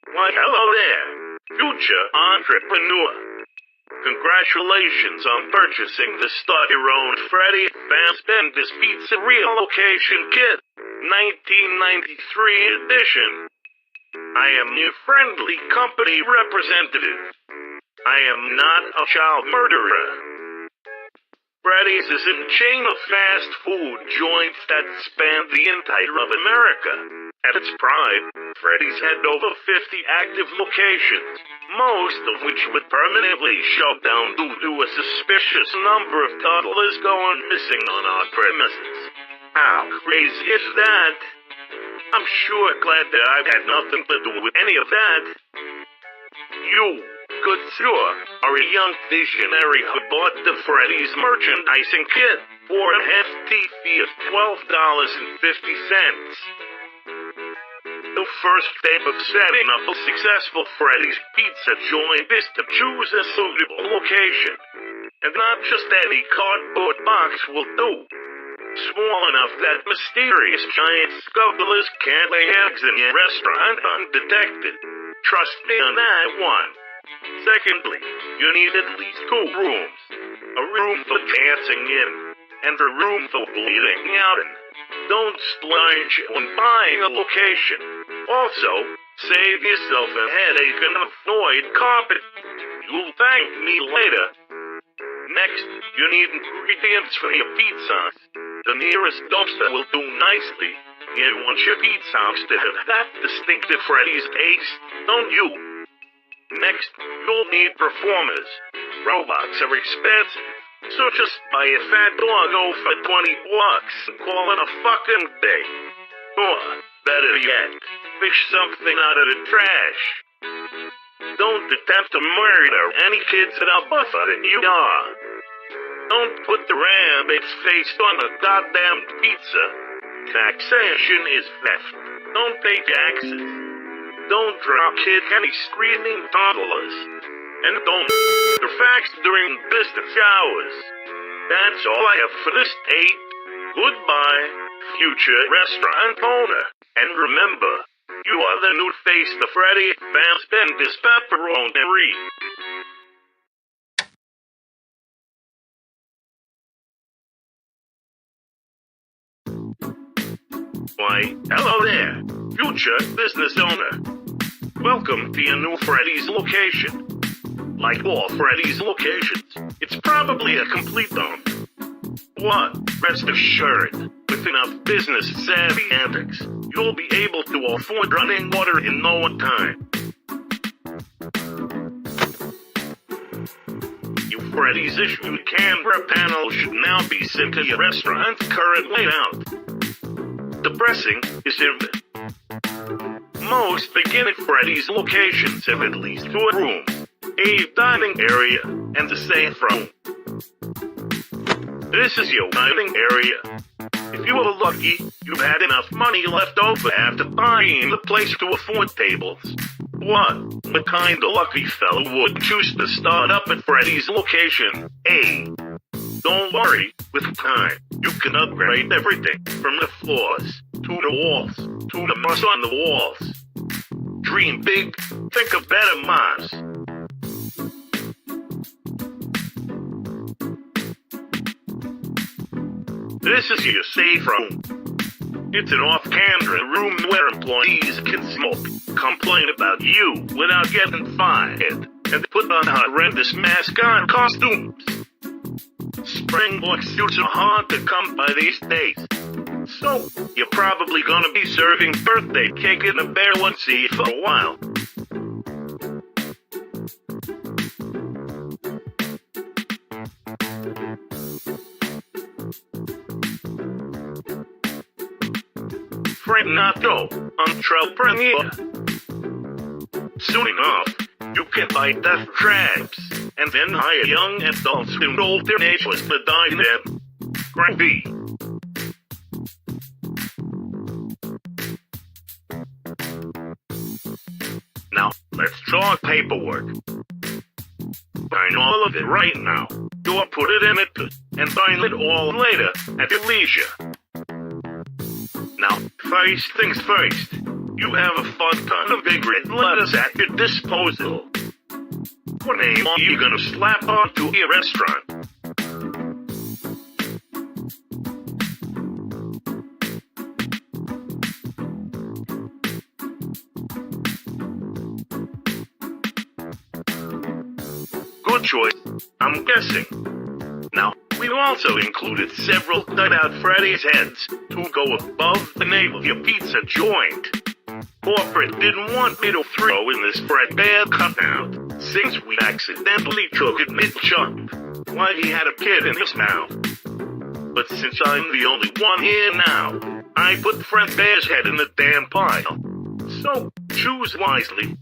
Why, hello there, future entrepreneur. Congratulations on purchasing the Start Your Own Freddy Fazbender's Pizzeria Location Kit, 1993 edition. I am your friendly company representative. I am not a child murderer. Freddy's is a chain of fast food joints that span the entire of America. At its prime, Freddy's had over 50 active locations, most of which were permanently shut down due to a suspicious number of toddlers going missing on our premises. How crazy is that? I'm sure glad that I've had nothing to do with any of that. You, good sir, are a young visionary who bought the Freddy's merchandising kit for a hefty fee of $12.50. The first step of setting up a successful Freddy's pizza joint is to choose a suitable location. And not just any cardboard box will do. Small enough that mysterious giant scuttlers can't lay eggs in your restaurant undetected. Trust me on that one. Secondly, you need at least 2 rooms. A room for dancing in, and a room for bleeding out in. Don't splurge on buying a location. Also, save yourself a headache and avoid carpet. You'll thank me later. Next, you need ingredients for your pizzas. The nearest dumpster will do nicely. You want your pizzas to have that distinctive Freddy's taste, don't you? Next, you'll need performers. Robots are expensive, so just buy a fat doggo for $20 and call it a fucking day. Or, better yet, fish something out of the trash. Don't attempt to murder any kids that are buffer than you are. Don't put the rabbit's face on a goddamn pizza. Taxation is theft. Don't pay taxes. Don't drop kick any screaming toddlers. And don't the facts during business hours. That's all I have for this tape. Goodbye, future restaurant owner. And remember, you are the new face to Freddy Fazbender's Pepperoni. Why, hello there, future business owner. Welcome to your new Freddy's location. Like all Freddy's locations, it's probably a complete dump. But rest assured, with enough business-savvy antics, you'll be able to afford running water in no time. Your Freddy's issued camera panel should now be sent to your restaurant's current layout. The pressing is simple. Most beginning Freddy's locations have at least 2 rooms, a dining area, and a safe room. This is your dining area. If you were lucky, you've had enough money left over after buying the place to afford tables. What kind of lucky fellow would choose to start up at Freddy's location A? Don't worry, with time, you can upgrade everything from the floors, to the walls, to the moss on the walls. Dream big, think of better moss. This is your safe room. It's an off-camera room where employees can smoke, complain about you without getting fired, and put on horrendous mascot costumes. Springboard suits are hard to come by these days. So, you're probably gonna be serving birthday cake in a bear onesie for a while. Frenato, entrepreneur. Soon enough, you can buy death traps, and then hire young adults and older neighbors to dine them. Gravy. Now, let's talk paperwork. Sign all of it right now. Or put it in it and sign it all later at your leisure. Now, first things first. You have a fun ton of big red lettuce at your disposal. What name are you gonna slap onto your restaurant? Good choice, I'm guessing. Now, we also included several cut-out Freddy's heads to go above the name of your pizza joint. Corporate didn't want me to throw in this Fredbear cutout, since we accidentally took it mid-chunk, while he had a kid in his mouth. But since I'm the only one here now, I put Fredbear's head in the damn pile. So, choose wisely.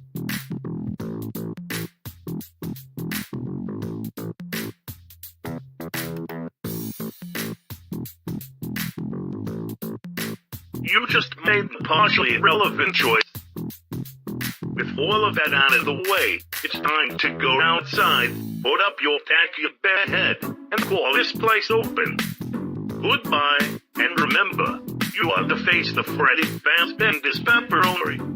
You just made the partially irrelevant choice. With all of that out of the way, it's time to go outside, put up your tacky bear head, and call this place open. Goodbye, and remember, you are the face of Freddy Fazbender's Pepperoni.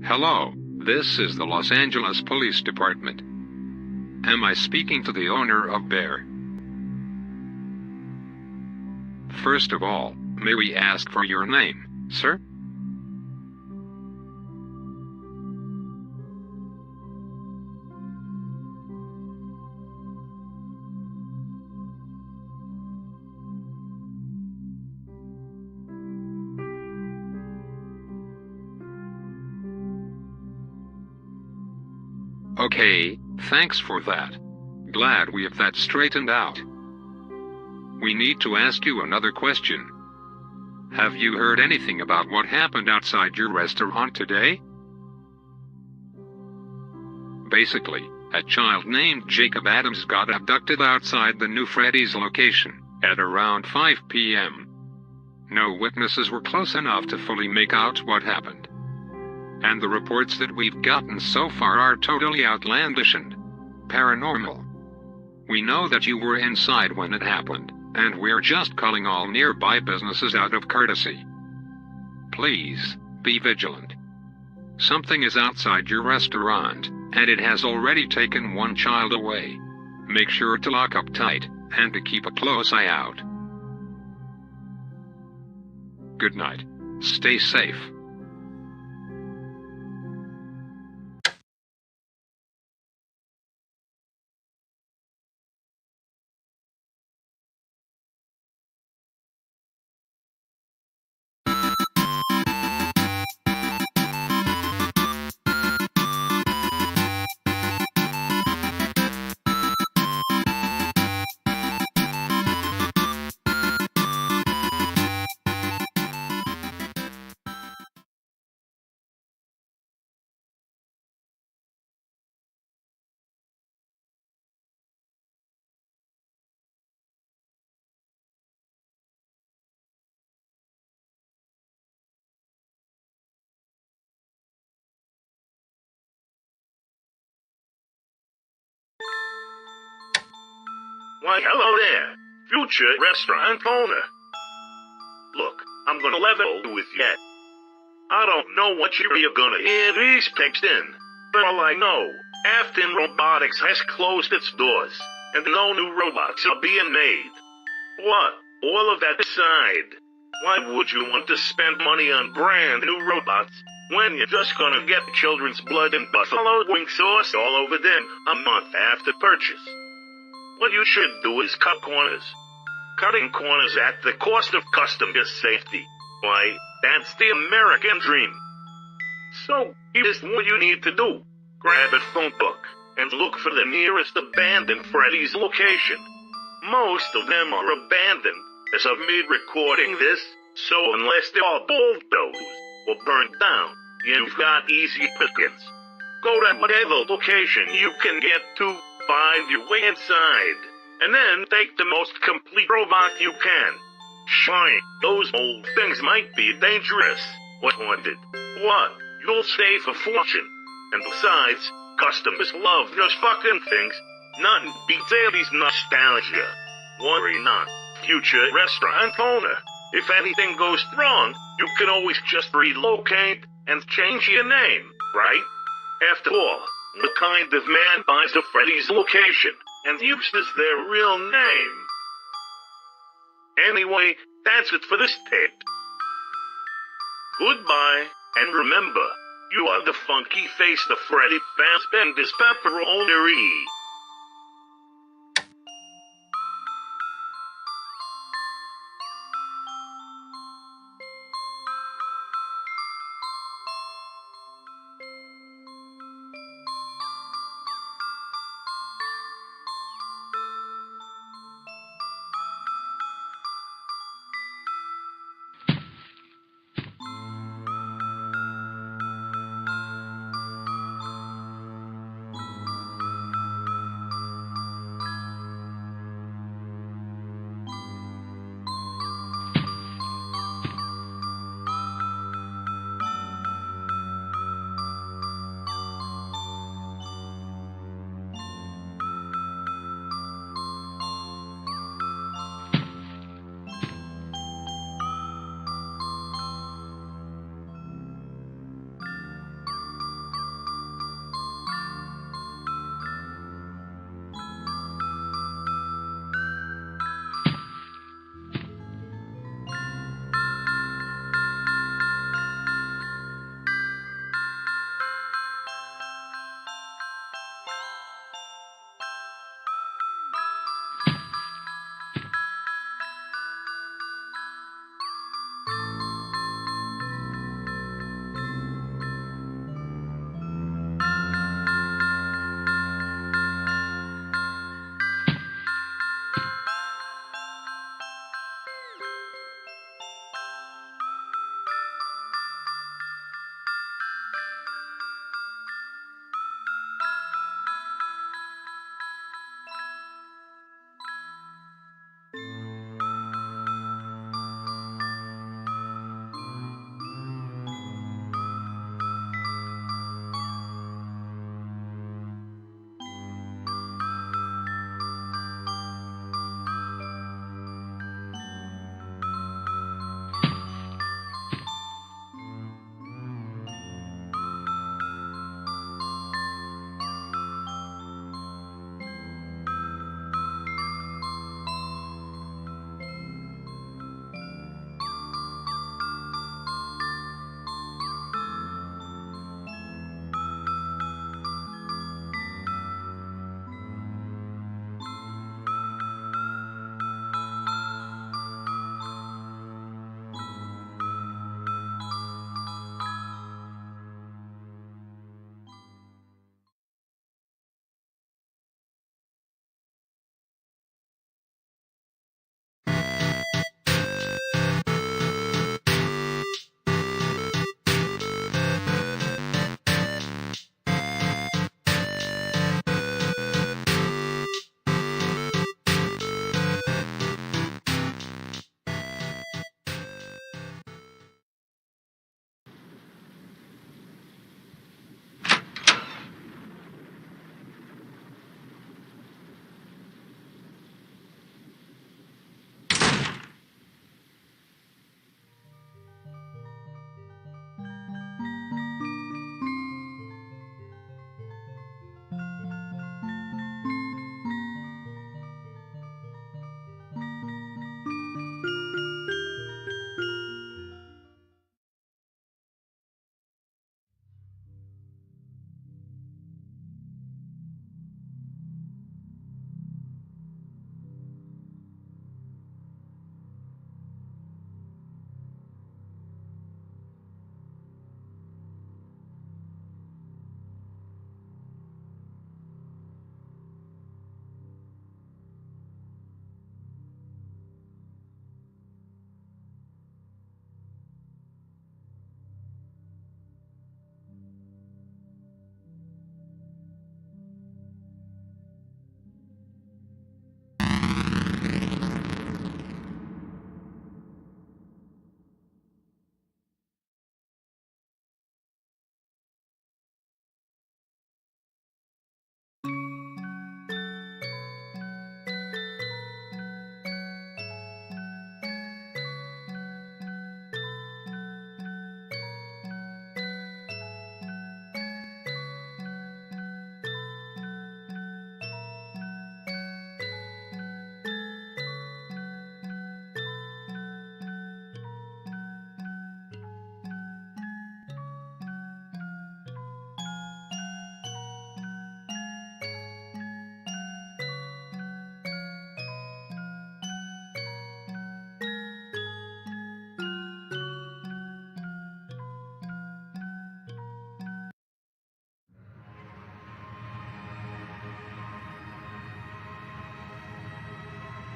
Hello, this is the Los Angeles Police Department. Am I speaking to the owner of Bear? First of all, may we ask for your name, sir? Okay, thanks for that. Glad we have that straightened out. We need to ask you another question. Have you heard anything about what happened outside your restaurant today? Basically, a child named Jacob Adams got abducted outside the new Freddy's location at around 5 p.m. No witnesses were close enough to fully make out what happened. And the reports that we've gotten so far are totally outlandish and paranormal. We know that you were inside when it happened, and we're just calling all nearby businesses out of courtesy. Please, be vigilant. Something is outside your restaurant, and it has already taken one child away. Make sure to lock up tight, and to keep a close eye out. Good night. Stay safe. Why, hello there, future restaurant owner. Look, I'm gonna level with you. I don't know what you're gonna hear these pigs in, but all I know, Afton Robotics has closed its doors, and no new robots are being made. What? All of that aside, why would you want to spend money on brand new robots when you're just gonna get children's blood and buffalo wing sauce all over them a month after purchase? What you should do is cut corners. Cutting corners at the cost of customer safety. Why, that's the American dream. So, here's what you need to do. Grab a phone book and look for the nearest abandoned Freddy's location. Most of them are abandoned as of me recording this, so unless they're all bulldozed or burned down, you've got easy pickings. Go to whatever location you can get to, find your way inside, and then take the most complete robot you can. Sure, those old things might be dangerous or haunted. What? You'll save a fortune. And besides, customers love those fucking things. Nothing beats 80s nostalgia. Worry not, future restaurant owner. If anything goes wrong, you can always just relocate and change your name, right? After all, what kind of man buys a Freddy's location and uses their real name? Anyway, that's it for this tape. Goodbye, and remember, you are the funky face of Freddy Fazbender's pepperoni.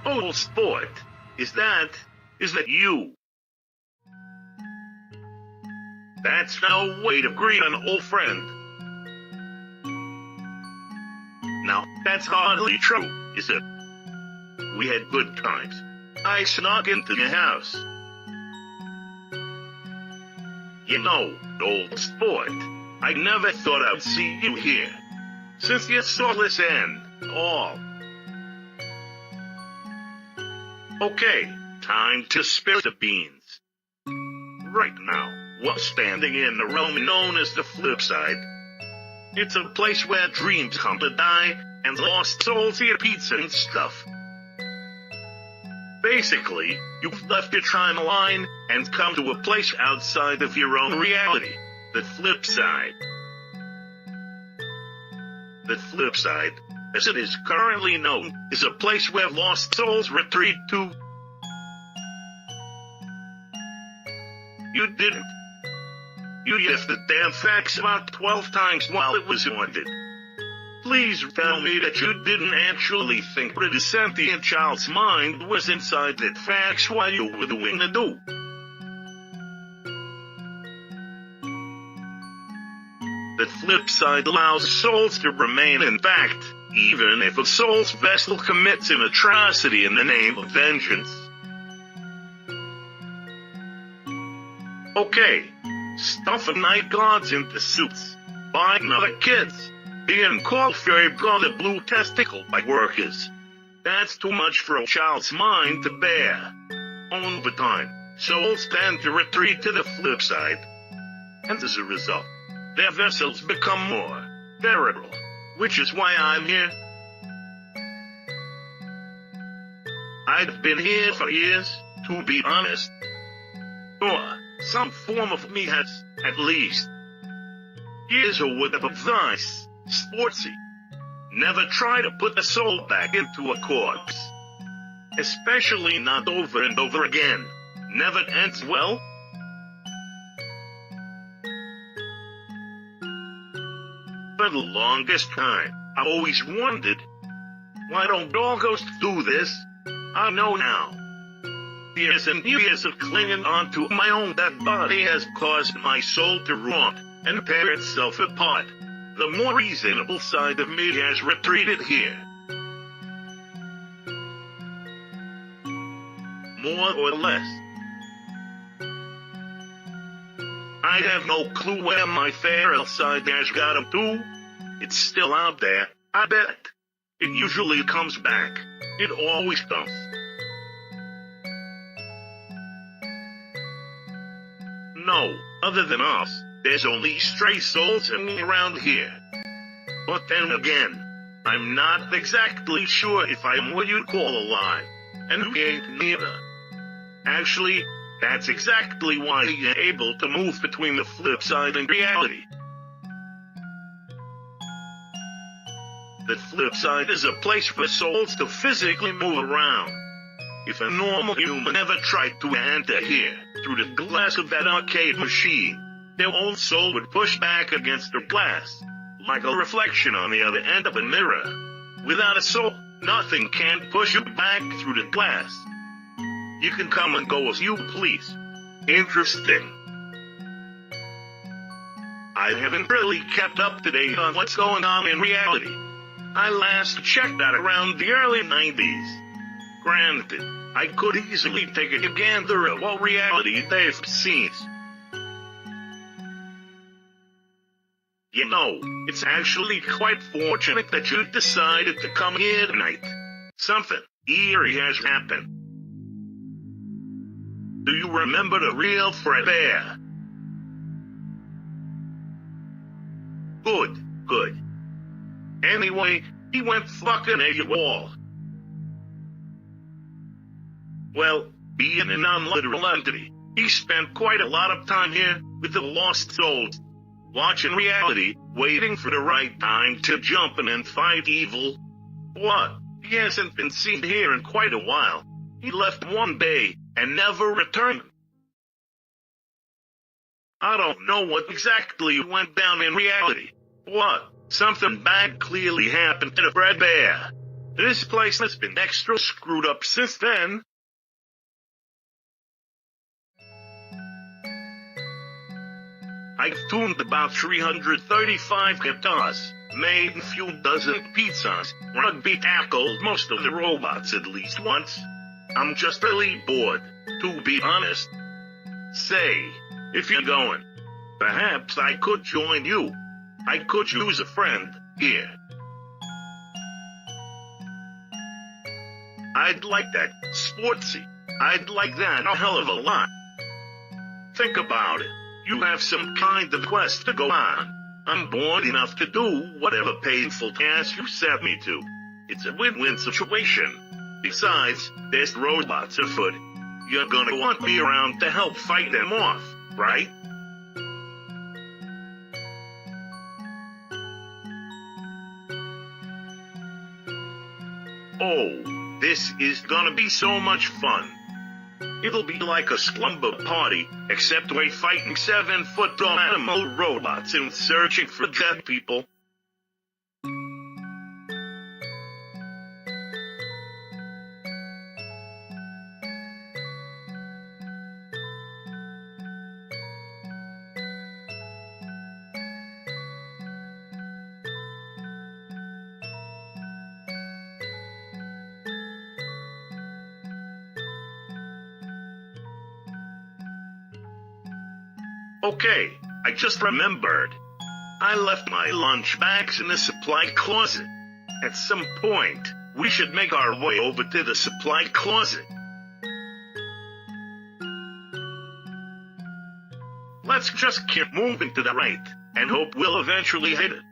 Oh, sport. Is that you? That's no way to greet an old friend. Now, that's hardly true, is it? We had good times. I snuck into your house. You know, old sport, I never thought I'd see you here. Since you saw this end, all. Okay, time to spill the beans. Right now, we're standing in the realm known as the flip side. It's a place where dreams come to die, and lost souls eat pizza and stuff. Basically, you've left your timeline and come to a place outside of your own reality, the flip side. The flip side, as it is currently known, is a place where lost souls retreat to. You didn't. You used the damn fax about 12 times while it was haunted. Please tell me that you didn't actually think that a sentient child's mind was inside that fax while you were doing the do. The flip side allows souls to remain intact, even if a soul's vessel commits an atrocity in the name of vengeance. Okay, stuffing night guards into suits, buying other kids, being called fairy brother blue testicle by workers. That's too much for a child's mind to bear. Over time, souls tend to retreat to the flip side. And as a result, their vessels become more variable, which is why I'm here. I've been here for years, to be honest. Or some form of me has, at least. Here's a word of advice, sportsy. Never try to put a soul back into a corpse. Especially not over and over again. Never ends well. For the longest time, I always wondered, why don't all ghosts do this? I know now. Years and years of clinging onto my own dead body has caused my soul to rot and tear itself apart. The more reasonable side of me has retreated here. More or less. I have no clue where my feral side has got up to. It's still out there, I bet. It usually comes back. It always does. No, other than us, there's only stray souls hanging around here. But then again, I'm not exactly sure if I'm what you'd call alive, and we ain't neither. Actually, that's exactly why you're able to move between the flip side and reality. The flip side is a place for souls to physically move around. If a normal human ever tried to enter here, through the glass of that arcade machine, their own soul would push back against the glass, like a reflection on the other end of a mirror. Without a soul, nothing can push you back through the glass. You can come and go as you please. Interesting. I haven't really kept up to date on what's going on in reality. I last checked that around the early 90s. Granted, I could easily take a gander at what reality they've seen. You know, it's actually quite fortunate that you decided to come here tonight. Something eerie has happened. Do you remember the real Fred Bear? Good. Anyway, he went fucking AWOL. Well, being an unliteral entity, he spent quite a lot of time here with the lost souls, watching reality, waiting for the right time to jump in and fight evil. What? He hasn't been seen here in quite a while. He left one day and never returned. I don't know what exactly went down in reality. What? Something bad clearly happened to the Fred Bear. This place has been extra screwed up since then. I've tuned about 335 guitars, made a few dozen pizzas, rugby tackled most of the robots at least once. I'm just really bored, to be honest. Say, if you're going, perhaps I could join you. I could use a friend here. I'd like that, sportsy. I'd like that a hell of a lot. Think about it. You have some kind of quest to go on. I'm bored enough to do whatever painful task you set me to. It's a win-win situation. Besides, there's robots afoot. You're gonna want me around to help fight them off, right? Oh, this is gonna be so much fun. It'll be like a slumber party, except we're fighting 7-foot-tall animal robots and searching for dead people. Okay, I just remembered. I left my lunch bags in the supply closet. At some point, we should make our way over to the supply closet. Let's just keep moving to the right, and hope we'll eventually hit it.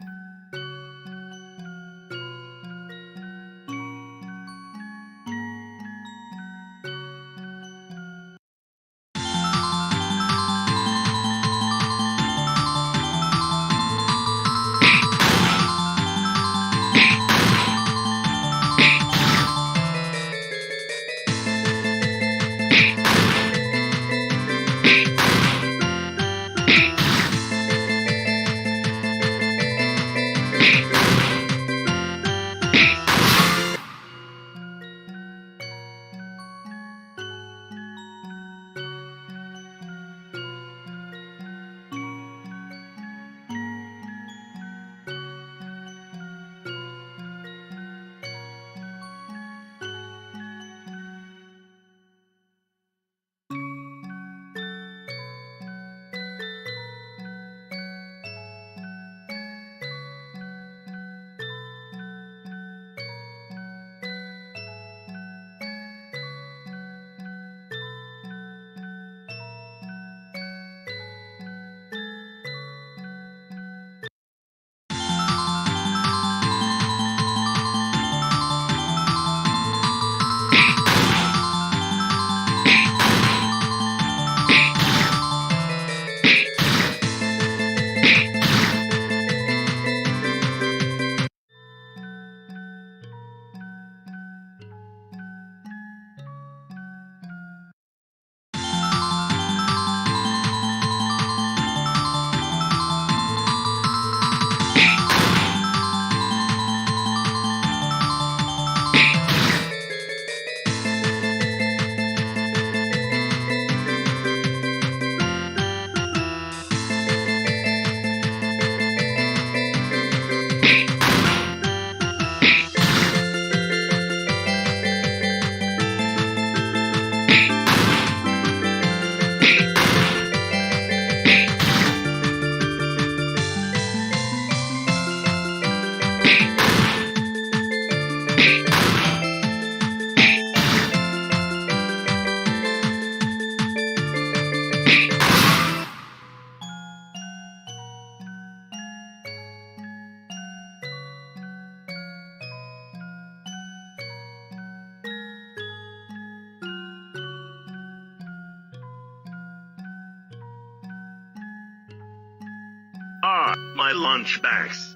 My lunch bags.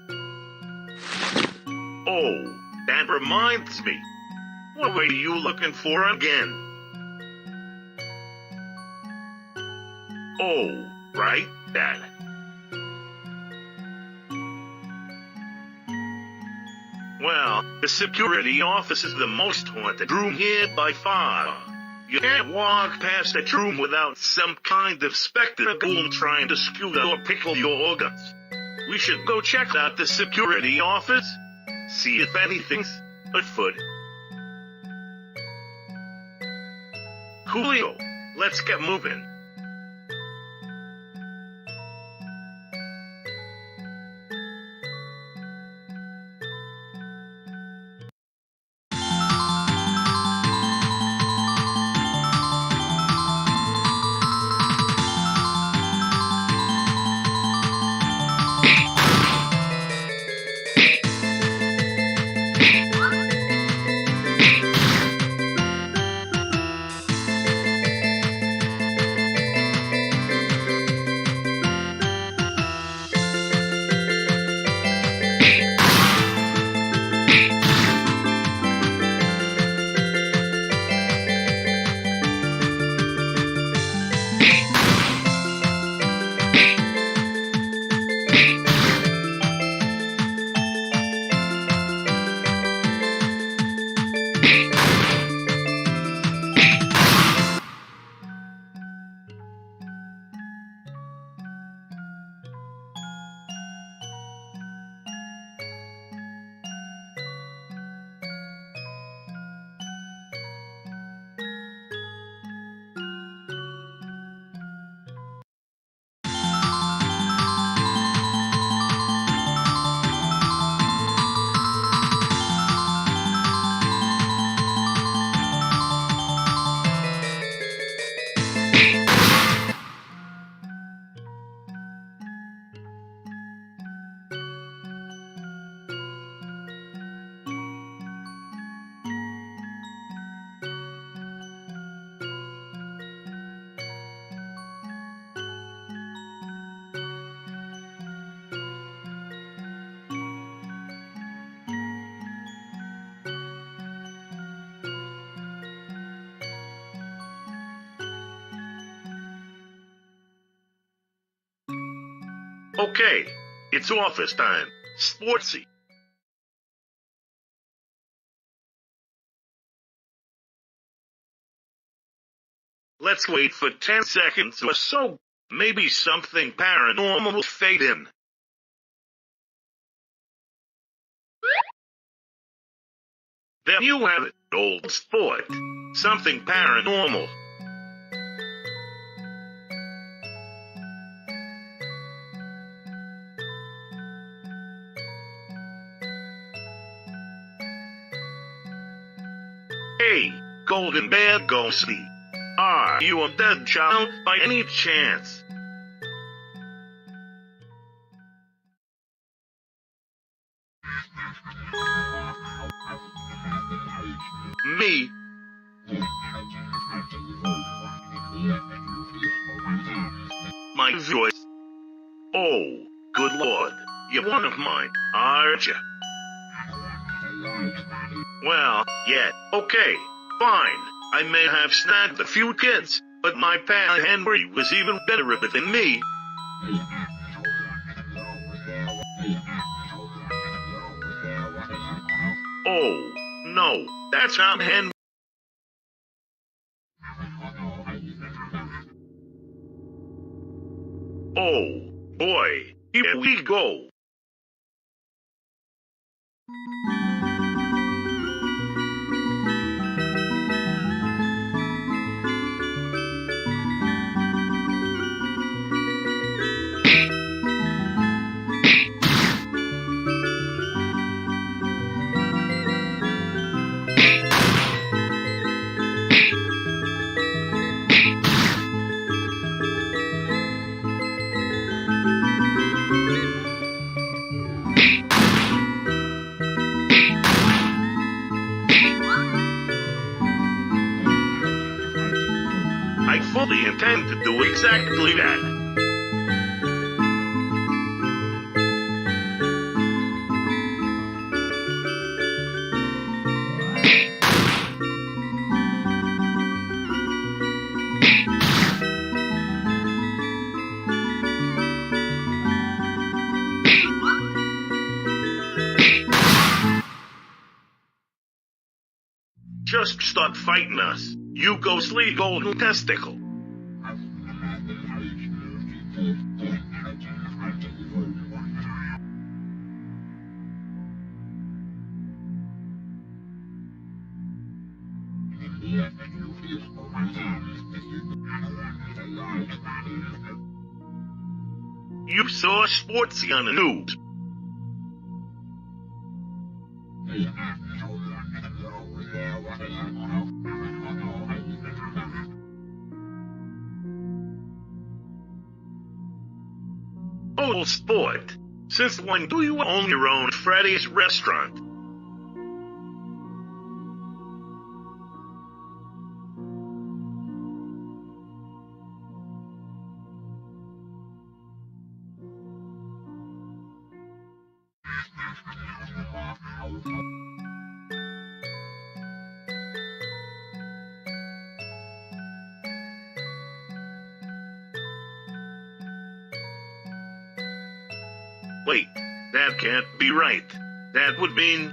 Oh, that reminds me. What were you looking for again? Oh, right, that. Well, The security office is the most haunted room here by far. You can't walk past that room without some kind of spectacle trying to skew or pickle your organs. We should go check out the security office, see if anything's afoot. Coolio, let's get moving. Okay, it's office time. Sportsy. Let's wait for 10 seconds or so. Maybe something paranormal will fade in. There you have it, old sport. Something paranormal. Hey, Golden Bear Ghosty. Are you a dead child by any chance? Me? My voice? Oh, good lord, you're one of mine, aren't you? Well, yeah, okay, fine. I may have snagged a few kids, but my pal Henry was even better at it than me. Oh, no, that's not Henry. Oh, boy, here we go. I fully intend to do exactly that. just start fighting us. You go sleep, golden testicle. You saw Sportsy on the news. Oh, sport. Since when do you own your own Freddy's restaurant? Wait, that can't be right. That would mean...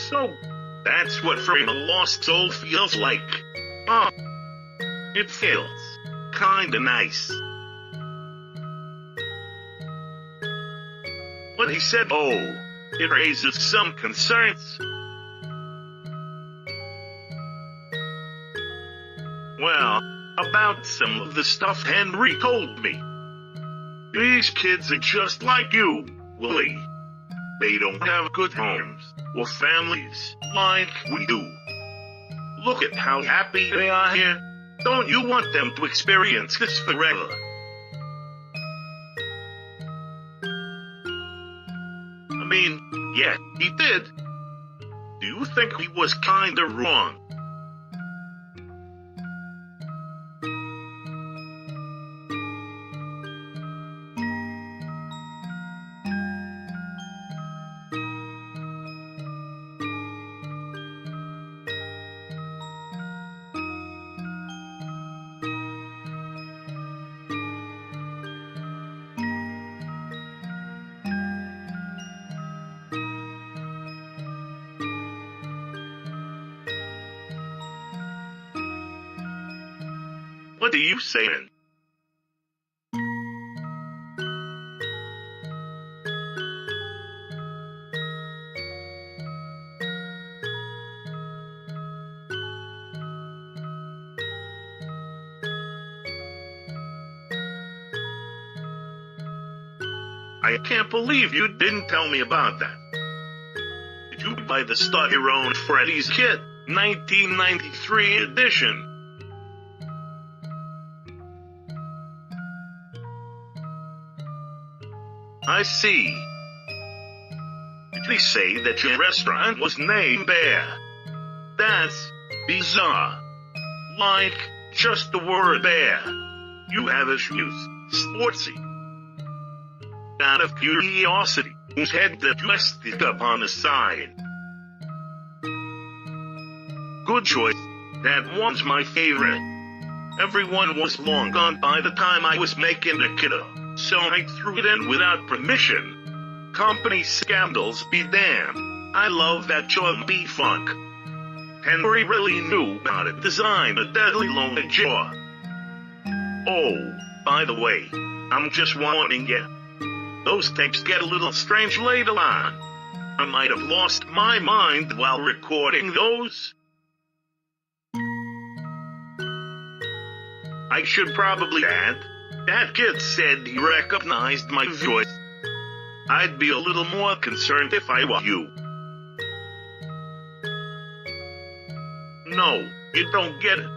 So, that's what freeing a lost soul feels like. Oh, it feels kinda nice. What he said, oh, it raises some concerns. Well, about some of the stuff Henry told me. These kids are just like you, Willie. They don't have good homes or families like we do. Look at how happy they are here. Don't you want them to experience this forever? I mean, yeah, he did. Do you think he was kinda wrong? What are you saying? I can't believe you didn't tell me about that. Did you buy the Start Your Own Freddy's kit, 1993 edition? I see. Did they say that your restaurant was named Bear? That's bizarre. Like, just the word bear. You have issues, Sportsy. Out of curiosity, whose head did you stick up on the side? Good choice. That one's my favorite. Everyone was long gone by the time I was making the kiddo, so I threw it in without permission. Company scandals be damned. I love that jumpy funk. Henry really knew how to design a deadly lonely jaw. Oh, by the way, I'm just warning you. Those tapes get a little strange later on. I might have lost my mind while recording those. I should probably add, that kid said he recognized my voice. I'd be a little more concerned if I were you. No, you don't get it.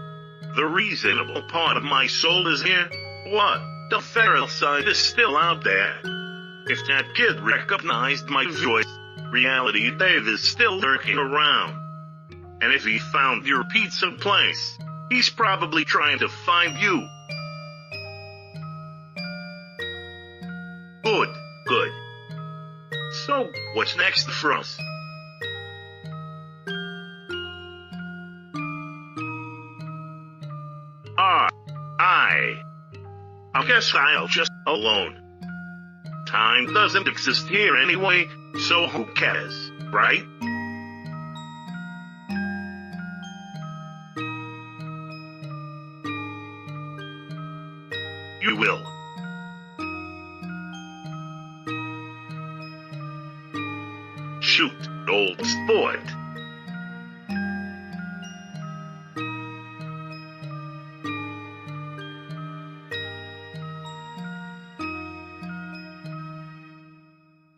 The reasonable part of my soul is here. What? The feral side is still out there. If that kid recognized my voice, Reality Dave is still lurking around. And if he found your pizza place, he's probably trying to find you. Good, good. So, what's next for us? I guess I'll just alone. Time doesn't exist here anyway, so who cares, right? You will. Shoot, old sport.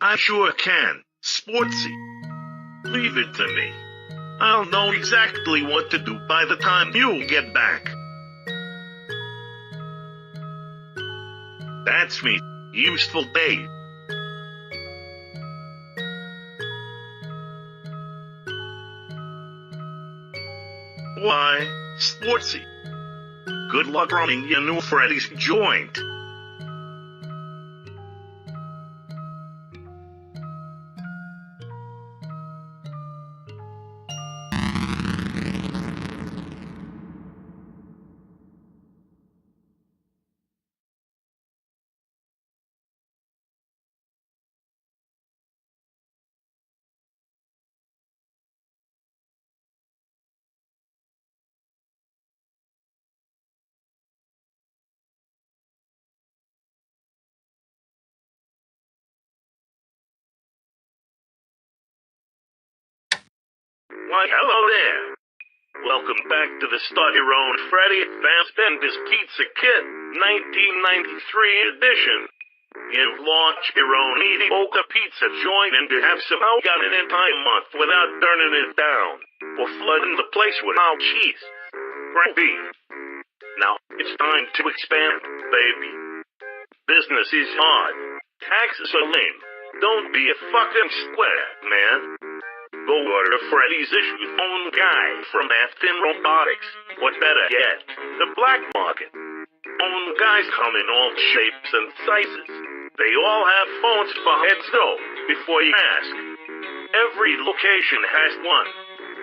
I sure can, Sportsy. Leave it to me. I'll know exactly what to do by the time you get back. That's me, Useful Dave. Why, Sportsy. Good luck running your new Freddy's joint. Why, hello there. Welcome back to the Start Your Own Freddy Fazbear's Pizza Kit, 1993 edition. You've launched your own mediocre pizza joint and you have somehow got an entire month without burning it down or flooding the place with our cheese. Gravy. Now, it's time to expand, baby. Business is hard. Taxes are lame. Don't be a fucking square, man. Go order Freddy's Issue's own guy from Afton Robotics. Or better yet, the black market. Own guys come in all shapes and sizes. They all have phones for heads though, before you ask. Every location has one.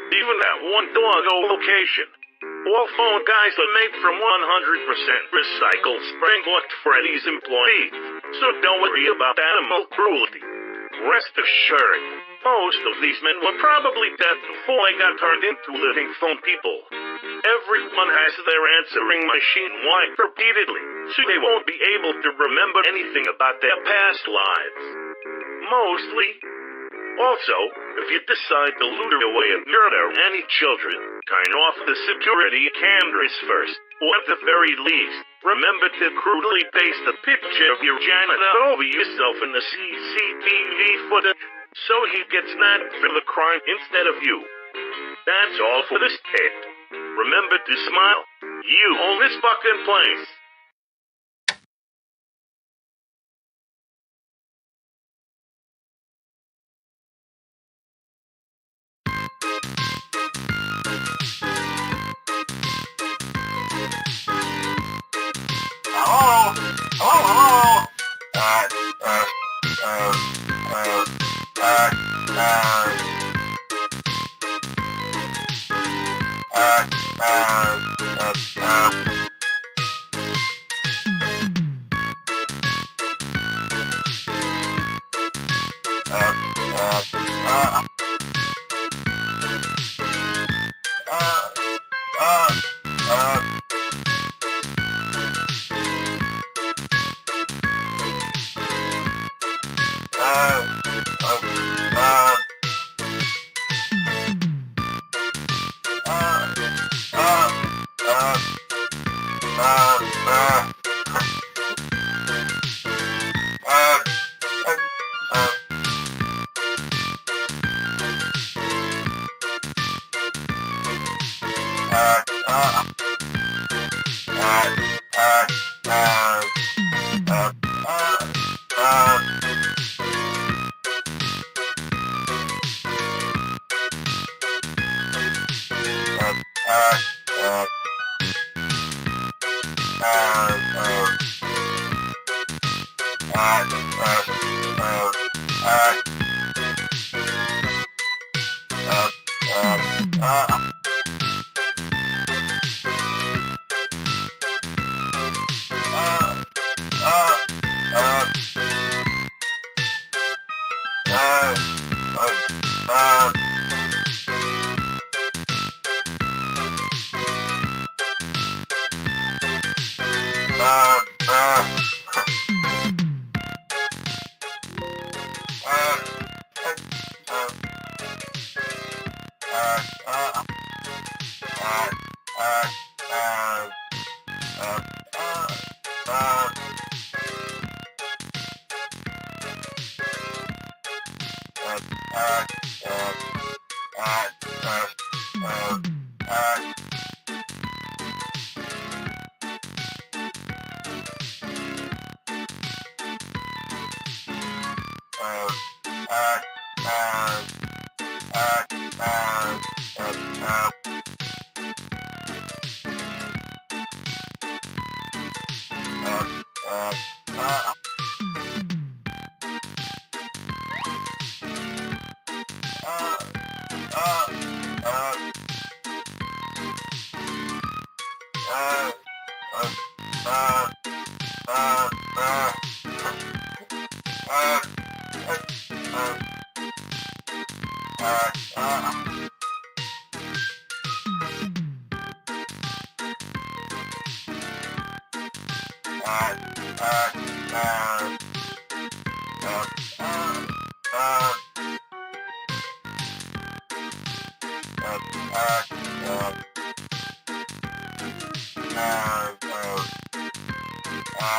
Even that one doggo location. All phone guys are made from 100% recycled spring-locked Freddy's employees. So don't worry about animal cruelty. Rest assured, most of these men were probably dead before they got turned into living phone people. Everyone has their answering machine wiped repeatedly, so they won't be able to remember anything about their past lives. Mostly. Also, if you decide to lure away and murder any children, turn off the security cameras first, or at the very least, remember to crudely paste a picture of your janitor over yourself in the CCTV footage, so he gets nabbed for the crime instead of you. That's all for this kid. Remember to smile. You own this fucking place. Hello? Hello?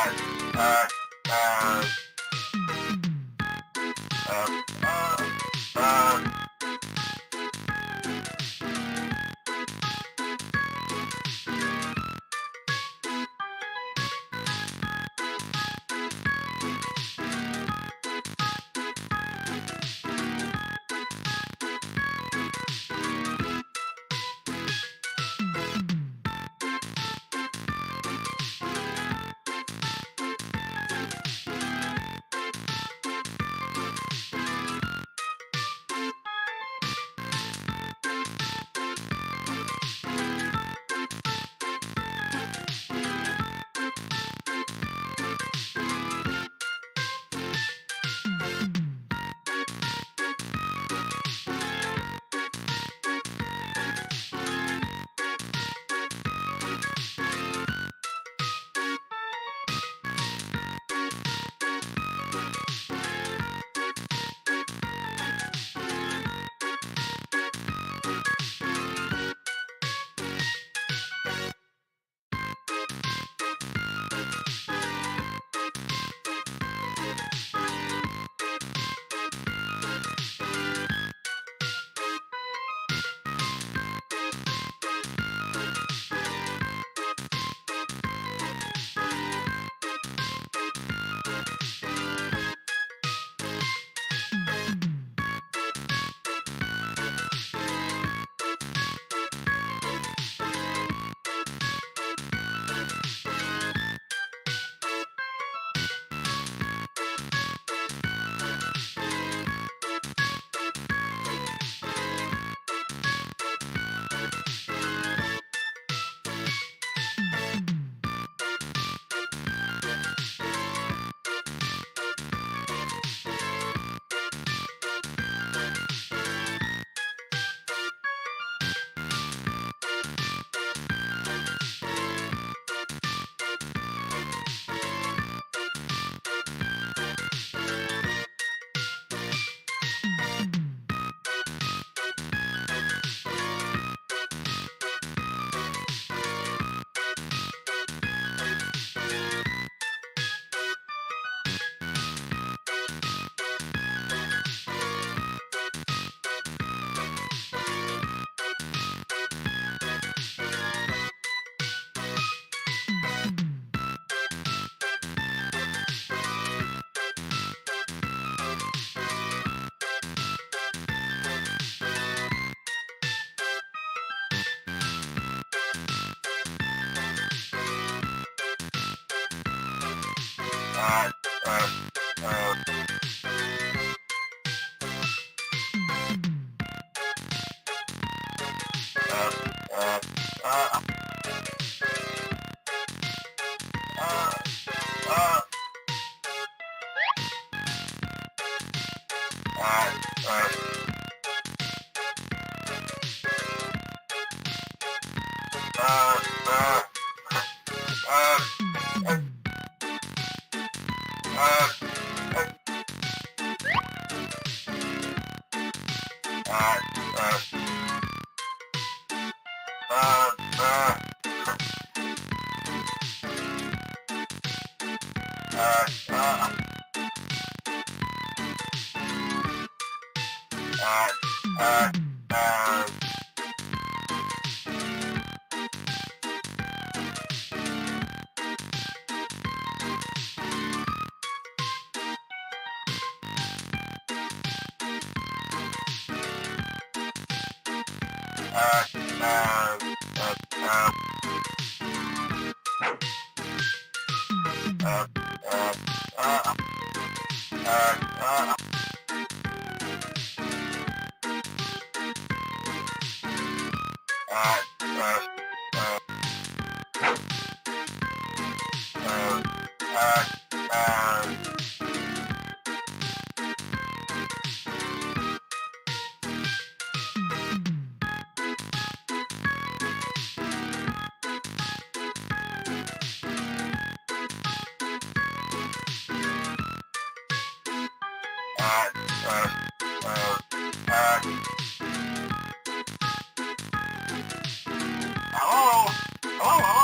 Hello? Hello, hello?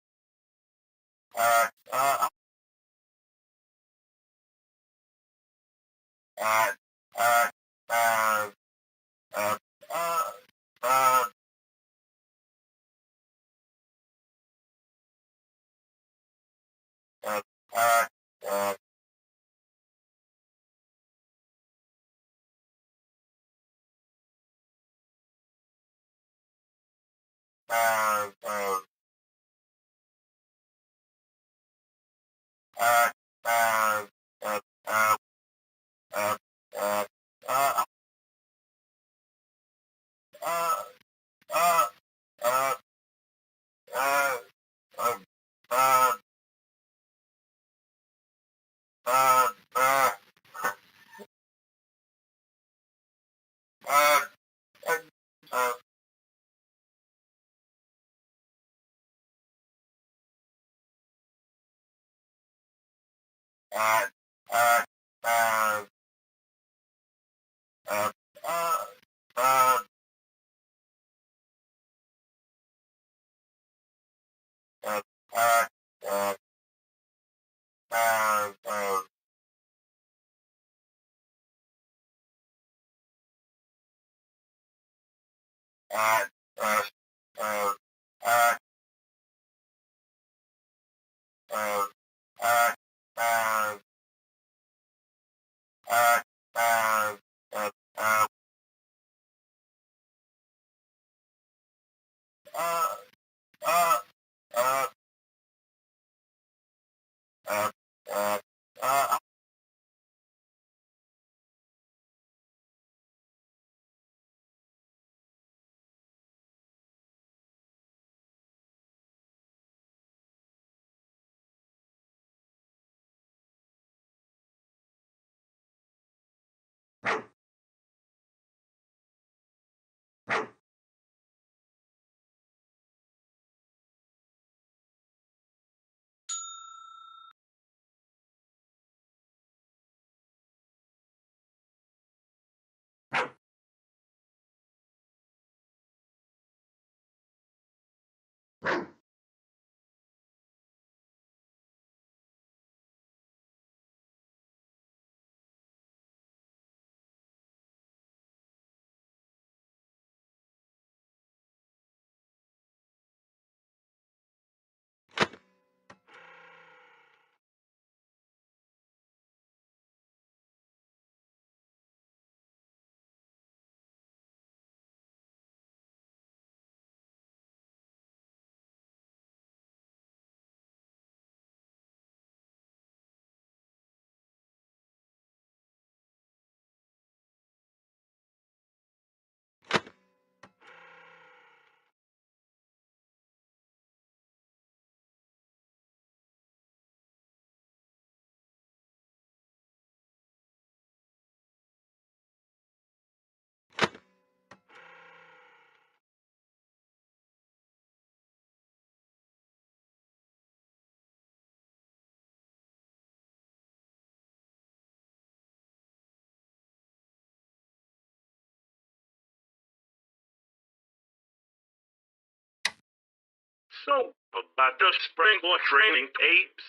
So, about the sprinkler training tapes,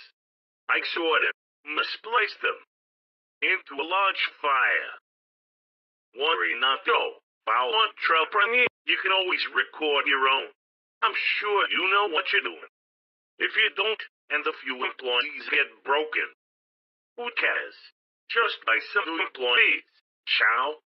I sort of misplaced them into a large fire. Worry not though. While entrepreneur, you can always record your own. I'm sure you know what you're doing. If you don't, and the few employees get broken, who cares? Just by some new employees. Ciao.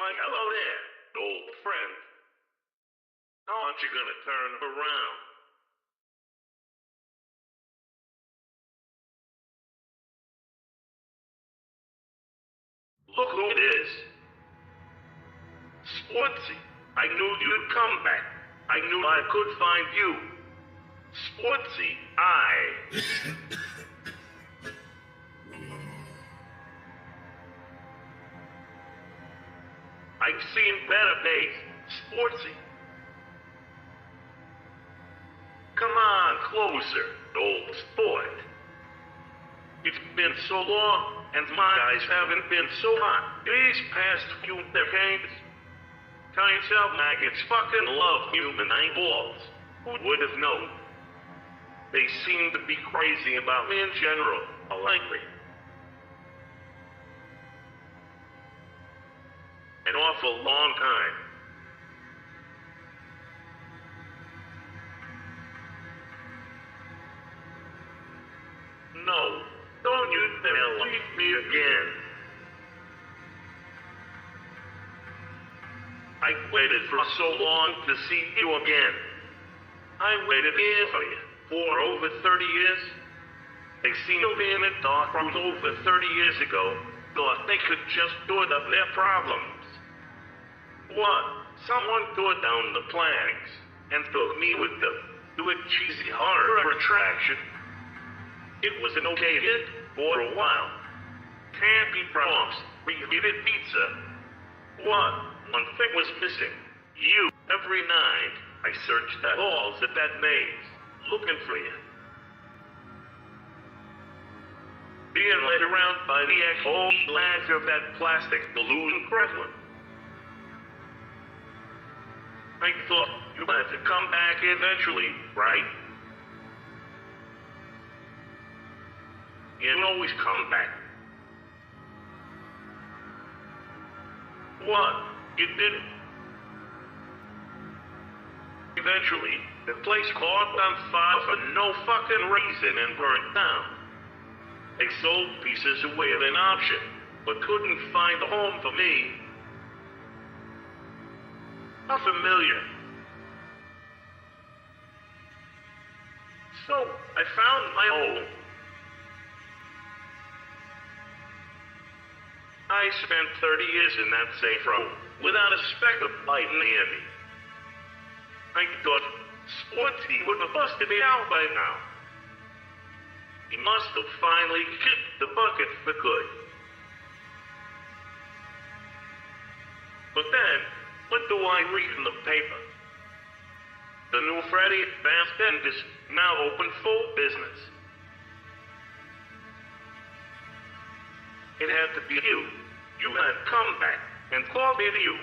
Why, hello there, old friend. How aren't you gonna turn around? Look who it is. Sportsy. I knew you'd come back. I knew I could find you. Sportsy, I've seen better days. Sportsy. Come on, closer, old sport. It's been so long, and my eyes haven't been so hot these past few decades. Kind of maggots fucking love human eyeballs. Who would have known? They seem to be crazy about me in general, lately. An awful long time. No, don't you dare leave me again. I waited for so long to see you again. I waited here for you for over 30 years. They sealed me in a dark room over 30 years ago. Thought they could just sort up their problems. What? Someone tore down the planks and took me with them to a cheesy horror attraction. It was an okay hit for a while. Can't be promised. We needed pizza. What? One thing was missing. You. Every night, I searched the halls at that maze, looking for you. Being led around by the whole lack of that plastic balloon Kremlin. I thought you had to come back eventually, right? You always come back. What? You didn't. Eventually, the place caught on fire for no fucking reason and burned down. They sold pieces away as an option, but couldn't find a home for me. How familiar. So, I found my home. I spent 30 years in that safe room, without a speck of light near me. I thought Sportsy would have busted me out by now. He must have finally kicked the bucket for good. But then, what do I read in the paper? The new Freddy Advanced Dentist now open full business. It had to be you. You had come back and called me to you.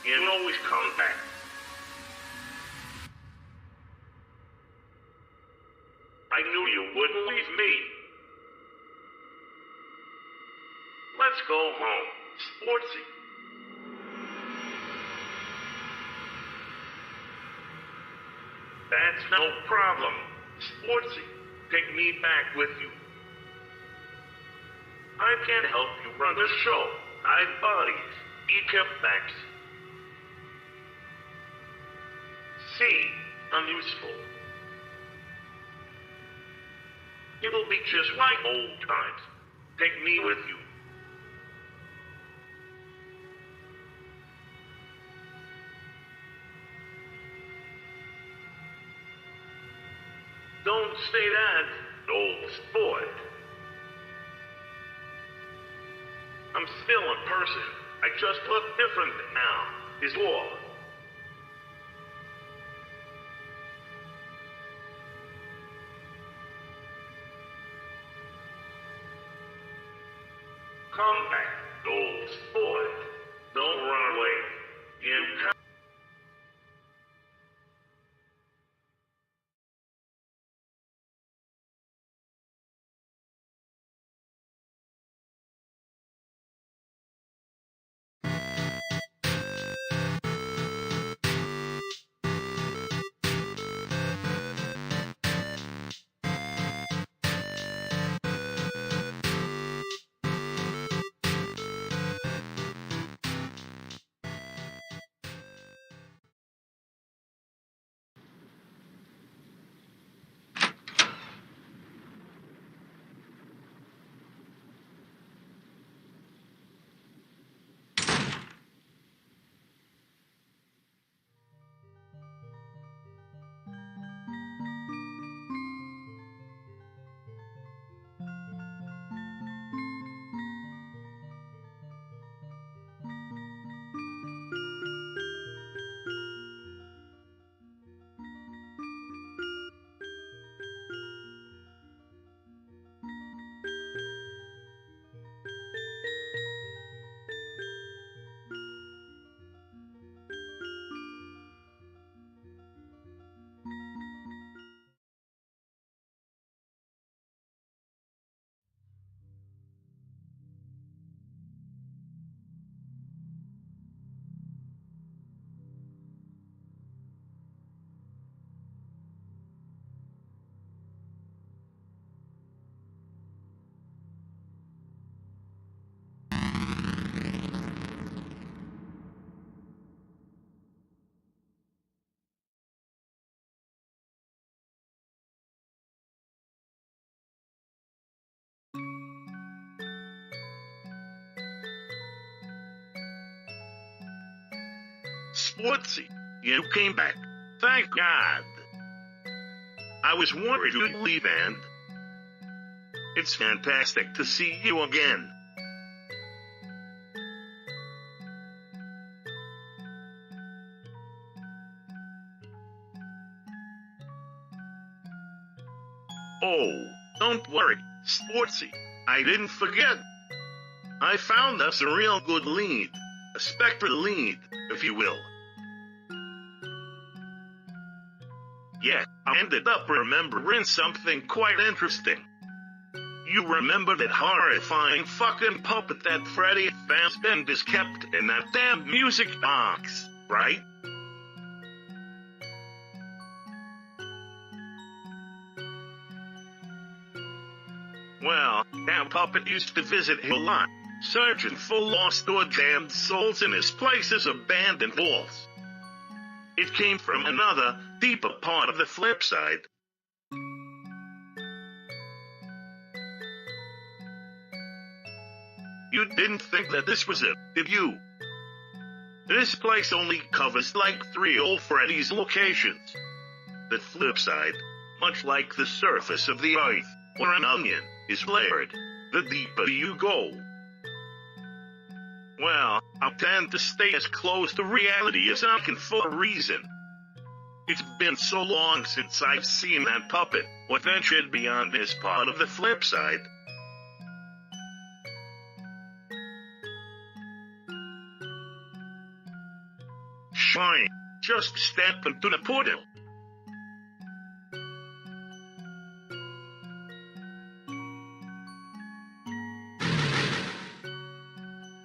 You always come back. I knew you wouldn't leave me. Let's go home, Sportsy. That's no problem, Sportsy. Take me back with you. I can't help you run the show. I've bodies, backs. See, I'm useful. It'll be just like old times. Take me with you. Don't say that, old sport. I'm still a person. I just look different now, is all. Come back, old sport. Don't run away. You come. Sportsy, you came back. Thank God. I was worried you'd leave, and it's fantastic to see you again. Oh, don't worry, Sportsy. I didn't forget. I found us a real good lead. A spectral lead, if you will. Yeah, I ended up remembering something quite interesting. You remember that horrifying fucking puppet that Freddy Fazbear's kept in that damn music box, right? Well, that puppet used to visit him a lot, searching for lost or damned souls in his place's abandoned vaults. It came from another, deeper part of the flip side. You didn't think that this was it, did you? This place only covers like 3 old Freddy's locations. The flip side, much like the surface of the earth, or an onion, is layered. The deeper you go. Well, I tend to stay as close to reality as I can for a reason. It's been so long since I've seen that puppet, or ventured beyond this part of the flip side. Fine, just step into the portal.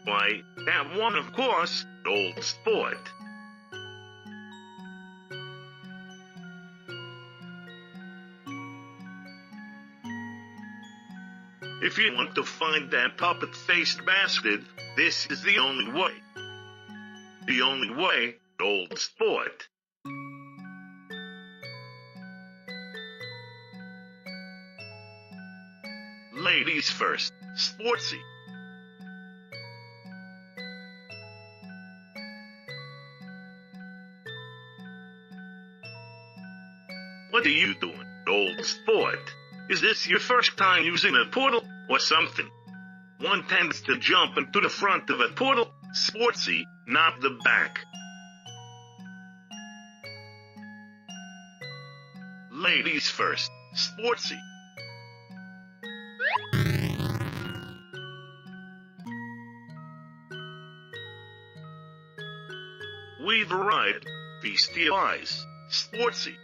Why, that one, of course, old sport. If you want to find that puppet-faced bastard, this is the only way. The only way, old sport. Ladies first, Sportsy. What are you doing, old sport? Is this your first time using a portal, or something? One tends to jump into the front of a portal, Sportsy, not the back. Ladies first, Sportsy. We've arrived, feast your eyes, Sportsy.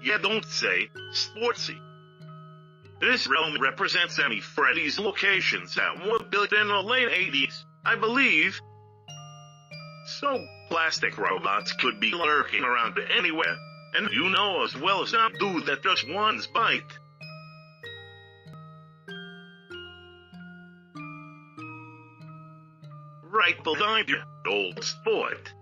Yeah, don't say, Sportsy. This realm represents any Freddy's locations that were built in the late 80s, I believe. So, plastic robots could be lurking around anywhere, and you know as well as I do that just one's bite. Right behind you, old sport.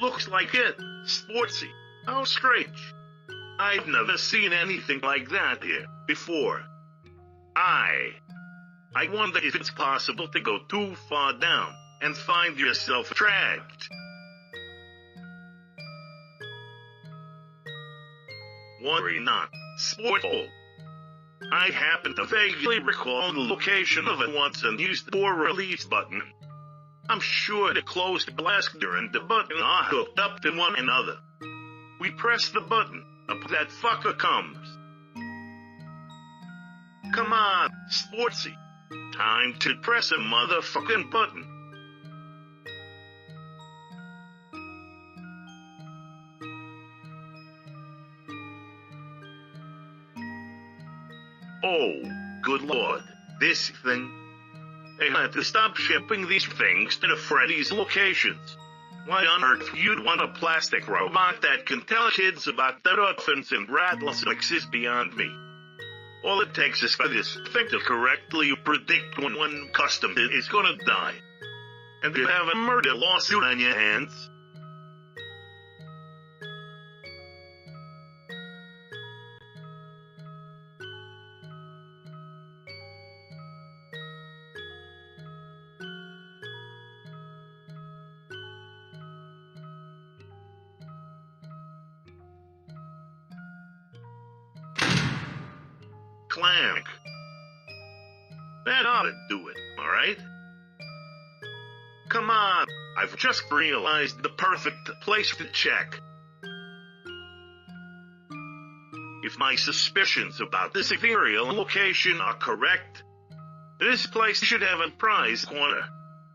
Looks like it. Sportsy. How strange. I've never seen anything like that here before. I wonder if it's possible to go too far down and find yourself trapped. Worry not, Sporthole. I happen to vaguely recall the location of it once and used the door release button. I'm sure the closed blaster and the button are hooked up to one another. We press the button, up that fucker comes. Come on, Sportsy. Time to press a motherfucking button. Oh, good lord, this thing. They had to stop shipping these things to the Freddy's locations. Why on earth you'd want a plastic robot that can tell kids about dead orphans and rattlesnakes is beyond me. All it takes is for this thing to correctly predict when one customer is gonna die. And you have a murder lawsuit on your hands. Clank. That ought to do it, alright? Come on, I've just realized the perfect place to check. If my suspicions about this ethereal location are correct, this place should have a prize corner.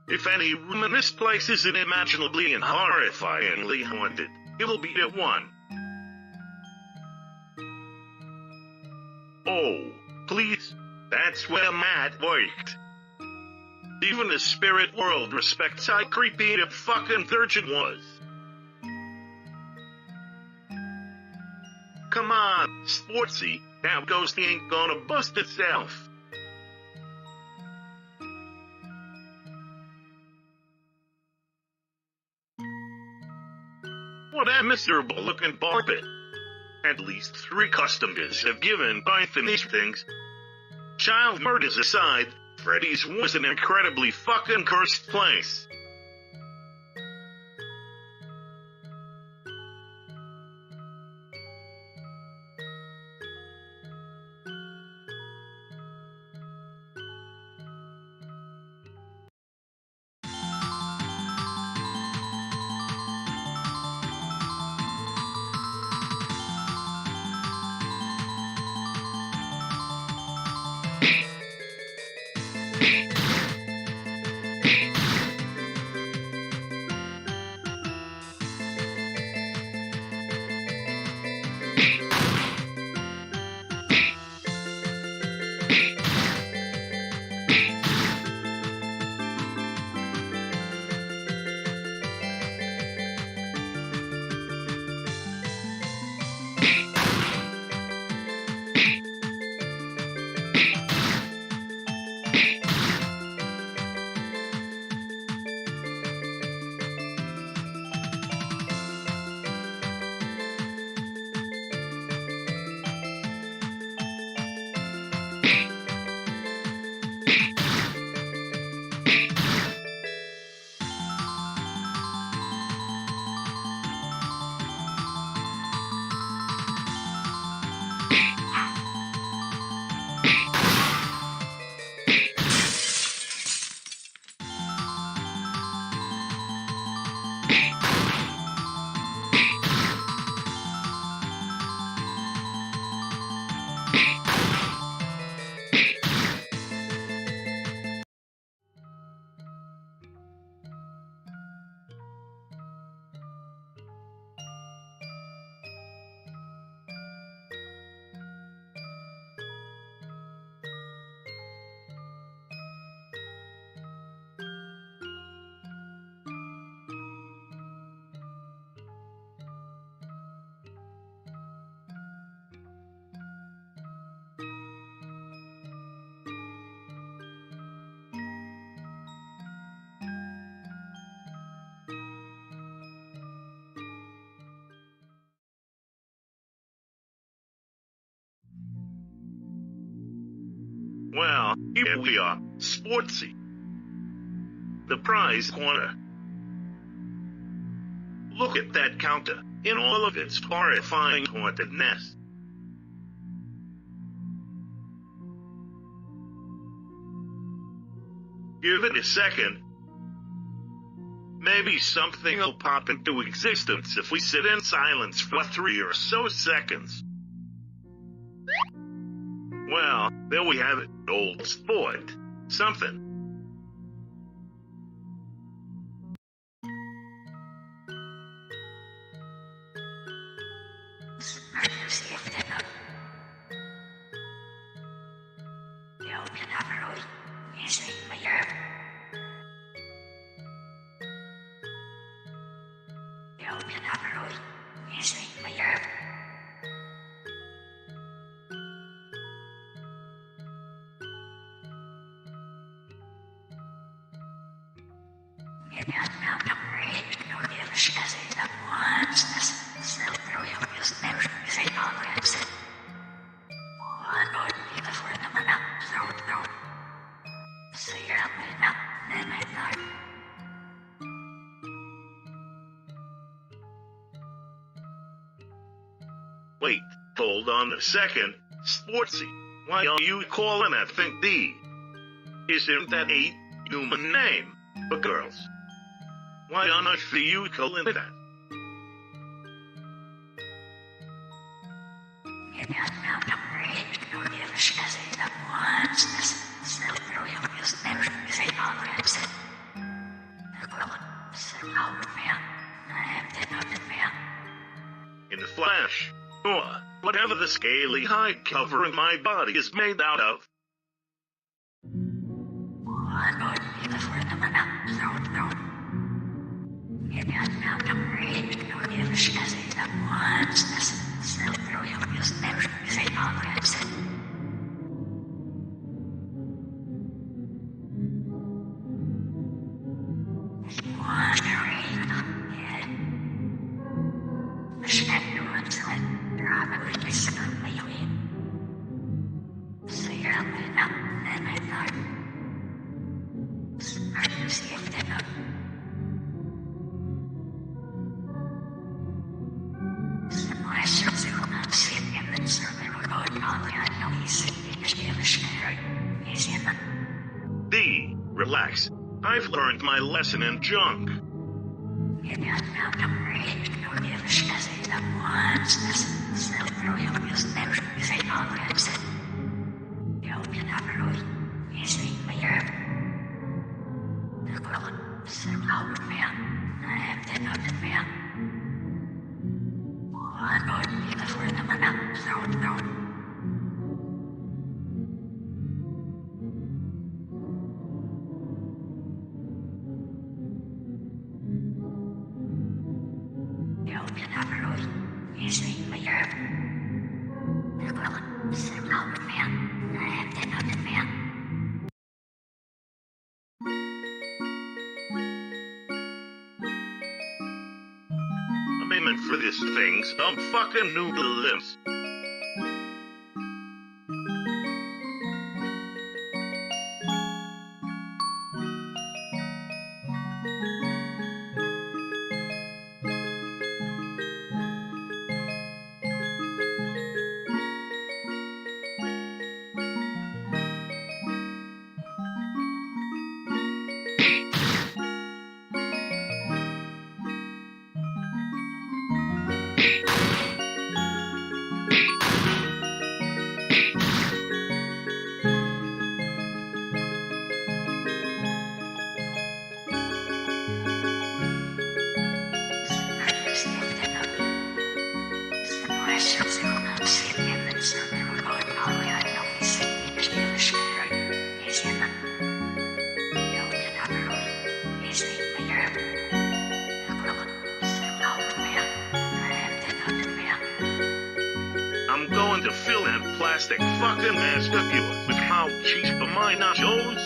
If any room in this place is unimaginably and horrifyingly haunted, it'll be the one. Oh, please, that's where Matt worked. Even the spirit world respects how creepy the fucking urchin was. Come on, Sportsy, that ghost ain't gonna bust itself. What a miserable looking barbet. At least 3 customers have given birth to these things. Child murders aside, Freddy's was an incredibly fucking cursed place. Well, here we are, Sportsy. The prize corner. Look at that counter, in all of its horrifying hauntedness. Give it a second. Maybe something will pop into existence if we sit in silence for 3 or so seconds. Well, there we have it, old sport. Something. Wait, hold on a second, Sportsy. Why are you calling that thing D? Isn't that a human name for girls? Why on earth are you calling it that? In a flash, or whatever the scaly hide covering my body is made out of. D, relax. I've learned my lesson in junk. I'm aiming for this thing some fucking noodle lips. I'm going to fill that plastic fucking ass of yours with how cheese for my nachos.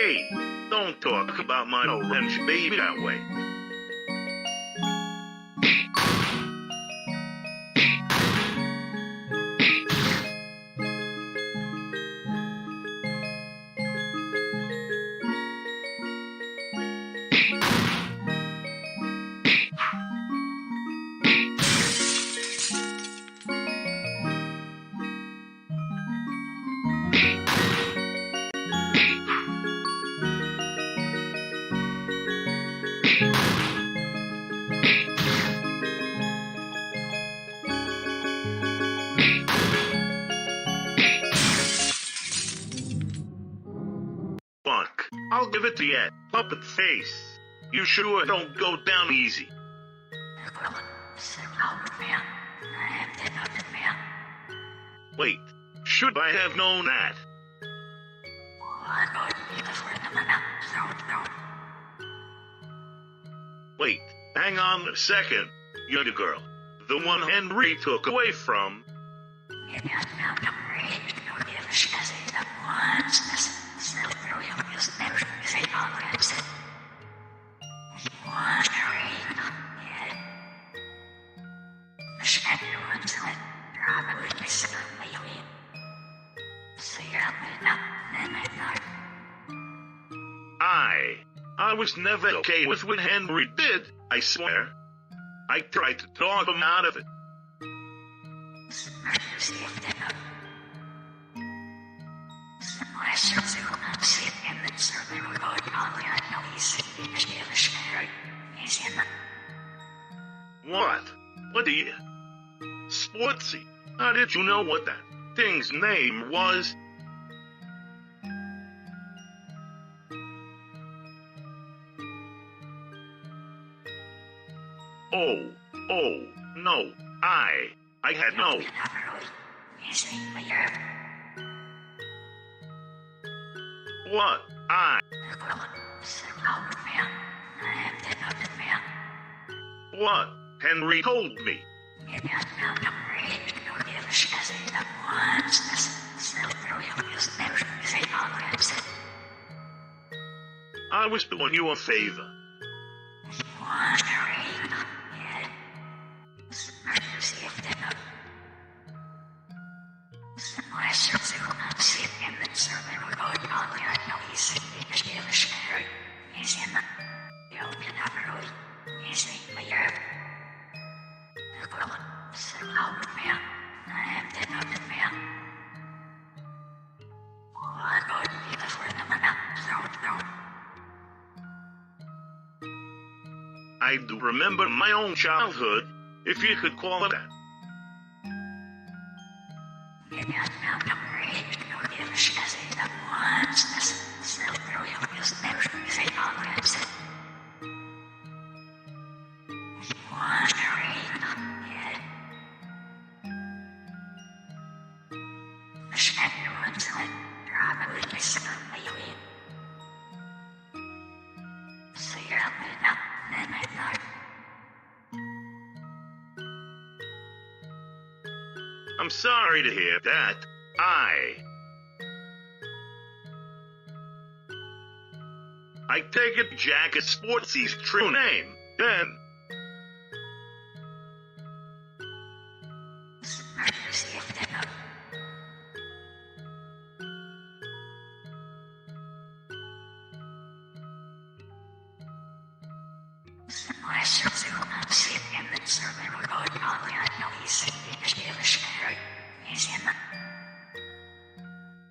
Hey, don't talk about my orange baby that way. Fuck, I'll give it to you, puppet face. You sure don't go down easy. Wait, should I have known that? Wait, hang on a second. You're the girl. The one Henry took away from. I was never okay with what Henry did, I swear. I tried to talk him out of it. What? What do you... Sportsy? How did you know what that thing's name was? Oh, no, I had no... What? What? Henry told me. I was doing you a favor. I do remember my own childhood, if you could call it that. I'm sorry to hear that. I take it Jack is Sportsy's true name, then.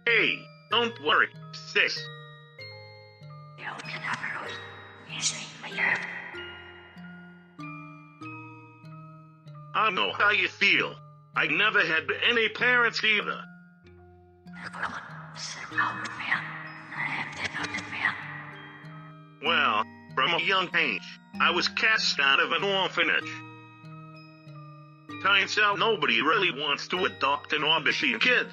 Hey, don't worry, sis. I know how you feel. I never had any parents either. Well, from a young age, I was cast out of an orphanage. Turns out nobody really wants to adopt an aubergine kid.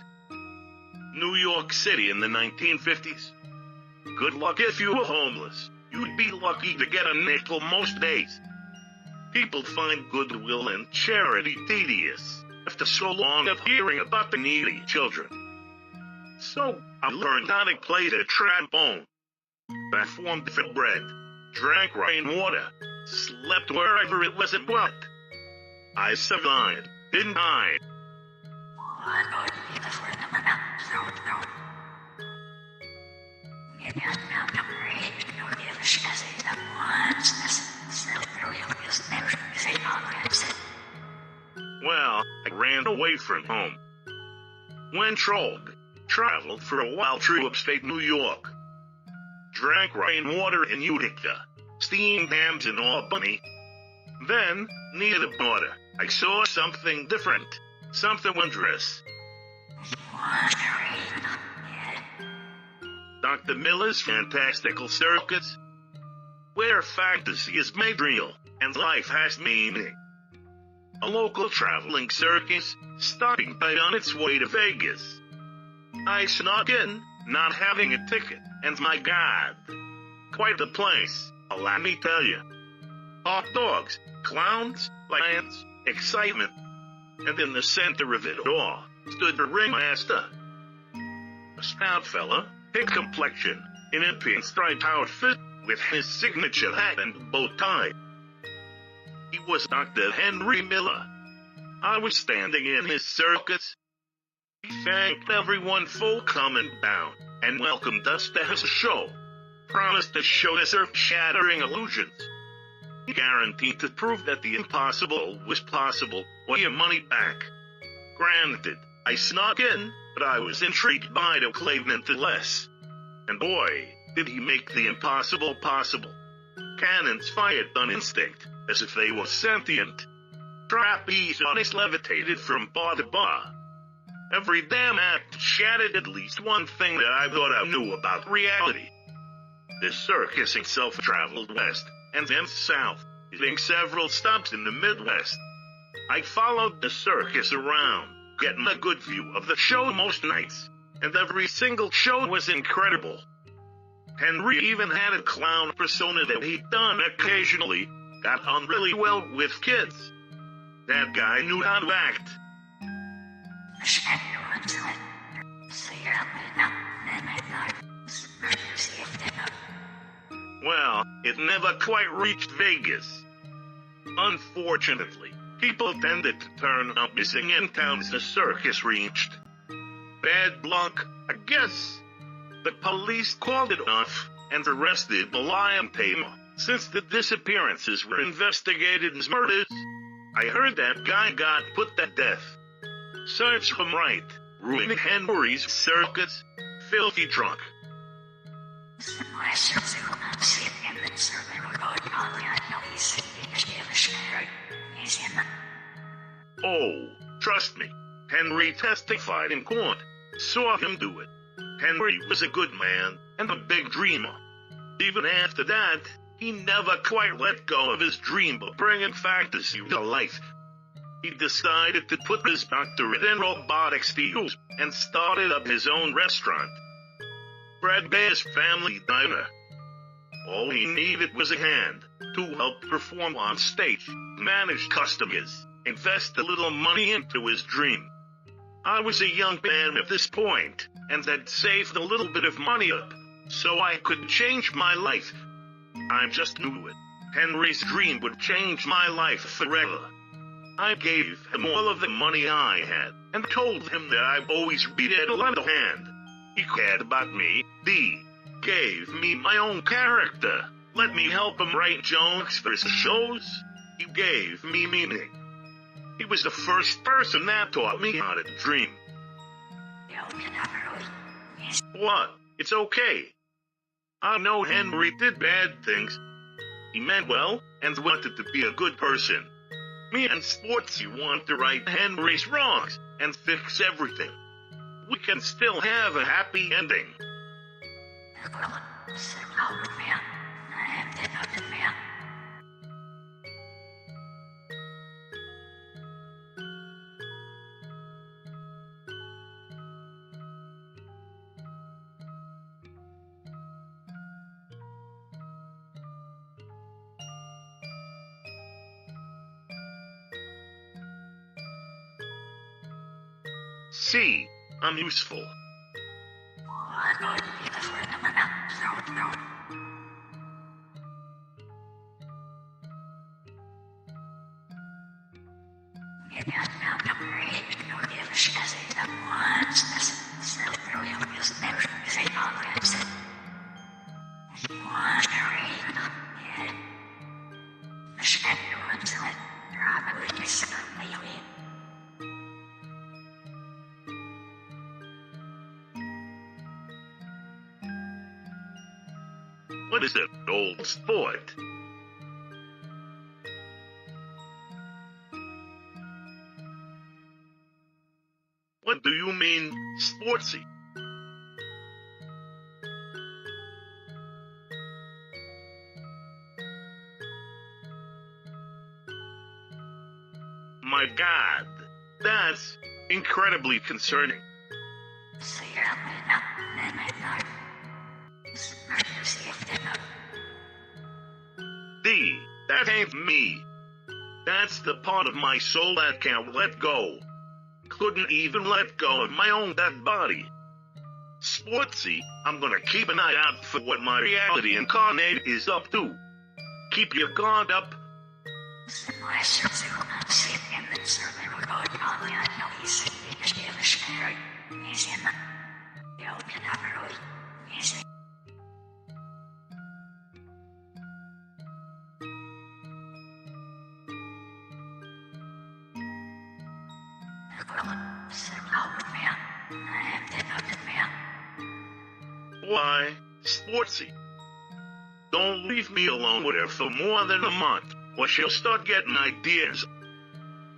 New York City in the 1950s. Good luck if you were homeless. You'd be lucky to get a nickel most days. People find goodwill and charity tedious after so long of hearing about the needy children. So I learned how to play the trombone. I formed for bread, drank rainwater, slept wherever it wasn't wet. I survived, didn't I? Well, I ran away from home. Went rogue, traveled for a while through upstate New York. Drank rainwater in Utica, steamed hams in Albany. Then, near the border, I saw something different, something wondrous. Dr. Miller's Fantastical Circus, where fantasy is made real and life has meaning. A local traveling circus stopping by on its way to Vegas. I snuck in, not having a ticket, and my God, quite the place, let me tell you. Hot dogs, clowns, lions, excitement. And in the center of it all stood the ringmaster. A stout fella, pink complexion, in a pinstripe outfit, with his signature hat and bow tie. He was Dr. Henry Miller. I was standing in his circus. He thanked everyone for coming down and welcomed us to his show. Promised to show us earth-shattering illusions. He guaranteed to prove that the impossible was possible or your money back. Granted, I snuck in, but I was intrigued by the claimant less. And boy, did he make the impossible possible. Cannons fired on instinct, as if they were sentient. Trapeze artists levitated from bar to bar. Every damn act shattered at least one thing that I thought I knew about reality. The circus itself traveled west, and then south, hitting several stops in the Midwest. I followed the circus around, getting a good view of the show most nights, and every single show was incredible. Henry even had a clown persona that he'd done occasionally, got on really well with kids. That guy knew how to act. Well, it never quite reached Vegas. Unfortunately, people tended to turn up missing in towns the circus reached. Bad luck, I guess. The police called it off and arrested the lion tamer. Since the disappearances were investigated as murders, I heard that guy got put to death. Serves him right, ruining Henry's circus, filthy drunk. Oh, trust me, Henry testified in court. Saw him do it. Henry was a good man and a big dreamer. Even after that, he never quite let go of his dream of bringing fantasy to life. He decided to put his doctorate in robotics to use and started up his own restaurant. Fred Bear's Family Diner. All he needed was a hand to help perform on stage, manage customers, invest a little money into his dream. I was a young man at this point, and had saved a little bit of money up, so I could change my life. I just knew it. Henry's dream would change my life forever. I gave him all of the money I had, and told him that I'd always be there to lend a hand. He cared about me. D. Gave me my own character. Let me help him write jokes for his shows. He gave me meaning. He was the first person that taught me how to dream. What? It's okay. I know Henry did bad things. He meant well and wanted to be a good person. Me and Sportsy want to right Henry's wrongs and fix everything. We can still have a happy ending. C. I'm useful. What is it, old sport? What do you mean, sportsy? My God, that's incredibly concerning. D, that ain't me. That's the part of my soul that can't let go. Couldn't even let go of my own dead body. Sportsy, I'm gonna keep an eye out for what my reality incarnate is up to. Keep your guard up. Why, Sportsy, don't leave me alone with her for more than a month, or she'll start getting ideas.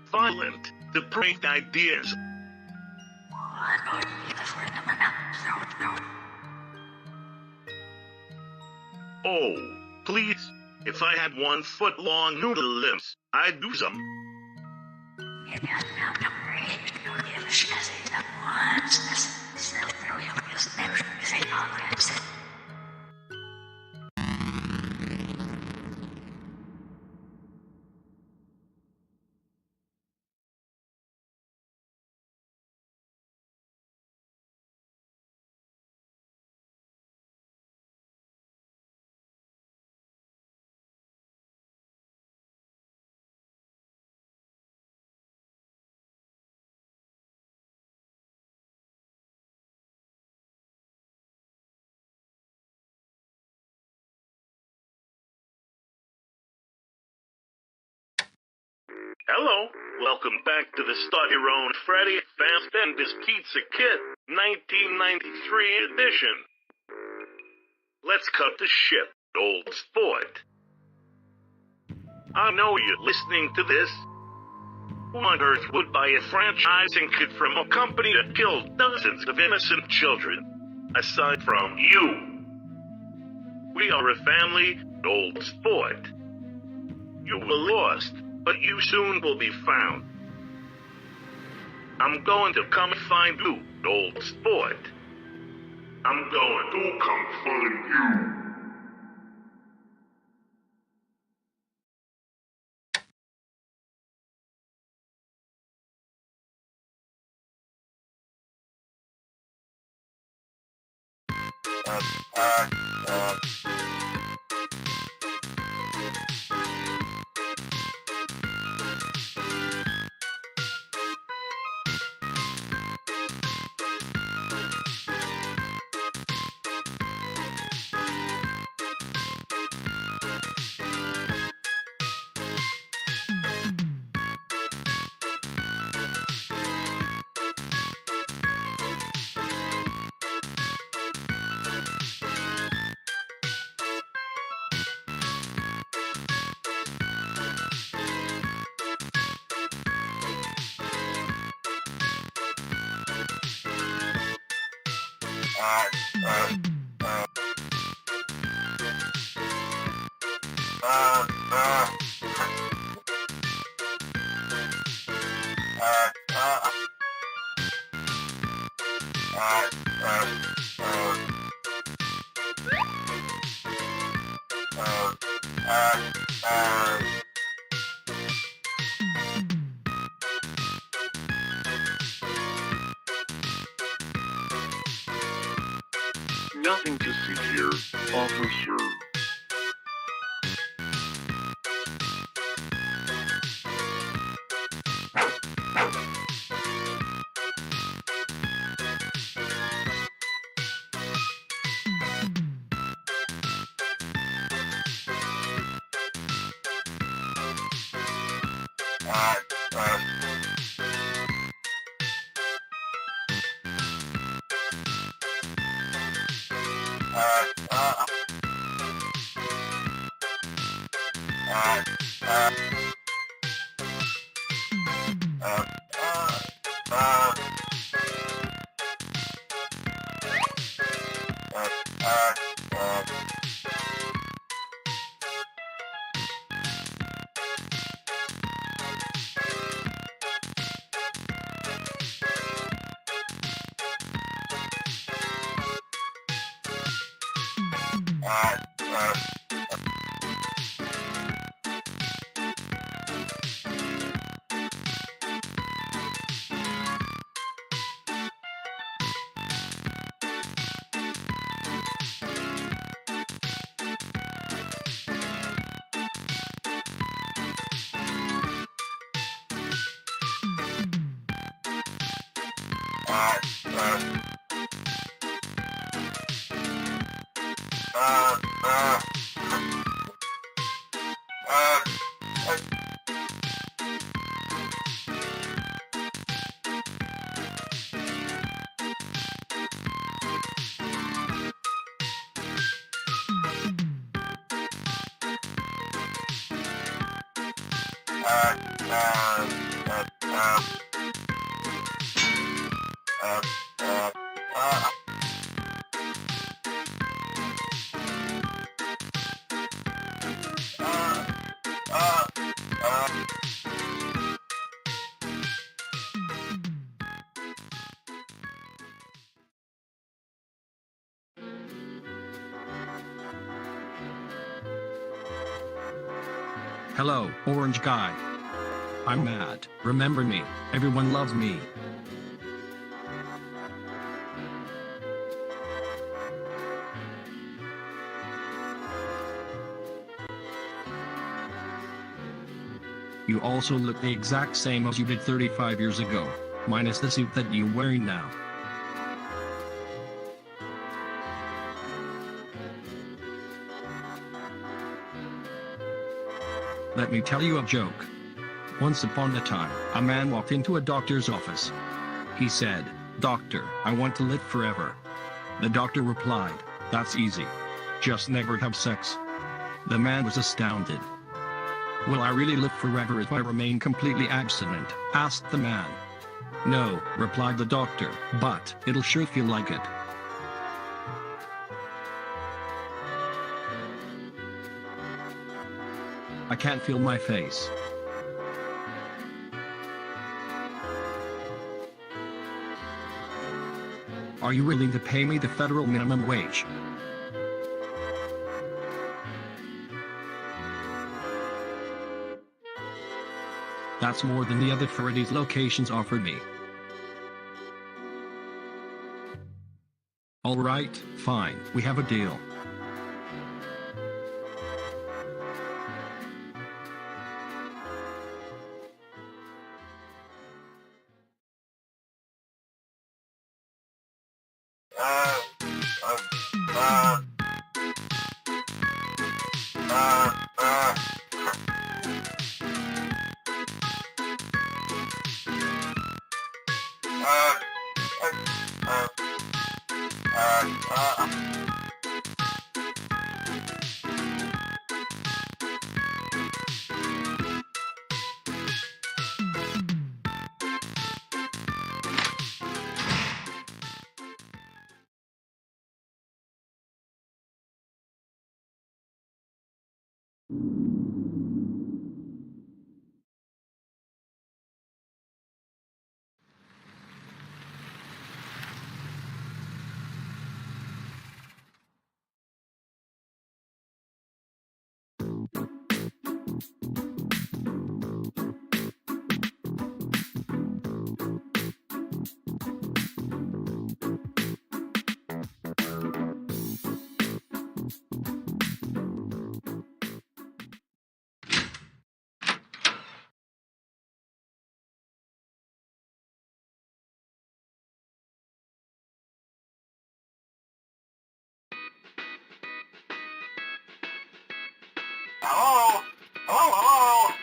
Violent, depraved ideas. Oh, please, if I had 1 foot long noodle lips, I'd do some. Hello, welcome back to the Start Your Own Freddy Fast and His Pizza Kit 1993 edition. Let's cut the shit, old sport. I know you're listening to this. Who on earth would buy a franchising kit from a company that killed dozens of innocent children, aside from you? We are a family, old sport. You were lost, but you soon will be found. I'm going to come find you, old sport. I'm going to come find you. Nothing to see here, officer. Hello, orange guy. I'm Matt. Remember me. Everyone loves me. You also look the exact same as you did 35 years ago, minus the suit that you're wearing now. Let me tell you a joke. Once upon a time, a man walked into a doctor's office. He said, "Doctor, I want to live forever." The doctor replied, "That's easy. Just never have sex." The man was astounded. "Will I really live forever if I remain completely abstinent?" asked the man. "No," replied the doctor, "but it'll sure feel like it." I can't feel my face. Are you willing to pay me the federal minimum wage? That's more than the other Freddy's locations offered me. Alright, fine, we have a deal. Hello? Hello, hello?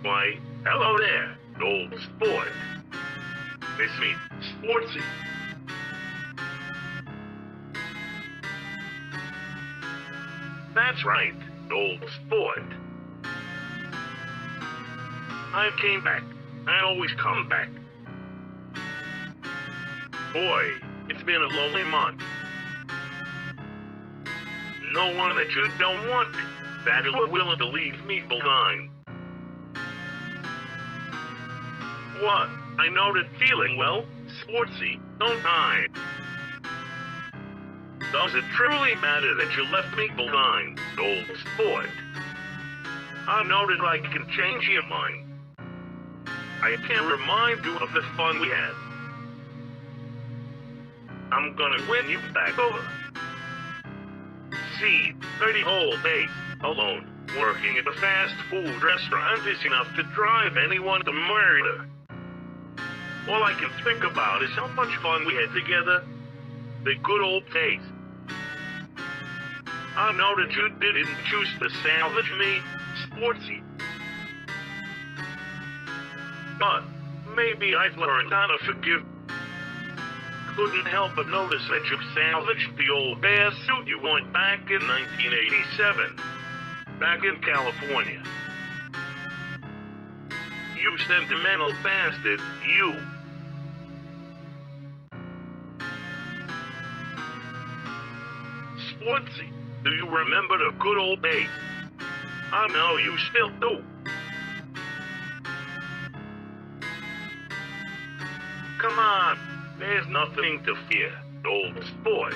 Why, hello there, old sport. Miss me, Sportsy. That's right, old sport. I came back. I always come back. Boy, it's been a lonely month. No one that you don't want that is willing to leave me behind. What? I know that feeling, well, Sportsy, don't I? Does it truly matter that you left me behind, old sport? I know that I can change your mind. I can remind you of the fun we had. I'm gonna win you back over. See, 30 whole days alone, working at a fast food restaurant is enough to drive anyone to murder. All I can think about is how much fun we had together. The good old days. I know that you didn't choose to salvage me, Sportsy. But maybe I've learned how to forgive. Couldn't help but notice that you salvaged the old bear suit you wore back in 1987. Back in California. You sentimental bastard, you. Sportsy, do you remember the good old days? I know you still do. Come on, there's nothing to fear, old sport.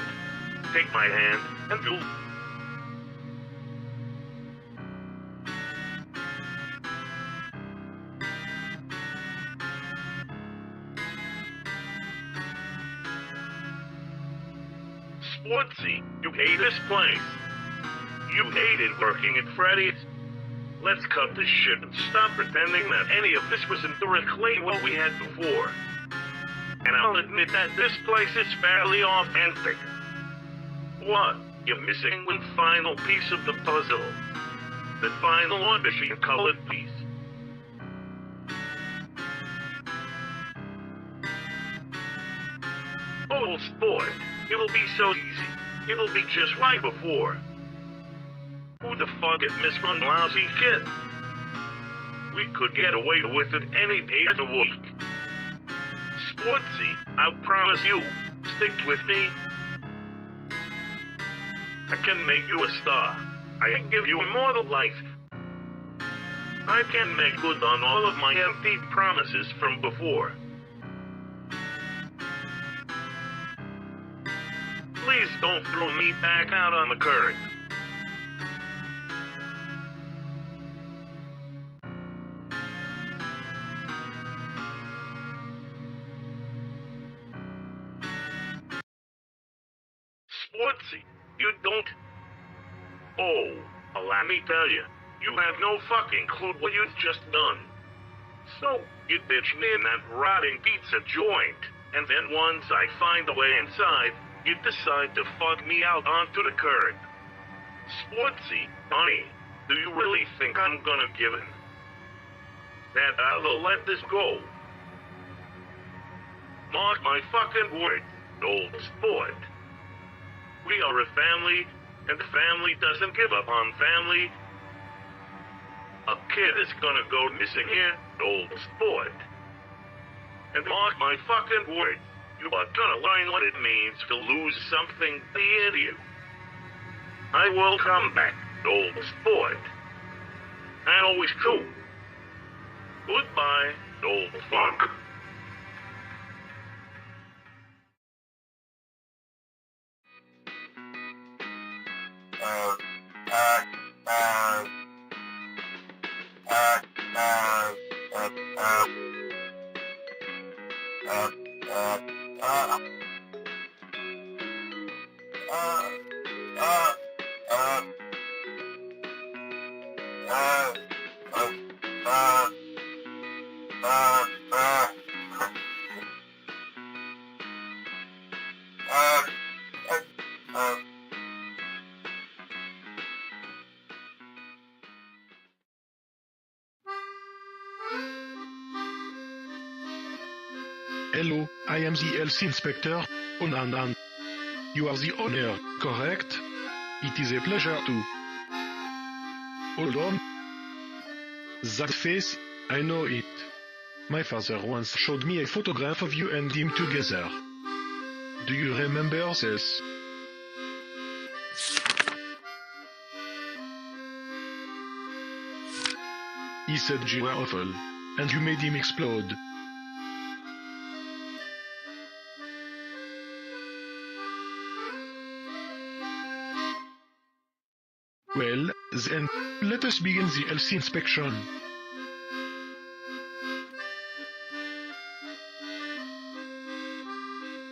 Take my hand and you'll... Sportsy, you hate this place. You hated working at Freddy's. Let's cut this shit and stop pretending that any of this was to reclaim what we had before. And I'll admit that this place is fairly authentic. What? You're missing one final piece of the puzzle. The final audition-colored piece. Old sport, it'll be so easy. It'll be just like before. Who the fuck is Miss One Lousy Kid? We could get away with it any day of the week. Sportsy, I promise you, stick with me. I can make you a star. I can give you immortal life. I can make good on all of my empty promises from before. Please don't throw me back out on the curb. Sportsy, you don't don't? Oh, let me tell you, you have no fucking clue what you've just done. So, you ditch me in that rotting pizza joint, and then once I find the way inside, you decide to fuck me out onto the curb. Sportsy, honey, do you really think I'm gonna give in? That I'll let this go? Mark my fucking words, old sport. We are a family, and the family doesn't give up on family. A kid is gonna go missing here, old sport. And mark my fucking words, you are gonna learn what it means to lose something dear to you. I will come back, old sport. I always do. Goodbye, old fuck. Hello, I am the health inspector, Onanan. You are the owner, correct? It is a pleasure to... Hold on. That face, I know it. My father once showed me a photograph of you and him together. Do you remember this? He said you were awful, and you made him explode. Well, then, let us begin the health inspection.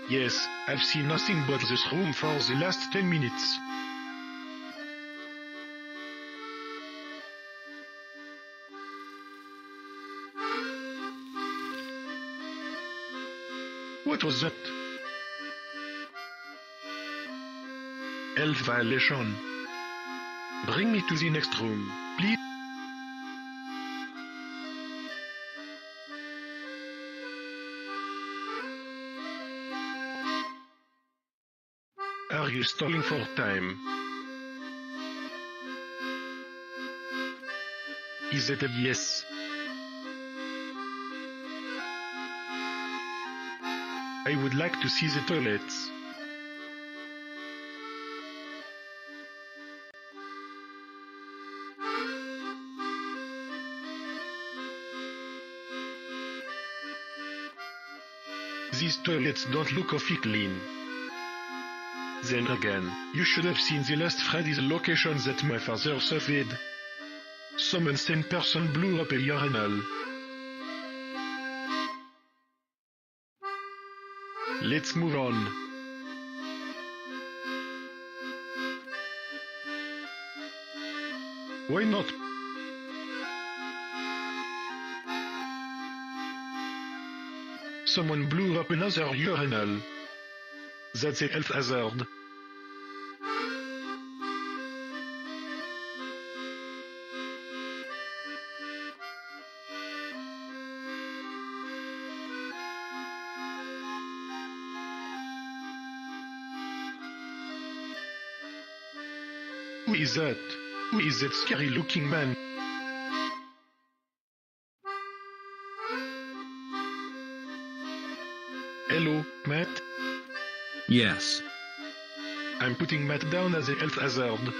Yes, I've seen nothing but this room for the last 10 minutes. What was that? Health violation. Bring me to the next room, please. Are you stalling for time? Is it a yes? I would like to see the toilets. These toilets don't look awfully clean. Then again, you should have seen the last Freddy's location that my father surveyed. Some insane person blew up a urinal. Let's move on. Why not? Someone blew up another urinal. That's a health hazard. Who is that? Who is that scary-looking man? Hello, Matt? Yes. I'm putting Matt down as a health hazard.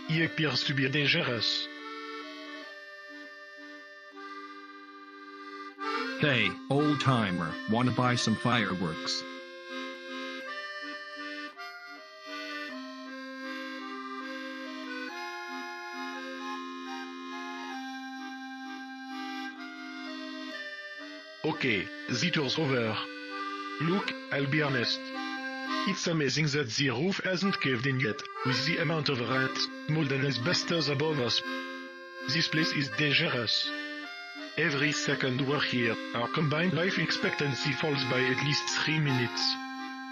He appears to be dangerous. Hey, old timer, wanna buy some fireworks? Okay, the tour's over. Look, I'll be honest. It's amazing that the roof hasn't caved in yet, with the amount of rats, mold and asbestos above us. This place is dangerous. Every second we're here, our combined life expectancy falls by at least 3 minutes.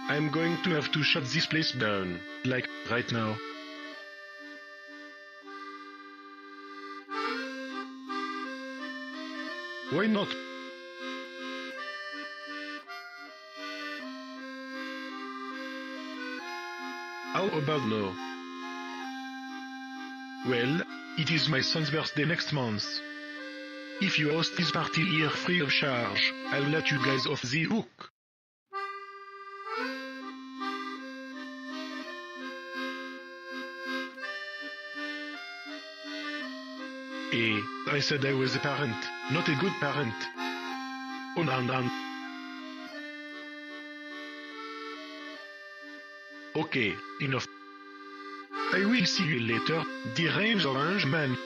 I'm going to have to shut this place down, like, right now. Why not? How about no? Well, it is my son's birthday next month. If you host this party here free of charge, I'll let you guys off the hook. I said I was a parent, not a good parent. On. Okay, enough. I will see you later, deranged orange man.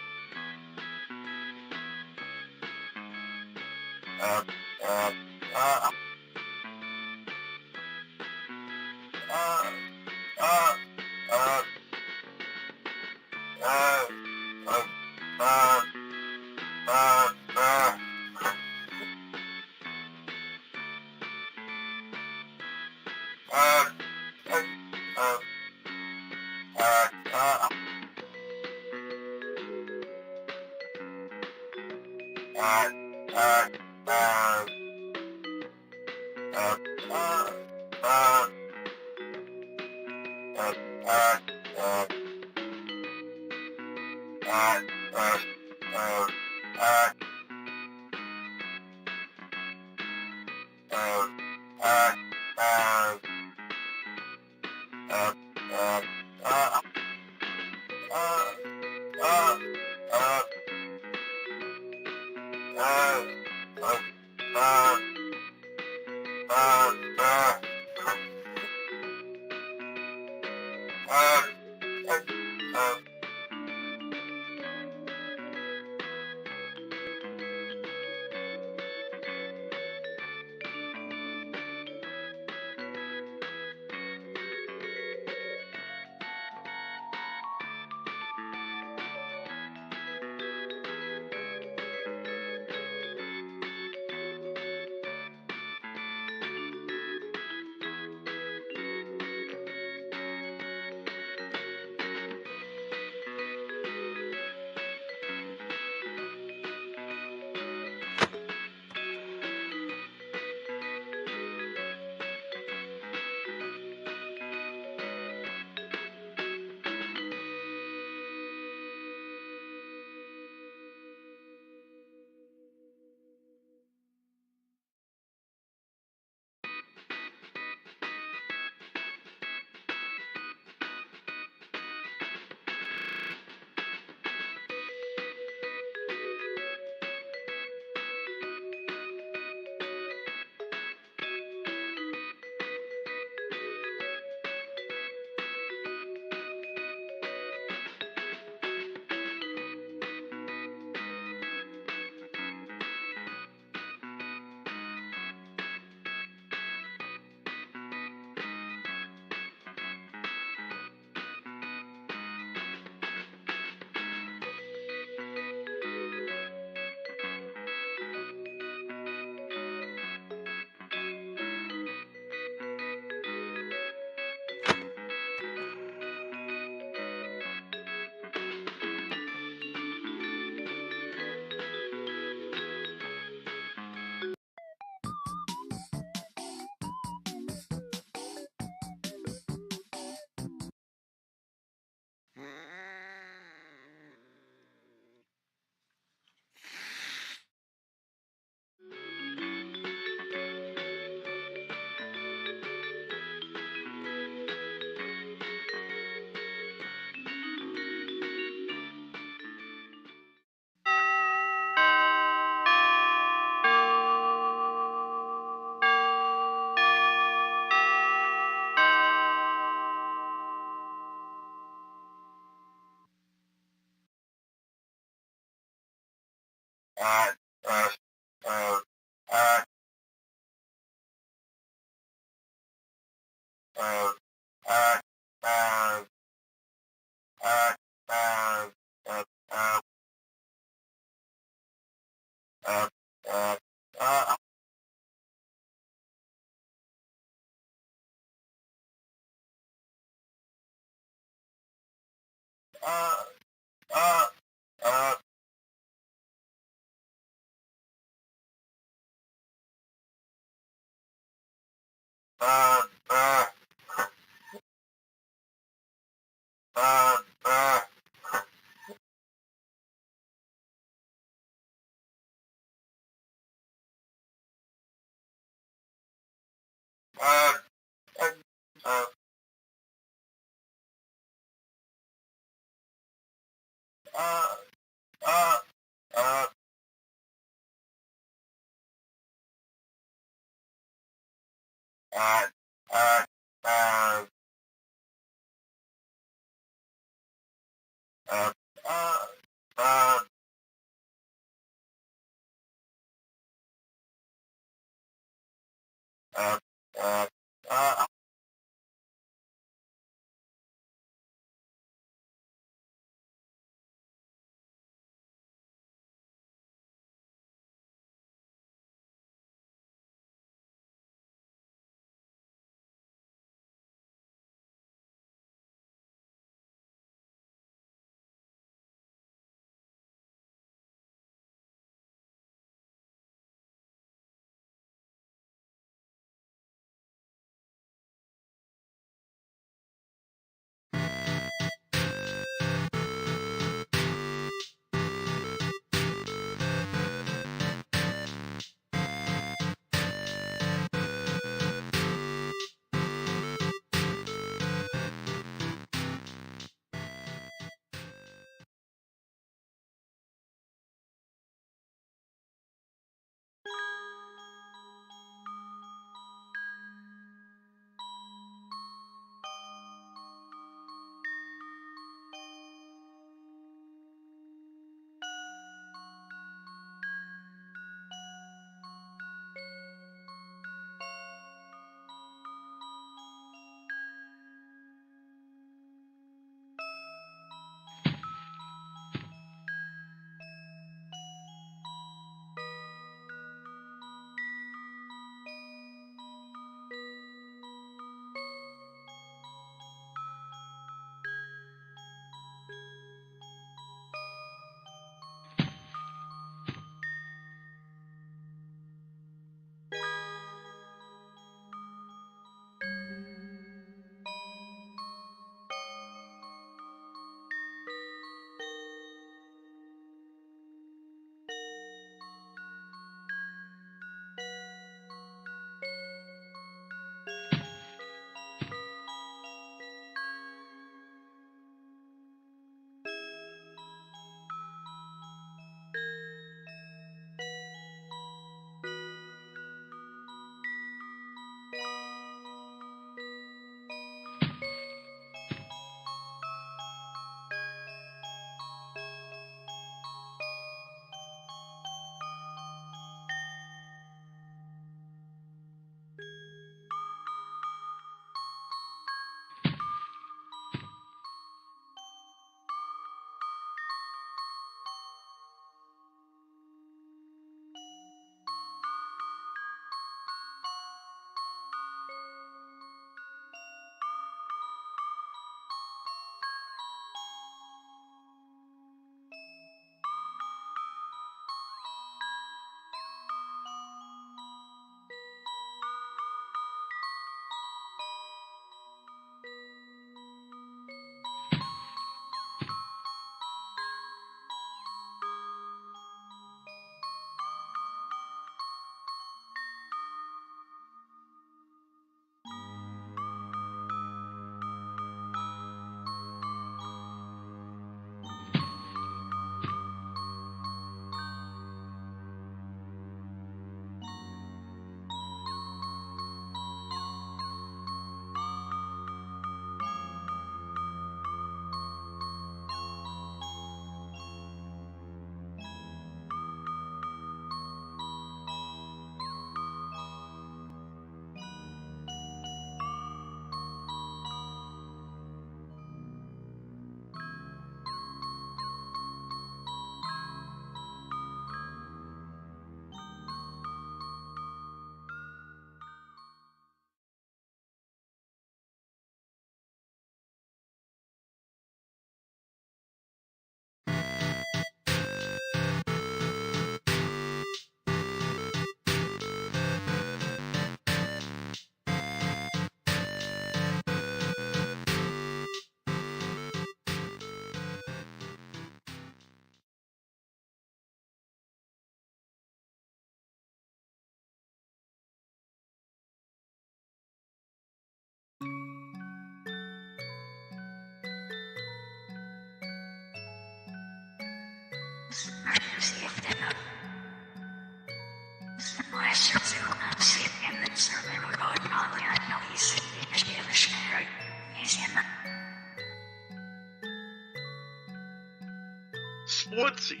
Sportsy.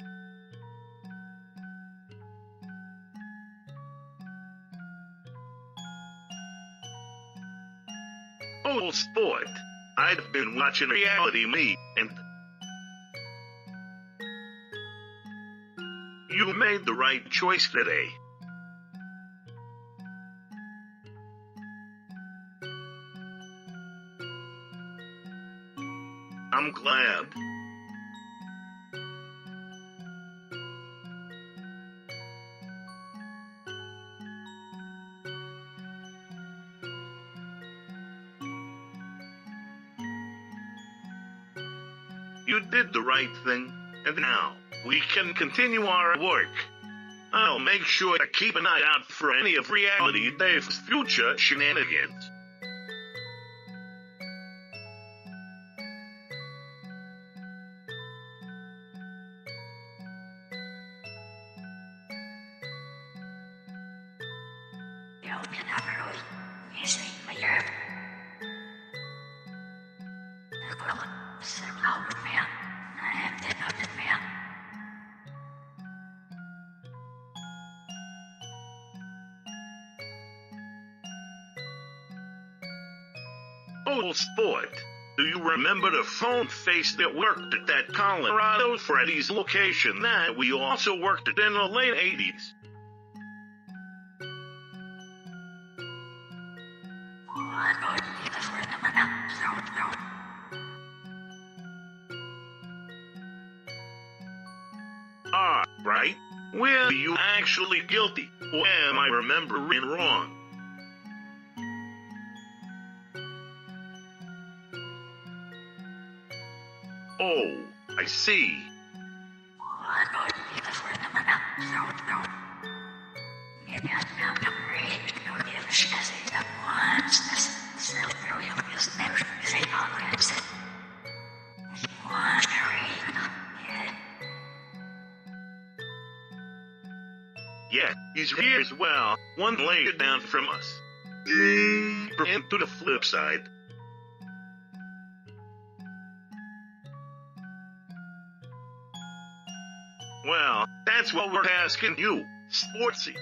Oh, sport. I've been watching reality me, and you made the right choice today. I'm glad. You did the right thing, and now we can continue our work. I'll make sure to keep an eye out for any of Reality Dave's future shenanigans. Oh, sport. Do you remember the phone face that worked at that Colorado Freddy's location that we also worked at in the late 80s? Ah, right. Were you actually guilty, or am I remembering wrong? Oh, I see. Yeah, he's here as well, one layer down from us. And to the flip side. Well, that's what we're asking you, Sportsy.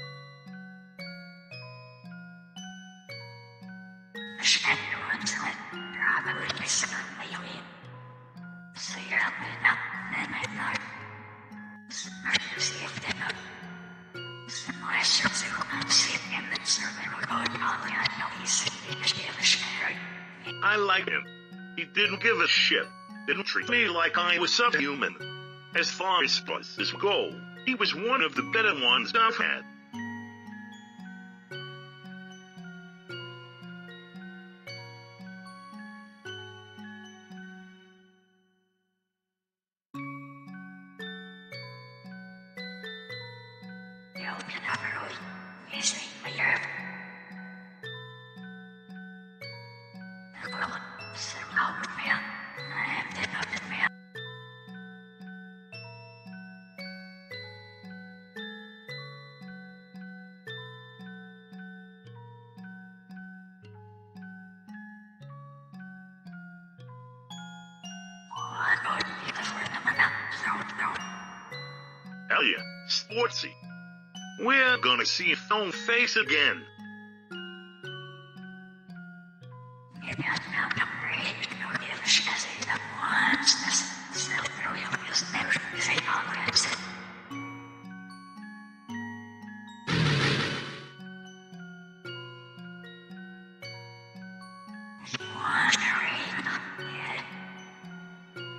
I like him. He didn't give a shit. Didn't treat me like I was subhuman. As far as buzzes go, he was one of the better ones I've had. Hell yeah, Sportsy. We're gonna see your phone face again.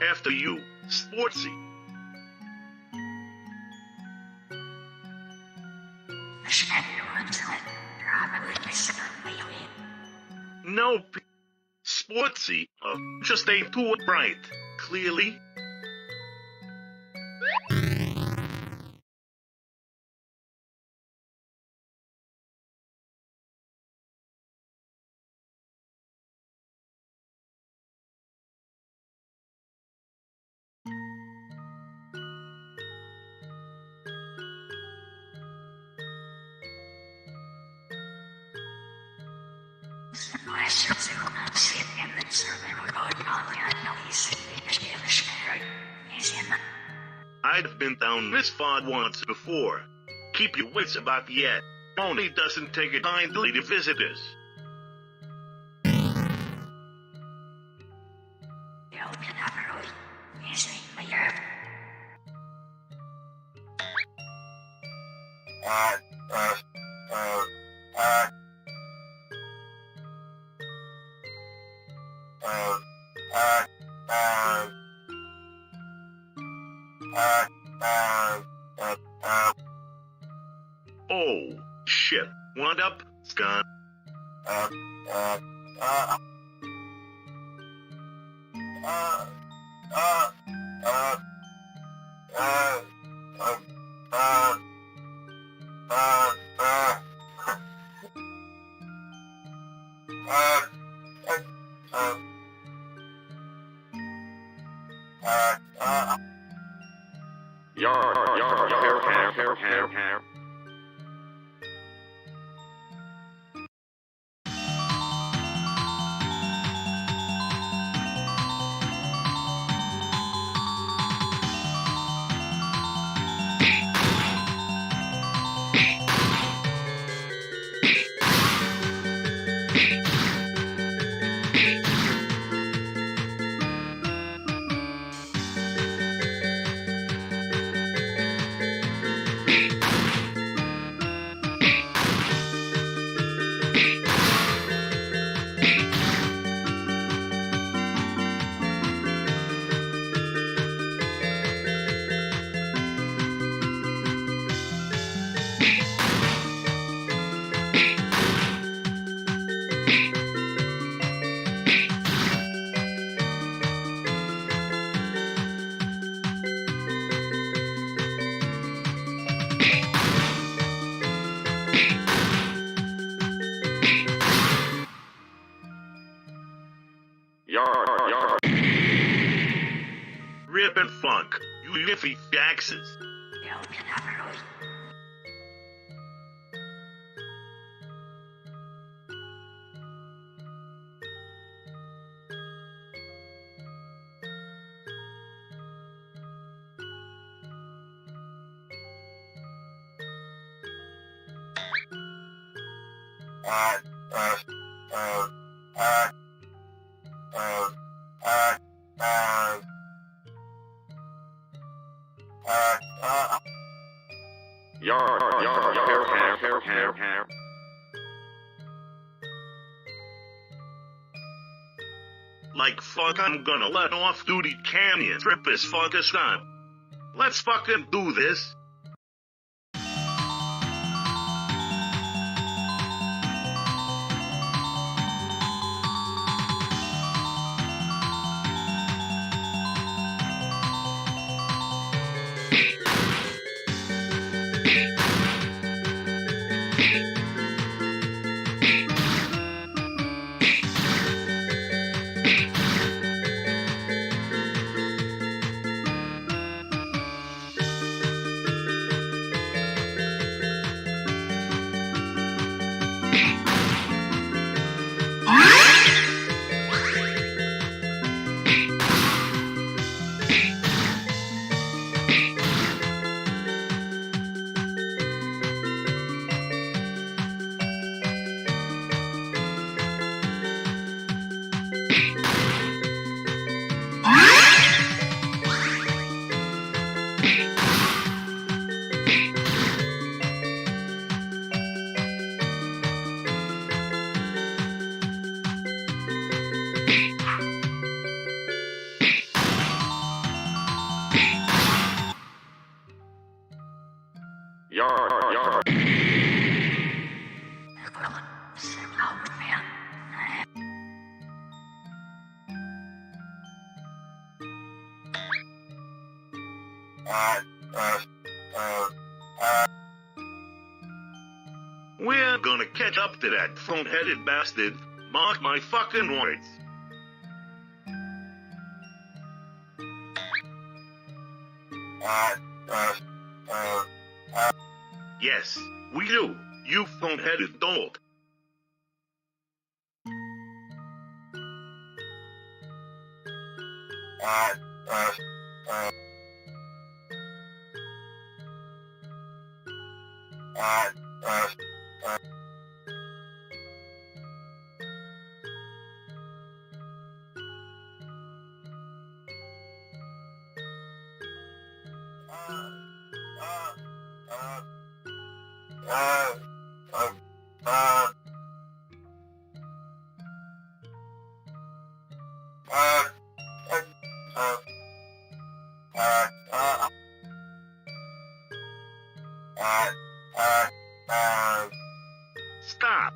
After you, Sportsy. No, Sportsy, just ain't too bright. Clearly. I've been down this far once before. Keep your wits about the end. Only doesn't take it kindly to visitors. Oh, shit. Wound up, Scott. Rip and funk, you liffy jaxes. Like fuck, I'm gonna let off-duty canyon trip this fucking time. Let's fucking do this. We're gonna catch up to that phone-headed bastard. Mark my fucking words. Yes, we do. You phone-headed dog. Stop.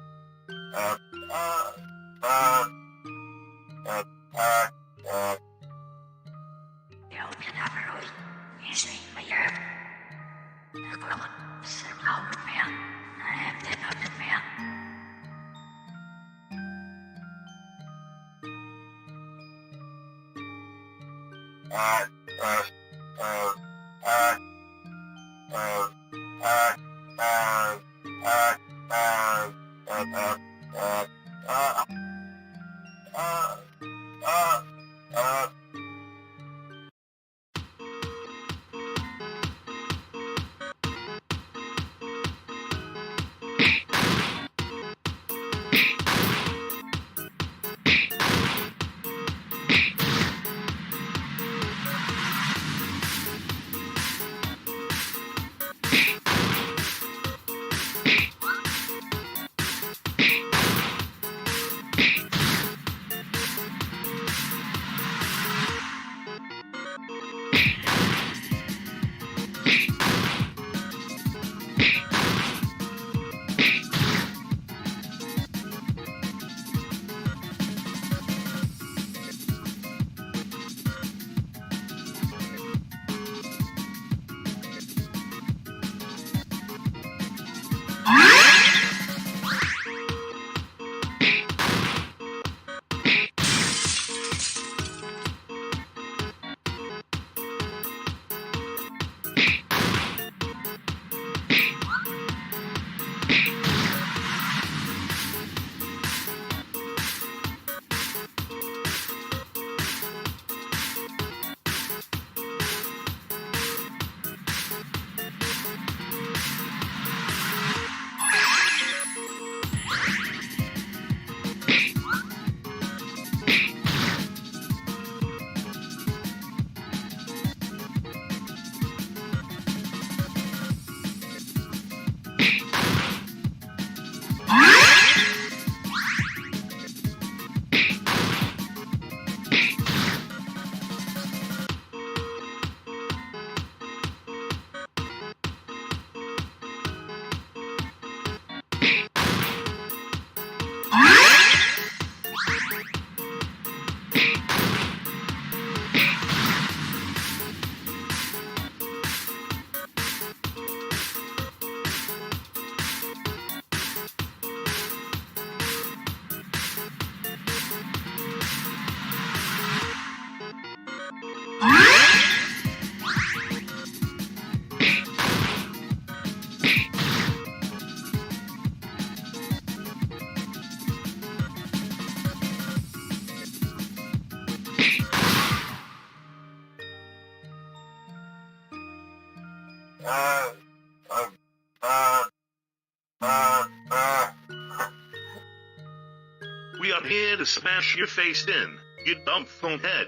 We are here to smash your face in, you dumb phone head.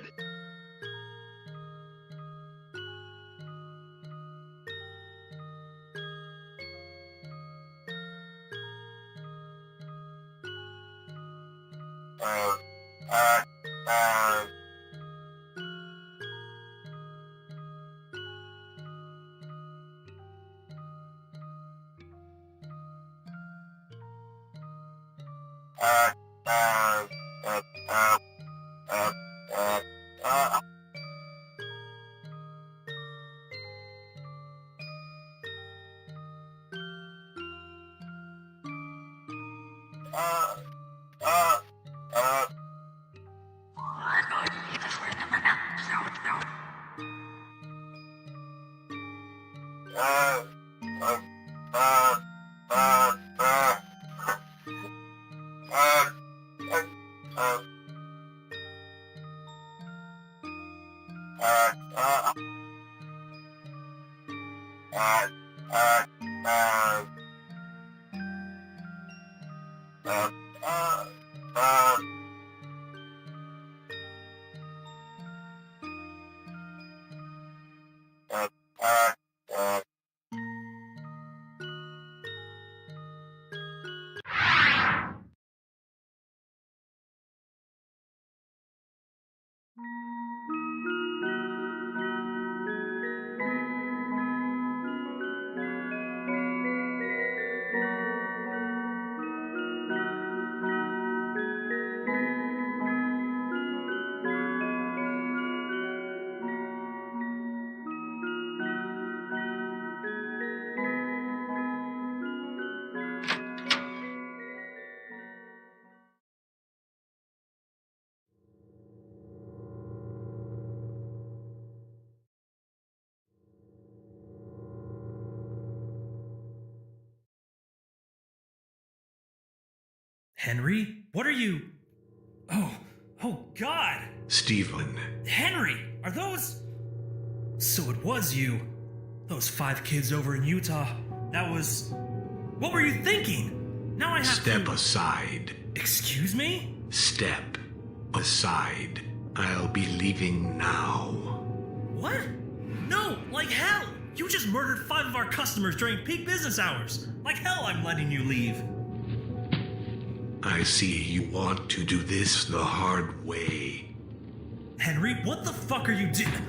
Henry? What are you... Oh God! Stephen. Henry! Are those... So it was you. Those 5 kids over in Utah. That was... What were you thinking? Now I have Step to... aside. Excuse me? Step aside. I'll be leaving now. What? No, like hell! You just murdered 5 of our customers during peak business hours. Like hell I'm letting you leave. I see you want to do this the hard way. Henry, what the fuck are you doing?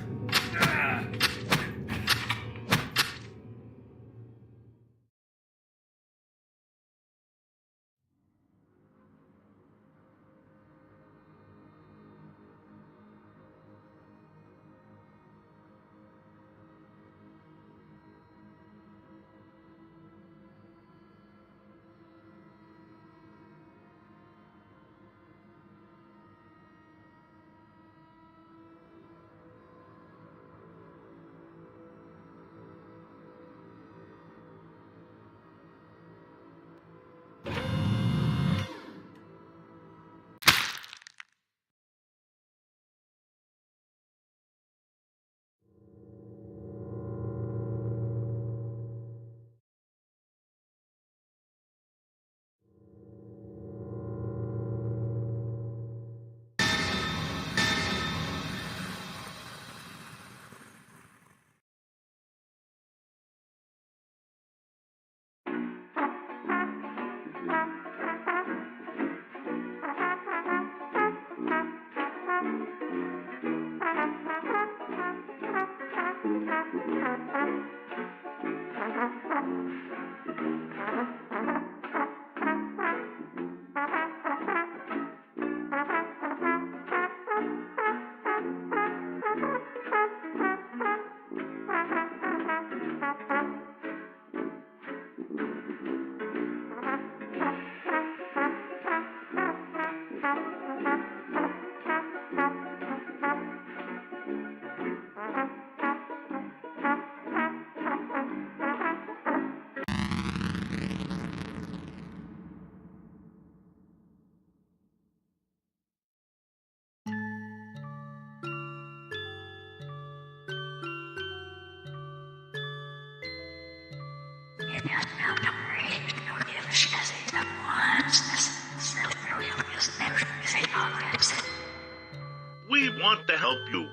We want to help you.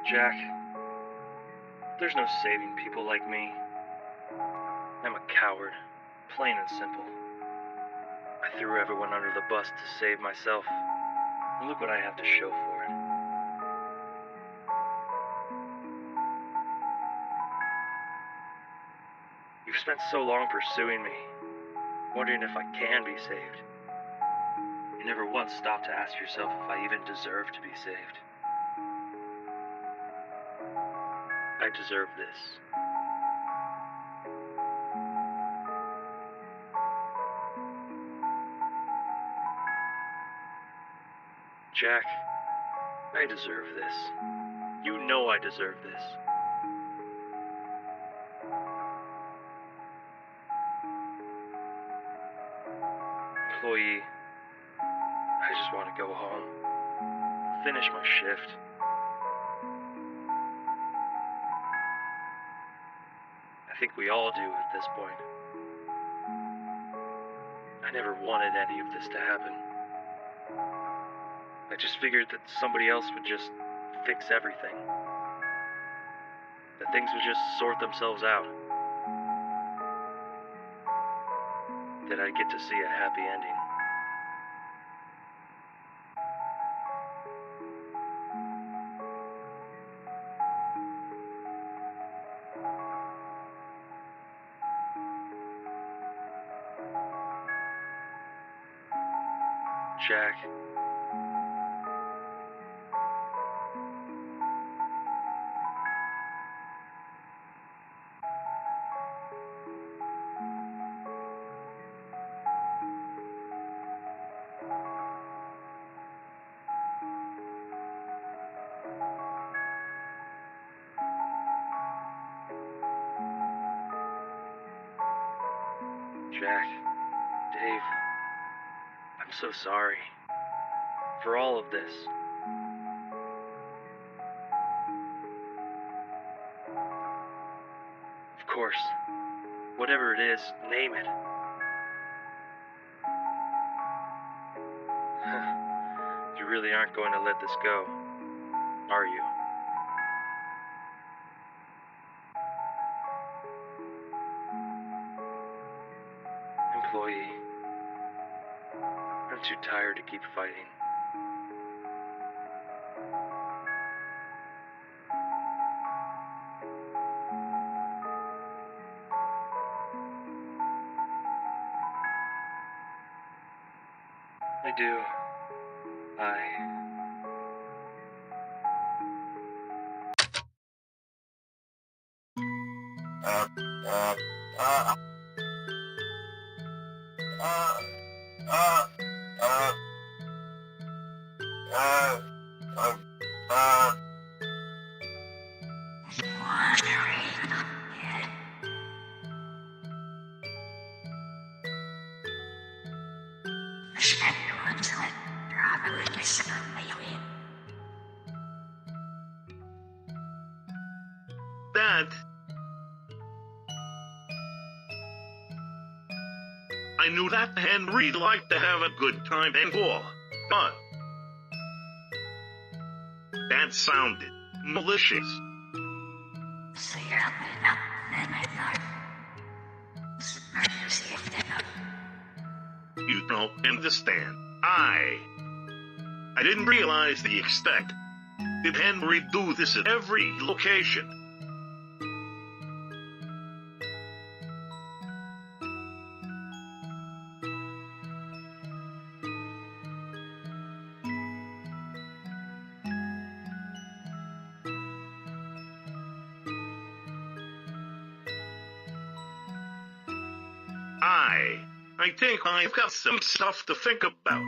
Jack, there's no saving people like me. I'm a coward, plain and simple. I threw everyone under the bus to save myself, and look what I have to show for it. You've spent so long pursuing me, wondering if I can be saved. You never once stopped to ask yourself if I even deserve to be saved. I deserve this. Jack, I deserve this. You know I deserve this. Employee, I just want to go home. Finish my shift. I think we all do at this point. I never wanted any of this to happen. I just figured that somebody else would just fix everything. That things would just sort themselves out. That I'd get to see a happy ending. Jack. Jack, Dave, I'm so sorry for all of this. Of course, whatever it is, name it. You really aren't going to let this go, are you? Employee, I'm too tired to keep fighting. I do. Dad, I knew that Henry liked to have a good time and all, but that sounded malicious. You don't understand. I didn't realize the extent. Did Henry do this at every location? I think I've got some stuff to think about.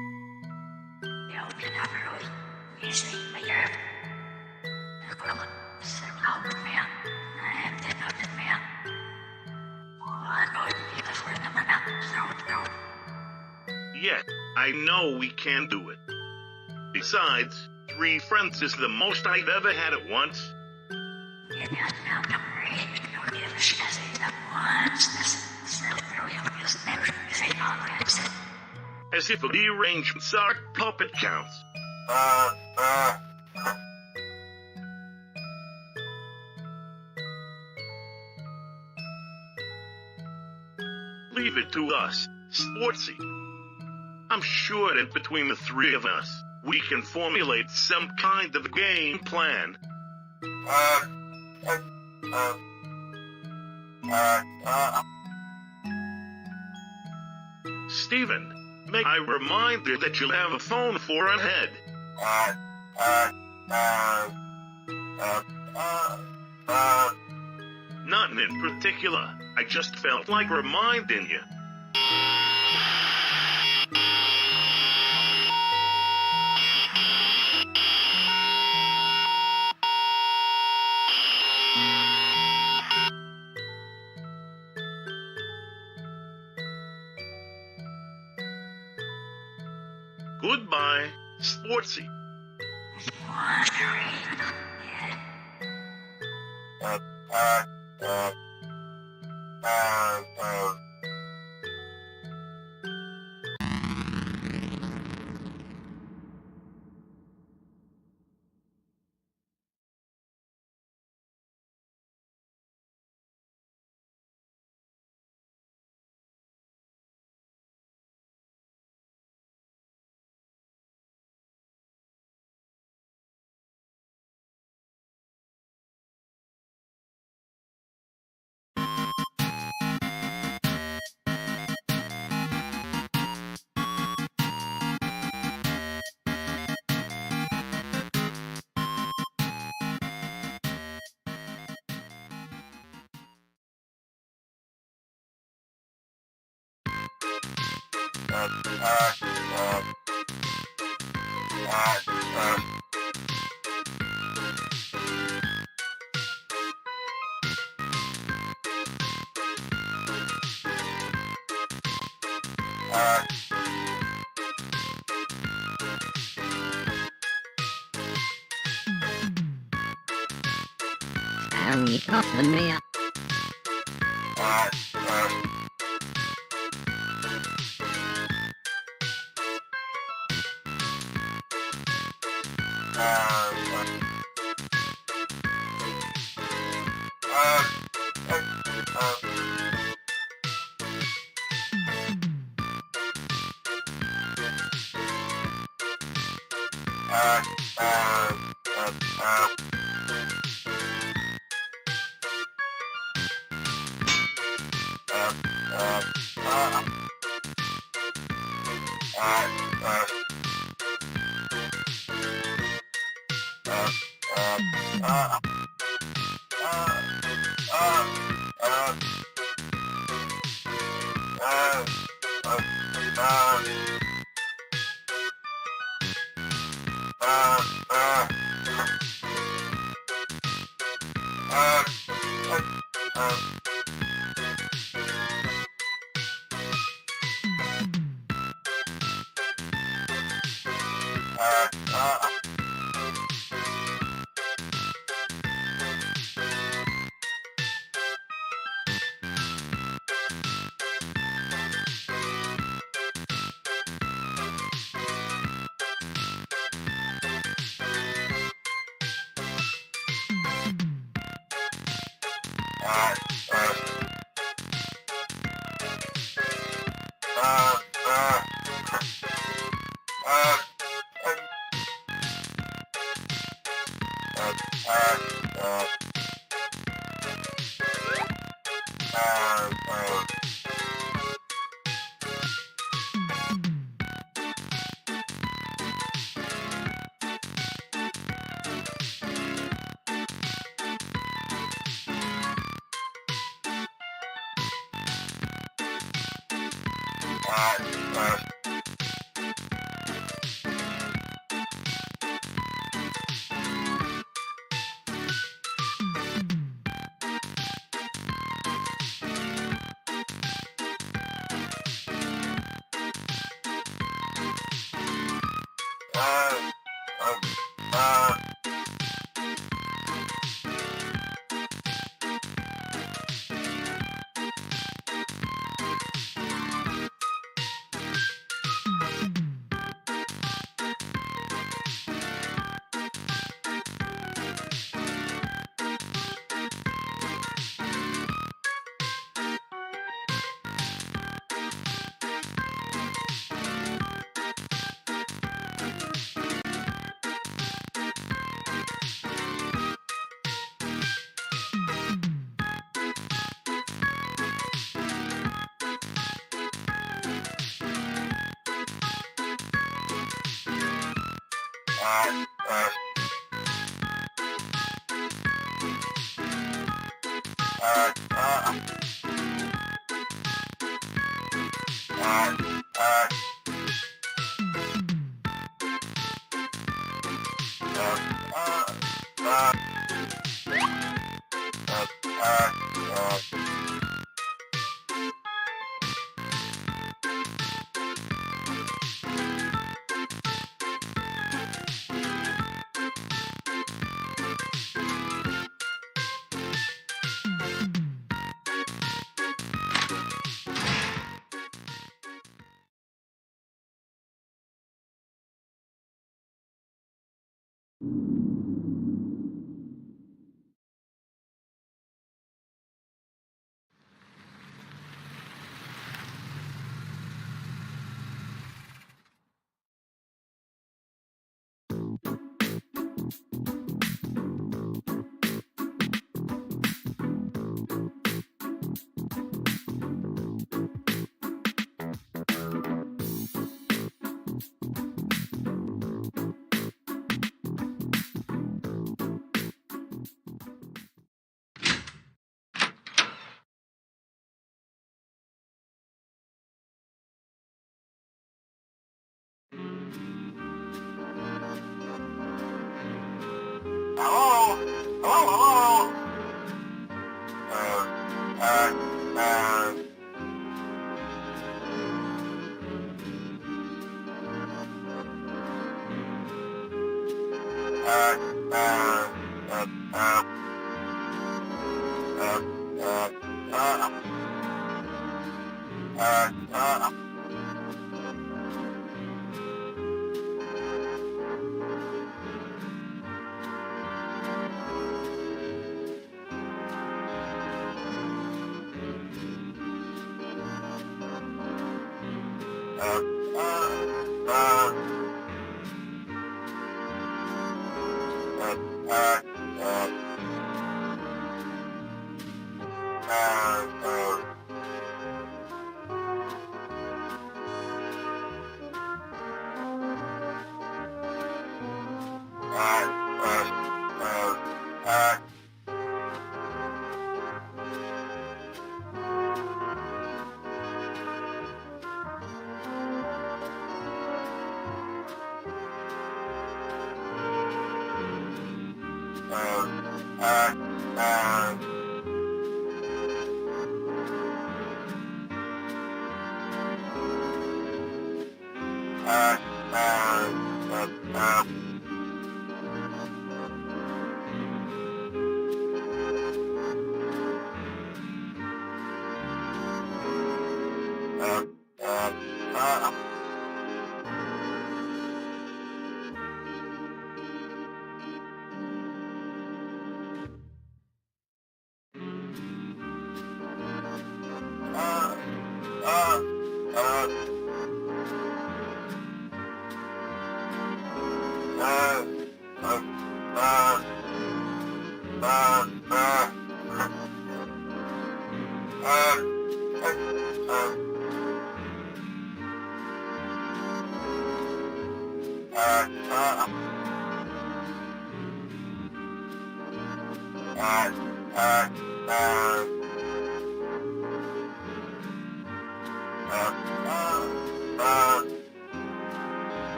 Yet, I know we can do it. Besides, 3 friends is the most I've ever had at once. As if the arrangements are puppet counts. Leave it to us, Sportsy. I'm sure that between the 3 of us, we can formulate some kind of game plan. Stephen, may I remind you that you have a phone for a head? uh, uh, uh, None in particular. I just felt like reminding you. Goodbye, Sportsy. Harry Potter me.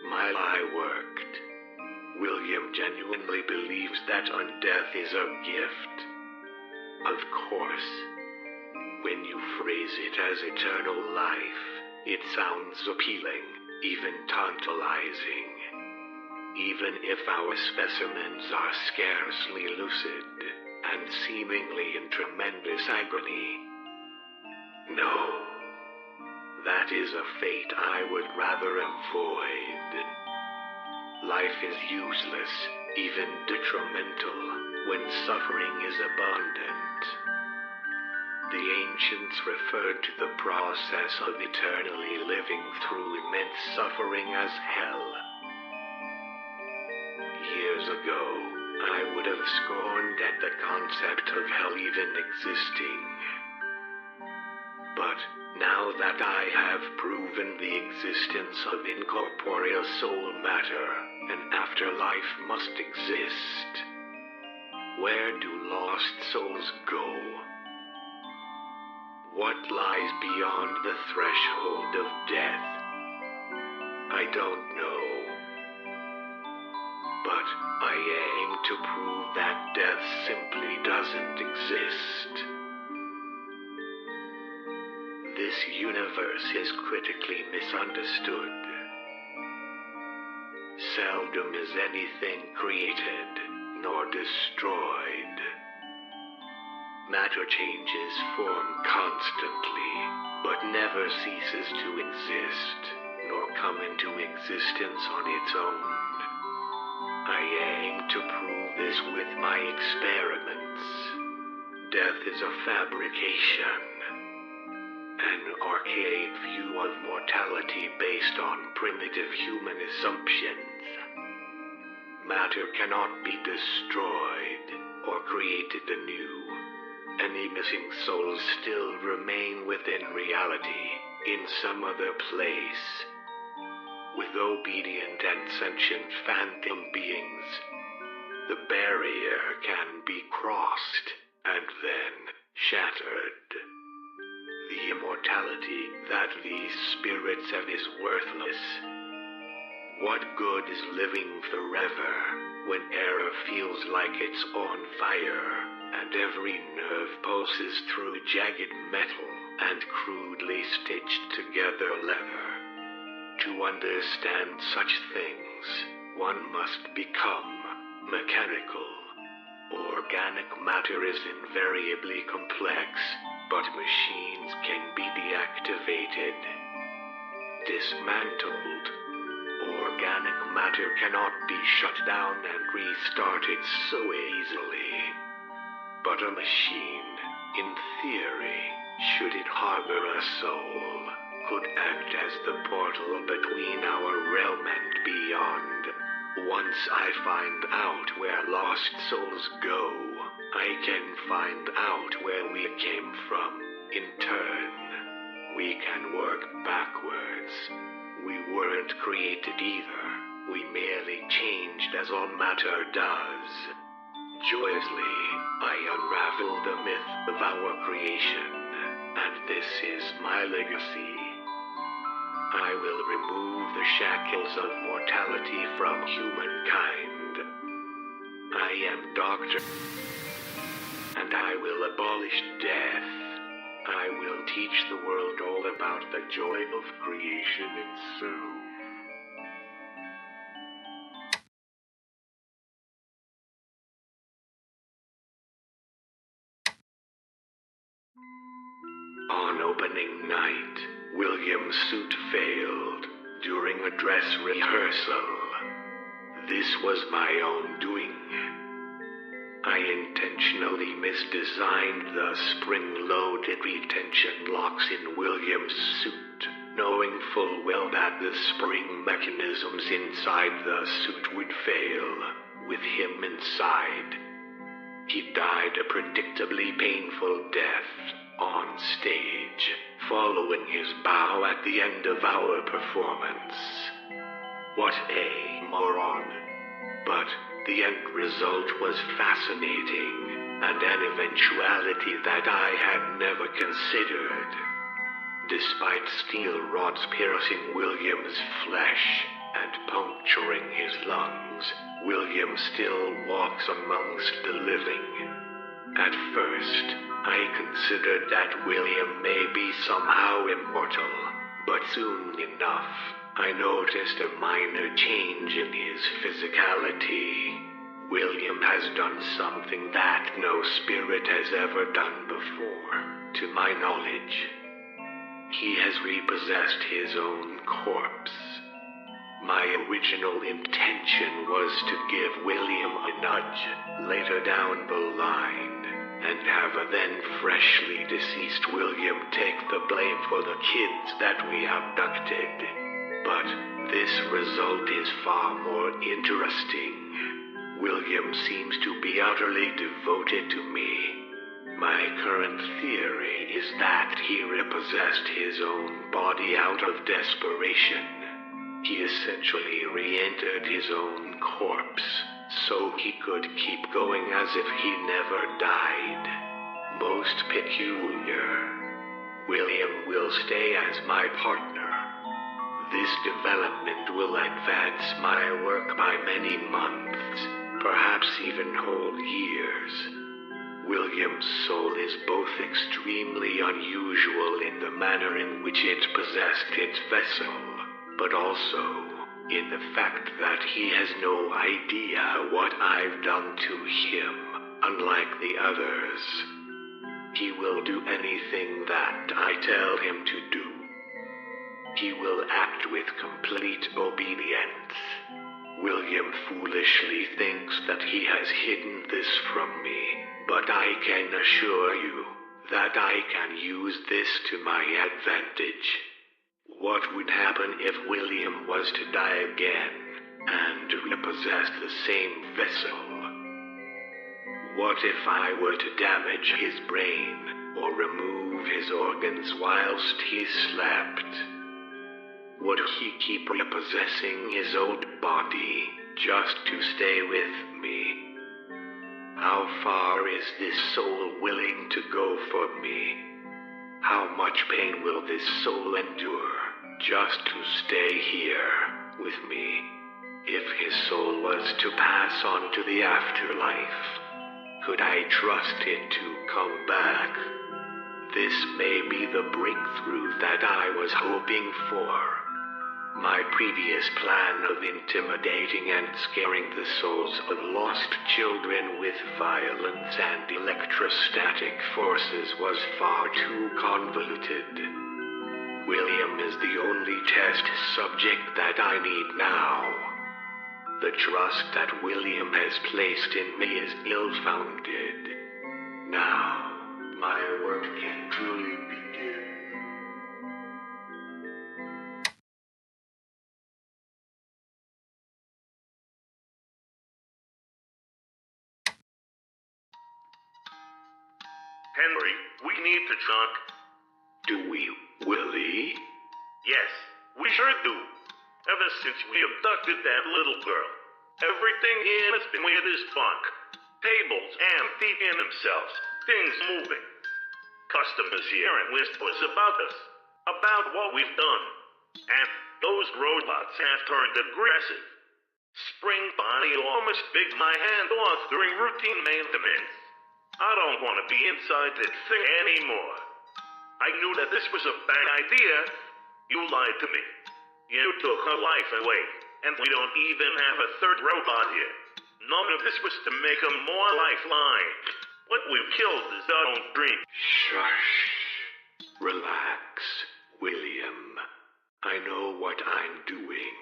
My lie worked. William genuinely believes that undeath is a gift. Of course, when you phrase it as eternal life, it sounds appealing, even tantalizing. Even if our specimens are scarcely lucid and seemingly in tremendous agony. No. That is a fate I would rather avoid. Life is useless, even detrimental, when suffering is abundant. The ancients referred to the process of eternally living through immense suffering as hell. Years ago, I would have scorned at the concept of hell even existing. But now that I have proven the existence of incorporeal soul matter, an afterlife must exist. Where do lost souls go? What lies beyond the threshold of death? I don't know. But I aim to prove that death simply doesn't exist. This universe is critically misunderstood. Seldom is anything created nor destroyed. Matter changes form constantly, but never ceases to exist, nor come into existence on its own. I aim to prove this with my experiments. Death is a fabrication. An archaic view of mortality based on primitive human assumptions. Matter cannot be destroyed or created anew. Any missing souls still remain within reality, in some other place. With obedient and sentient phantom beings, the barrier can be crossed and then shattered. The immortality that these spirits have is worthless. What good is living forever when air feels like it's on fire and every nerve pulses through jagged metal and crudely stitched together leather? To understand such things, one must become mechanical. Organic matter is invariably complex, but machines can be deactivated, dismantled. Organic matter cannot be shut down and restarted so easily. But a machine, in theory, should it harbor a soul, could act as the portal between our realm and beyond. Once I find out where lost souls go, I can find out where we came from. In turn, we can work backwards. We weren't created either. We merely changed as all matter does. Joyously, I unravel the myth of our creation, and this is my legacy. I will remove the shackles of mortality from humankind. I am Doctor, and I will abolish death. teach the world all about the joy of creation itself. On opening night, William's suit failed during a dress rehearsal. This was my own doing. I intentionally misdesigned the spring-loaded retention locks in William's suit, knowing full well that the spring mechanisms inside the suit would fail, with him inside. He died a predictably painful death on stage, following his bow at the end of our performance. What a moron. But the end result was fascinating, and an eventuality that I had never considered. Despite steel rods piercing William's flesh and puncturing his lungs, William still walks amongst the living. At first, I considered that William may be somehow immortal, but soon enough, I noticed a minor change in his physicality. William has done something that no spirit has ever done before, to my knowledge. He has repossessed his own corpse. My original intention was to give William a nudge later down the line, and have a then freshly deceased William take the blame for the kids that we abducted. But this result is far more interesting. William seems to be utterly devoted to me. My current theory is that he repossessed his own body out of desperation. He essentially re-entered his own corpse, so he could keep going as if he never died. Most peculiar. William will stay as my partner. This development will advance my work by many months, perhaps even whole years. William's soul is both extremely unusual in the manner in which it possessed its vessel, but also in the fact that he has no idea what I've done to him, unlike the others. He will do anything that I tell him to do. He will act with complete obedience. William foolishly thinks that he has hidden this from me, but I can assure you that I can use this to my advantage. What would happen if William was to die again and repossess the same vessel? What if I were to damage his brain or remove his organs whilst he slept? Would he keep repossessing his old body just to stay with me? How far is this soul willing to go for me? How much pain will this soul endure just to stay here with me? If his soul was to pass on to the afterlife, could I trust it to come back? This may be the breakthrough that I was hoping for. My previous plan of intimidating and scaring the souls of lost children with violence and electrostatic forces was far too convoluted. William is the only test subject that I need now. The trust that William has placed in me is ill-founded. Now, my work can truly begin. Henry, we need to talk. Do we, Willie? Yes, we sure do. Ever since we abducted that little girl, everything here has been weird as fuck. Tables emptying themselves, things moving. Customers here and whispers about us, about what we've done. And those robots have turned aggressive. Spring body almost bit my hand off during routine maintenance. I don't want to be inside that thing anymore. I knew that this was a bad idea. You lied to me. You took her life away, and we don't even have a third robot here. None of this was to make her more lifeline. What we've killed is our own dream. Shush. Relax, William. I know what I'm doing.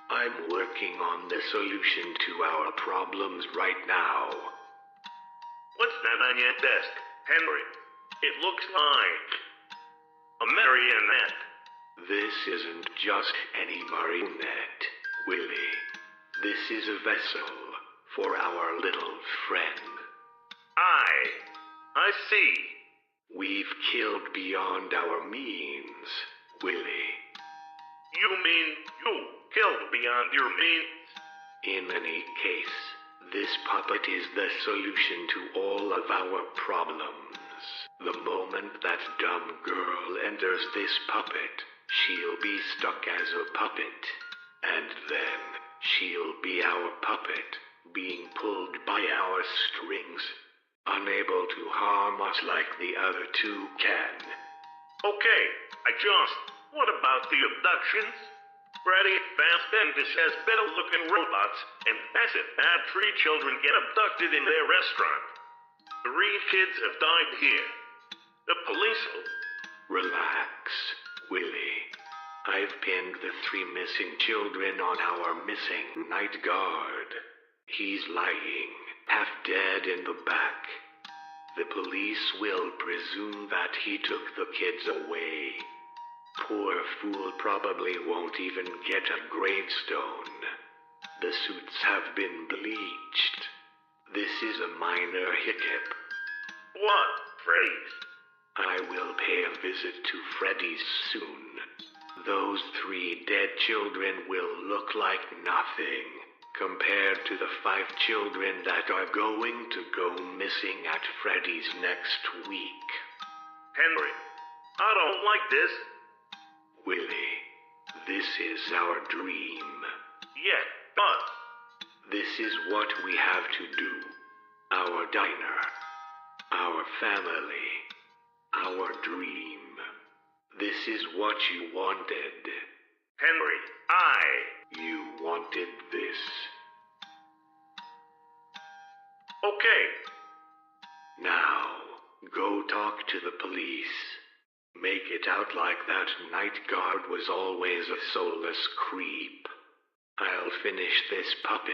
I'm working on the solution to our problems right now. What's that on your desk, Henry? It looks like a marionette. This isn't just any marionette, Willie. This is a vessel for our little friend. I see. We've killed beyond our means, Willie. You mean you killed beyond your means? In any case, this puppet is the solution to all of our problems. The moment that dumb girl enters this puppet, she'll be stuck as a puppet. And then, she'll be our puppet, being pulled by our strings, unable to harm us like the other two can. Okay, what about the abductions? Freddy Fazbear's has better-looking robots, and as if bad 3 children get abducted in their restaurant. 3 kids have died here. The police will... Relax, Willie. I've pinned the 3 missing children on our missing night guard. He's lying, half dead in the back. The police will presume that he took the kids away. Poor fool probably won't even get a gravestone. The suits have been bleached. This is a minor hiccup. What, Freddy's? I will pay a visit to Freddy's soon. Those 3 dead children will look like nothing compared to the 5 children that are going to go missing at Freddy's next week. Henry, I don't like this. Willie, this is our dream. Yeah, but... This is what we have to do. Our diner. Our family. Our dream. This is what you wanted. Henry, You wanted this. Okay. Now, go talk to the police. Make it out like that night guard was always a soulless creep. I'll finish this puppet.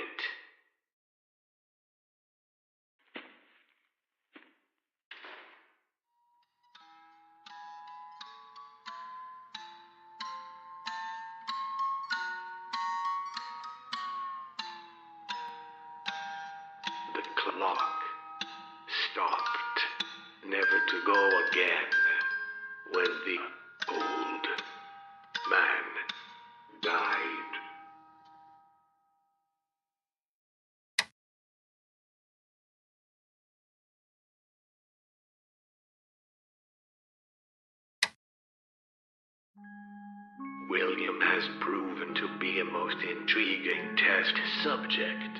The clock stopped, never to go again, when the old man died. William has proven to be a most intriguing test subject.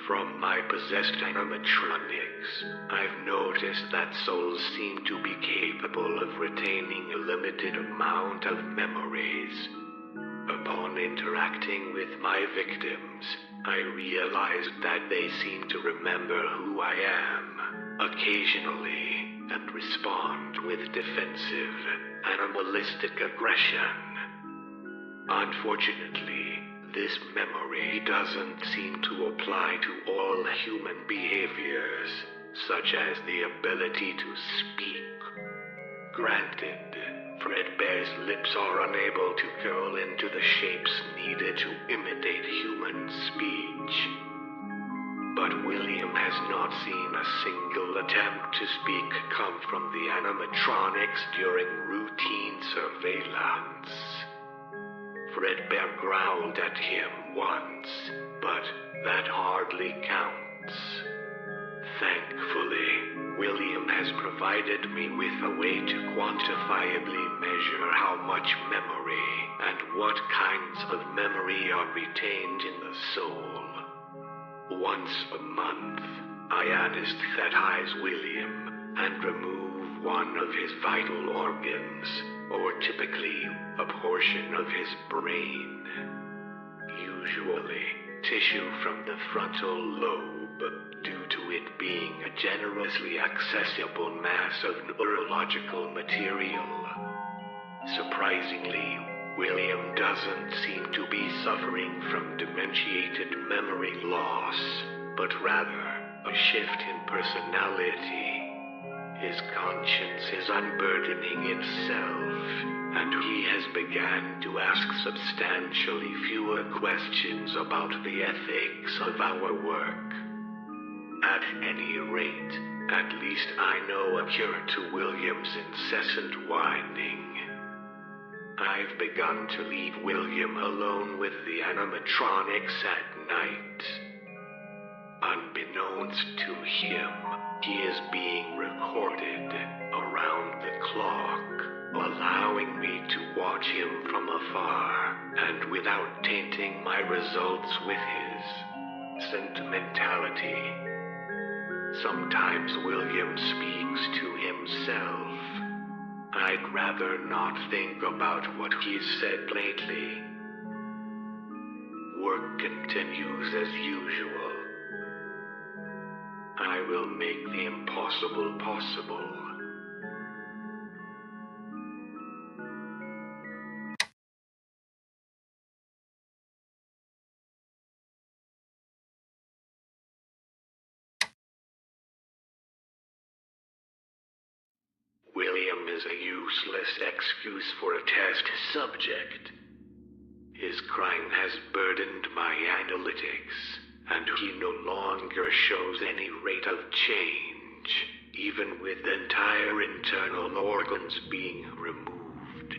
From my possessed animatronics, I've noticed that souls seem to be capable of retaining a limited amount of memories. Upon interacting with my victims, I realized that they seem to remember who I am, occasionally, and respond with defensive, animalistic aggression. Unfortunately, this memory doesn't seem to apply to all human behaviors, such as the ability to speak. Granted, Fredbear's lips are unable to curl into the shapes needed to imitate human speech. But William has not seen a single attempt to speak come from the animatronics during routine surveillance. Fredbear growled at him once, but that hardly counts. Thankfully, William has provided me with a way to quantifiably measure how much memory and what kinds of memory are retained in the soul. Once a month, I anesthetize William and remove one of his vital organs, or typically a portion of his brain. Usually, tissue from the frontal lobe, due to it being a generously accessible mass of neurological material. Surprisingly, William doesn't seem to be suffering from dementiated memory loss, but rather a shift in personality. His conscience is unburdening itself, and he has begun to ask substantially fewer questions about the ethics of our work. At any rate, at least I know a cure to William's incessant whining. I've begun to leave William alone with the animatronics at night. Unbeknownst to him, he is being recorded around the clock, allowing me to watch him from afar and without tainting my results with his sentimentality. Sometimes William speaks to himself. I'd rather not think about what he's said lately. Work continues as usual. I will make the impossible possible. William is a useless excuse for a test subject. His crime has burdened my analytics, and he no longer shows any rate of change, even with entire internal organs being removed.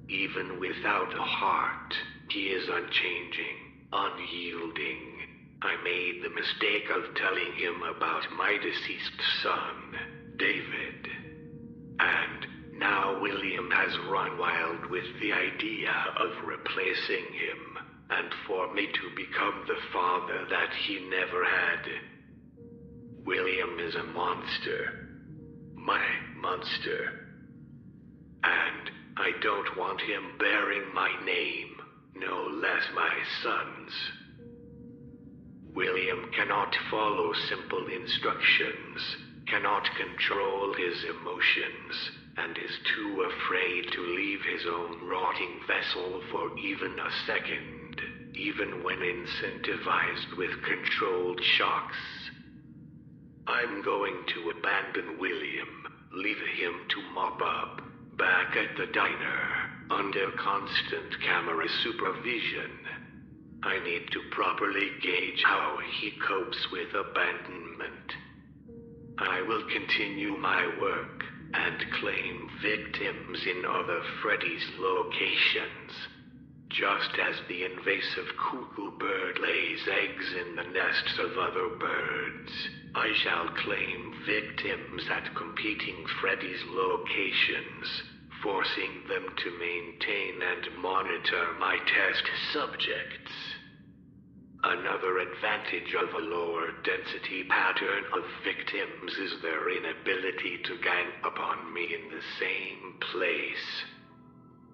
Even without a heart, he is unchanging, unyielding. I made the mistake of telling him about my deceased son, David. And now William has run wild with the idea of replacing him, and for me to become the father that he never had. William is a monster. My monster. And I don't want him bearing my name, no less my son's. William cannot follow simple instructions, cannot control his emotions, and is too afraid to leave his own rotting vessel for even a second, even when incentivized with controlled shocks. I'm going to abandon William, leave him to mop up, back at the diner, under constant camera supervision. I need to properly gauge how he copes with abandonment. I will continue my work and claim victims in other Freddy's locations. Just as the invasive cuckoo bird lays eggs in the nests of other birds, I shall claim victims at competing Freddy's locations, forcing them to maintain and monitor my test subjects. Another advantage of a lower density pattern of victims is their inability to gang upon me in the same place.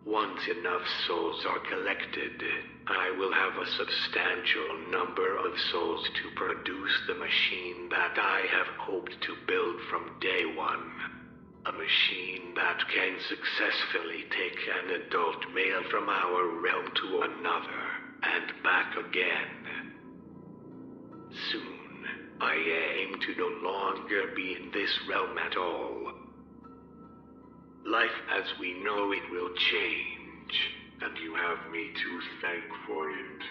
Once enough souls are collected, I will have a substantial number of souls to produce the machine that I have hoped to build from day one. A machine that can successfully take an adult male from our realm to another, and back again. Soon, I aim to no longer be in this realm at all. Life as we know it will change, and you have me to thank for it.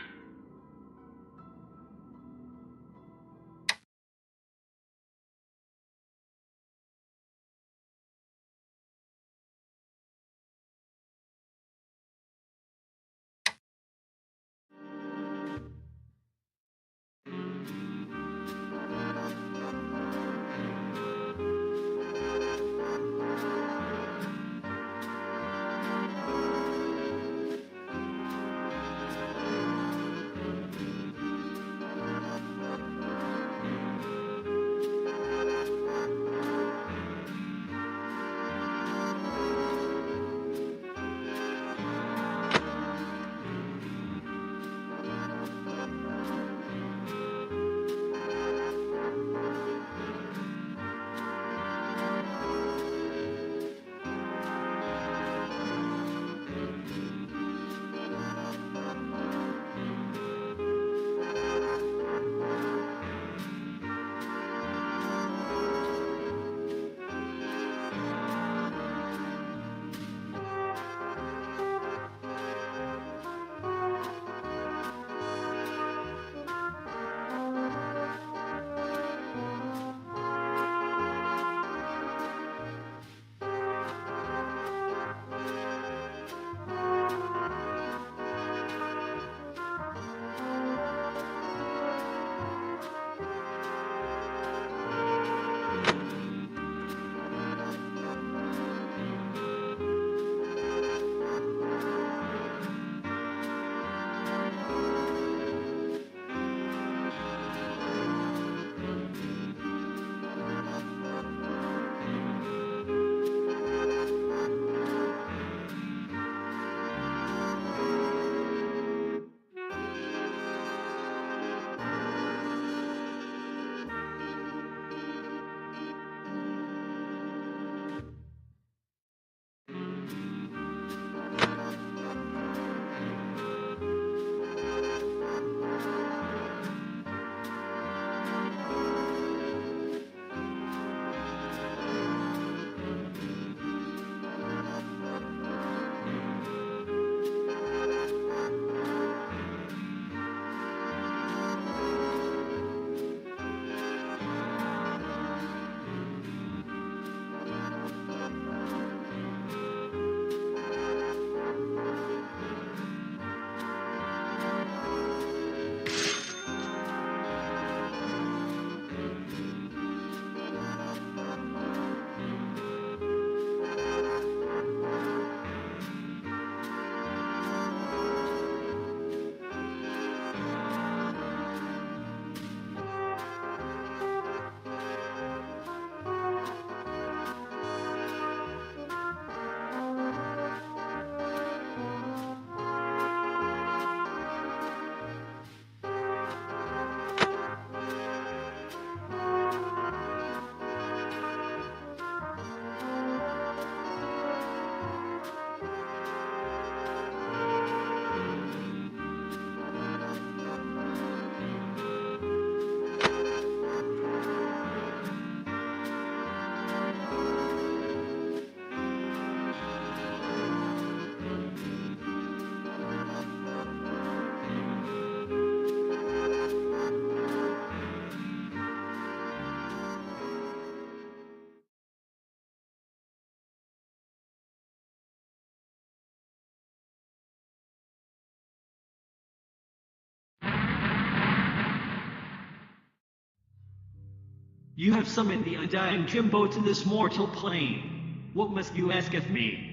You have summoned the undying Jimbo to this mortal plane. What must you ask of me?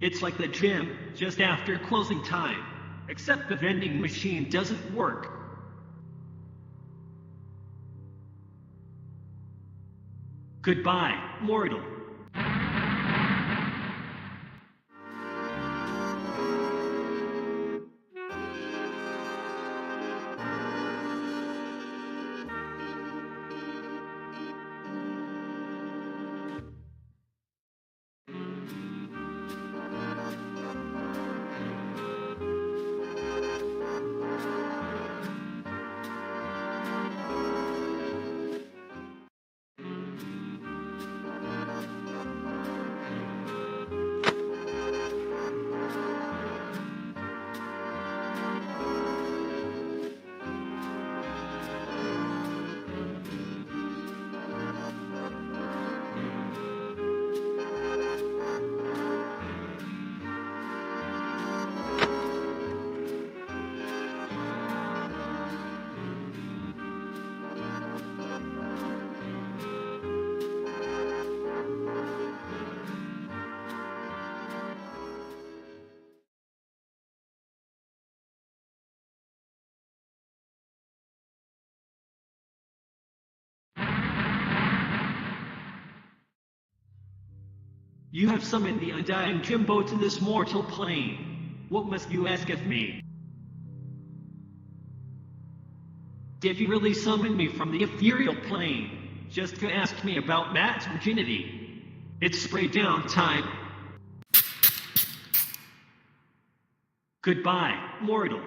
It's like the gym, just after closing time. Except the vending machine doesn't work. Goodbye, mortal. You have summoned the undying Jimbo to this mortal plane. What must you ask of me? Did you really summon me from the ethereal plane, just to ask me about Matt's virginity? It's spray down time. Goodbye, mortal.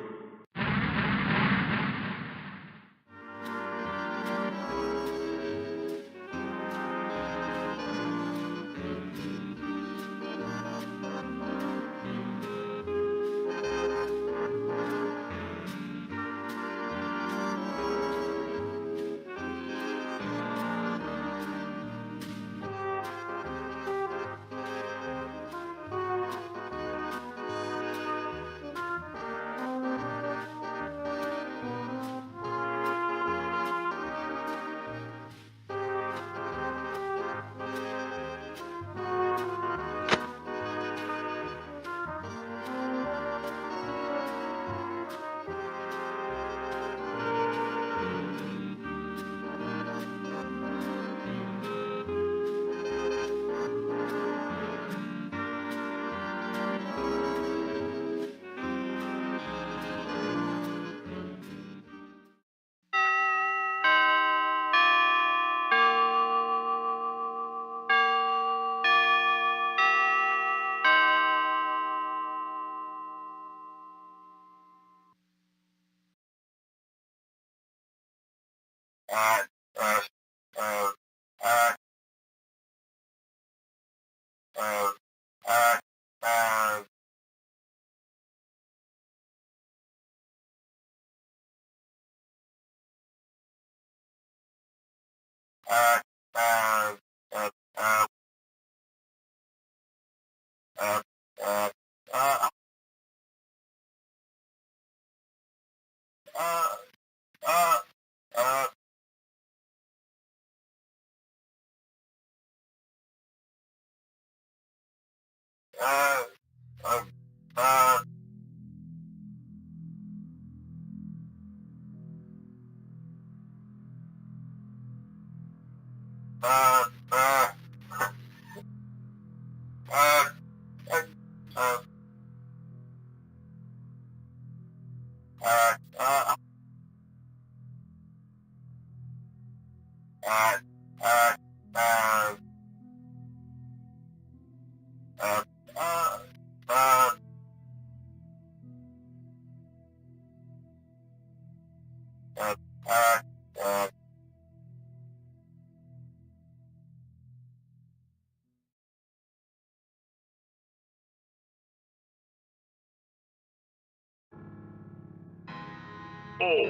Oh,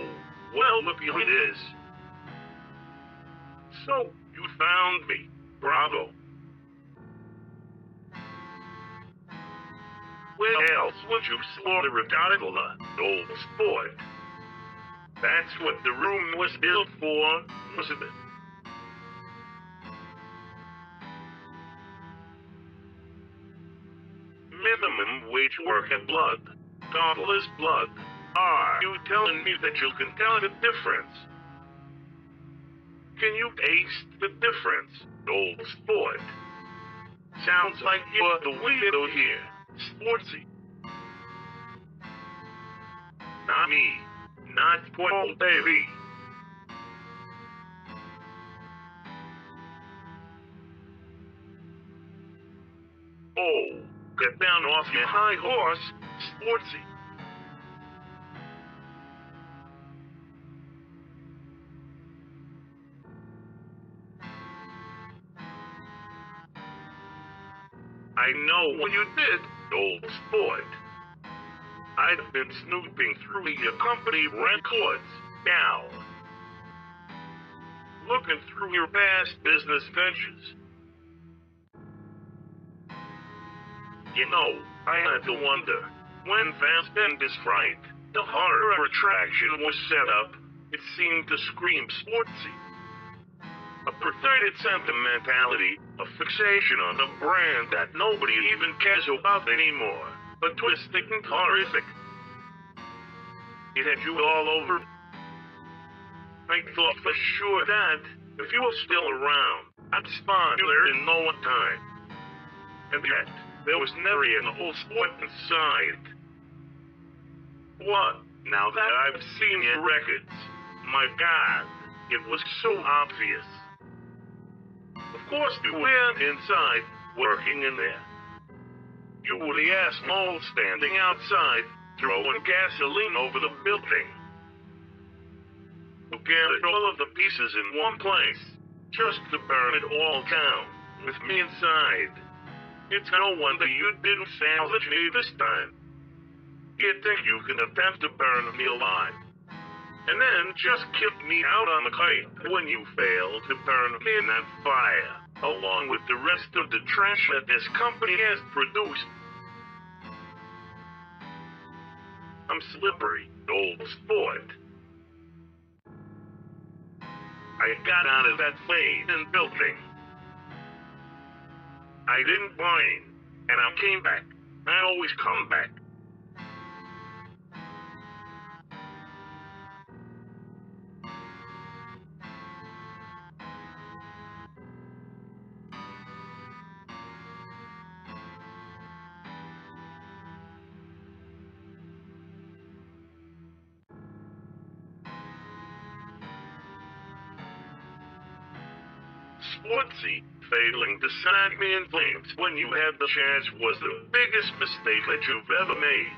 well, look who it is. So, you found me. Bravo. Where else would you slaughter a gondola, old sport? That's what the room was built for, wasn't it? Minimum wage work and blood. Gondola's blood. Are you telling me that you can tell the difference? Can you taste the difference, old sport? Sounds like you're the weirdo here, Sportsy. Not me. Not poor old baby. Oh, get down off your high horse, Sportsy. I know what you did, old sport. I've been snooping through your company records, now. Looking through your past business ventures. You know, I had to wonder, when Fast and is right, the horror attraction was set up, it seemed to scream Sportsy. A perverted sentimentality, a fixation on a brand that nobody even cares about anymore, but twisted and horrific. It had you all over. I thought for sure that, if you were still around, I'd spawn you there in no time. And yet, there was never an old sport inside. What? Now that I've seen your records, my God, it was so obvious. Of course you weren't inside, working in there. You were the asshole standing outside, throwing gasoline over the building. You gathered all of the pieces in one place, just to burn it all down, with me inside. It's no wonder you didn't salvage me this time. You think you can attempt to burn me alive, and then just kick me out on the kite when you fail to burn me in that fire, along with the rest of the trash that this company has produced. I'm slippery, old sport. I got out of that fading building. I didn't whine, and I came back. I always come back. Sportsy, failing to side me in flames when you had the chance was the biggest mistake that you've ever made.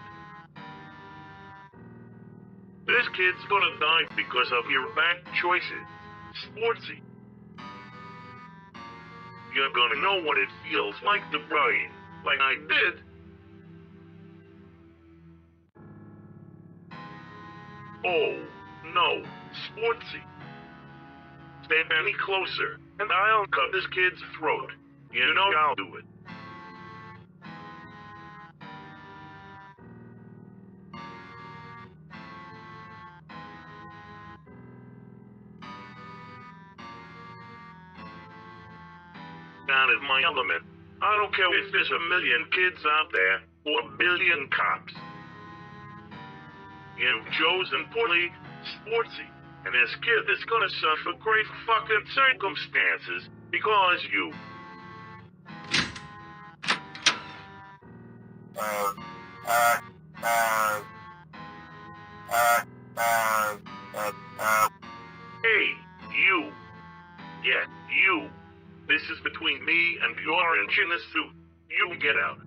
This kid's gonna die because of your bad choices, Sportsy. You're gonna know what it feels like to brain, like I did. Oh, no, Sportsy. Step any closer, and I'll cut this kid's throat. You know I'll do it. Down in my element. I don't care if there's 1 million kids out there, or 1 billion cops. You've chosen poorly, Sportsy. And this kid is gonna suffer great fucking circumstances because you. Hey, you. Yeah, you. This is between me and your orange in a suit. You get out.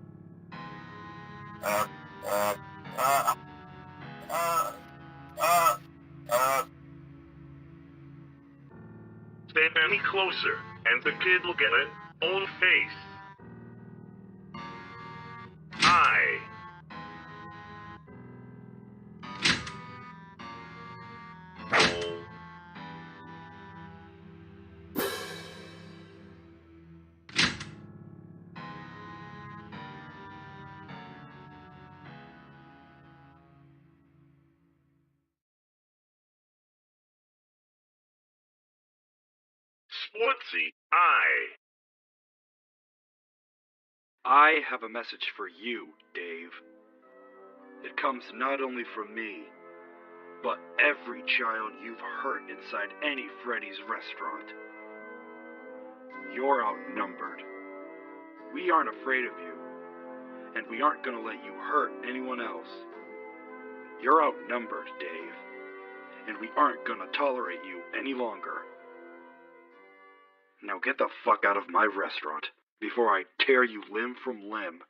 Step any closer, and the kid will get it. Own face. I. Sportsy, I have a message for you, Dave. It comes not only from me, but every child you've hurt inside any Freddy's restaurant. You're outnumbered. We aren't afraid of you, and we aren't gonna let you hurt anyone else. You're outnumbered, Dave, and we aren't gonna tolerate you any longer. Now get the fuck out of my restaurant before I tear you limb from limb.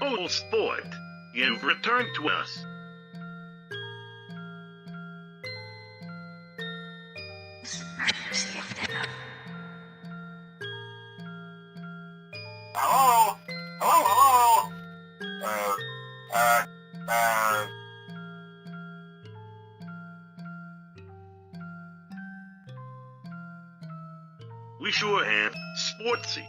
Oh, sport, you've returned to us. Hello? Hello? We sure have Sportsy.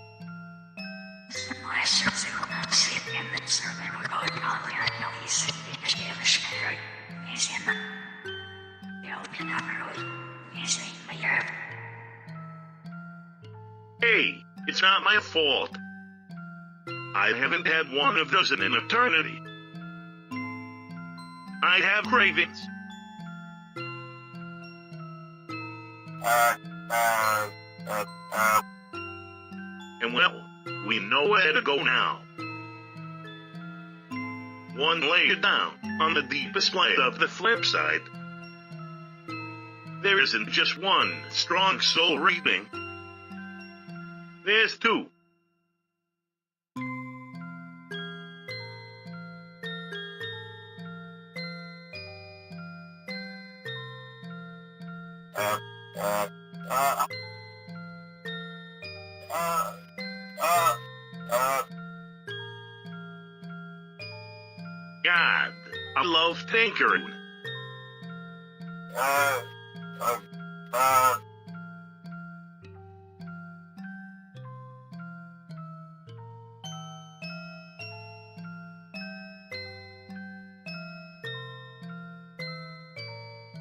Hey, it's not my fault. I haven't had one of those in an eternity. I have cravings. And well, we know where to go now. One layer down, on the deepest layer of the flip side, there isn't just one strong soul reading. There's two. God, I love tinkering.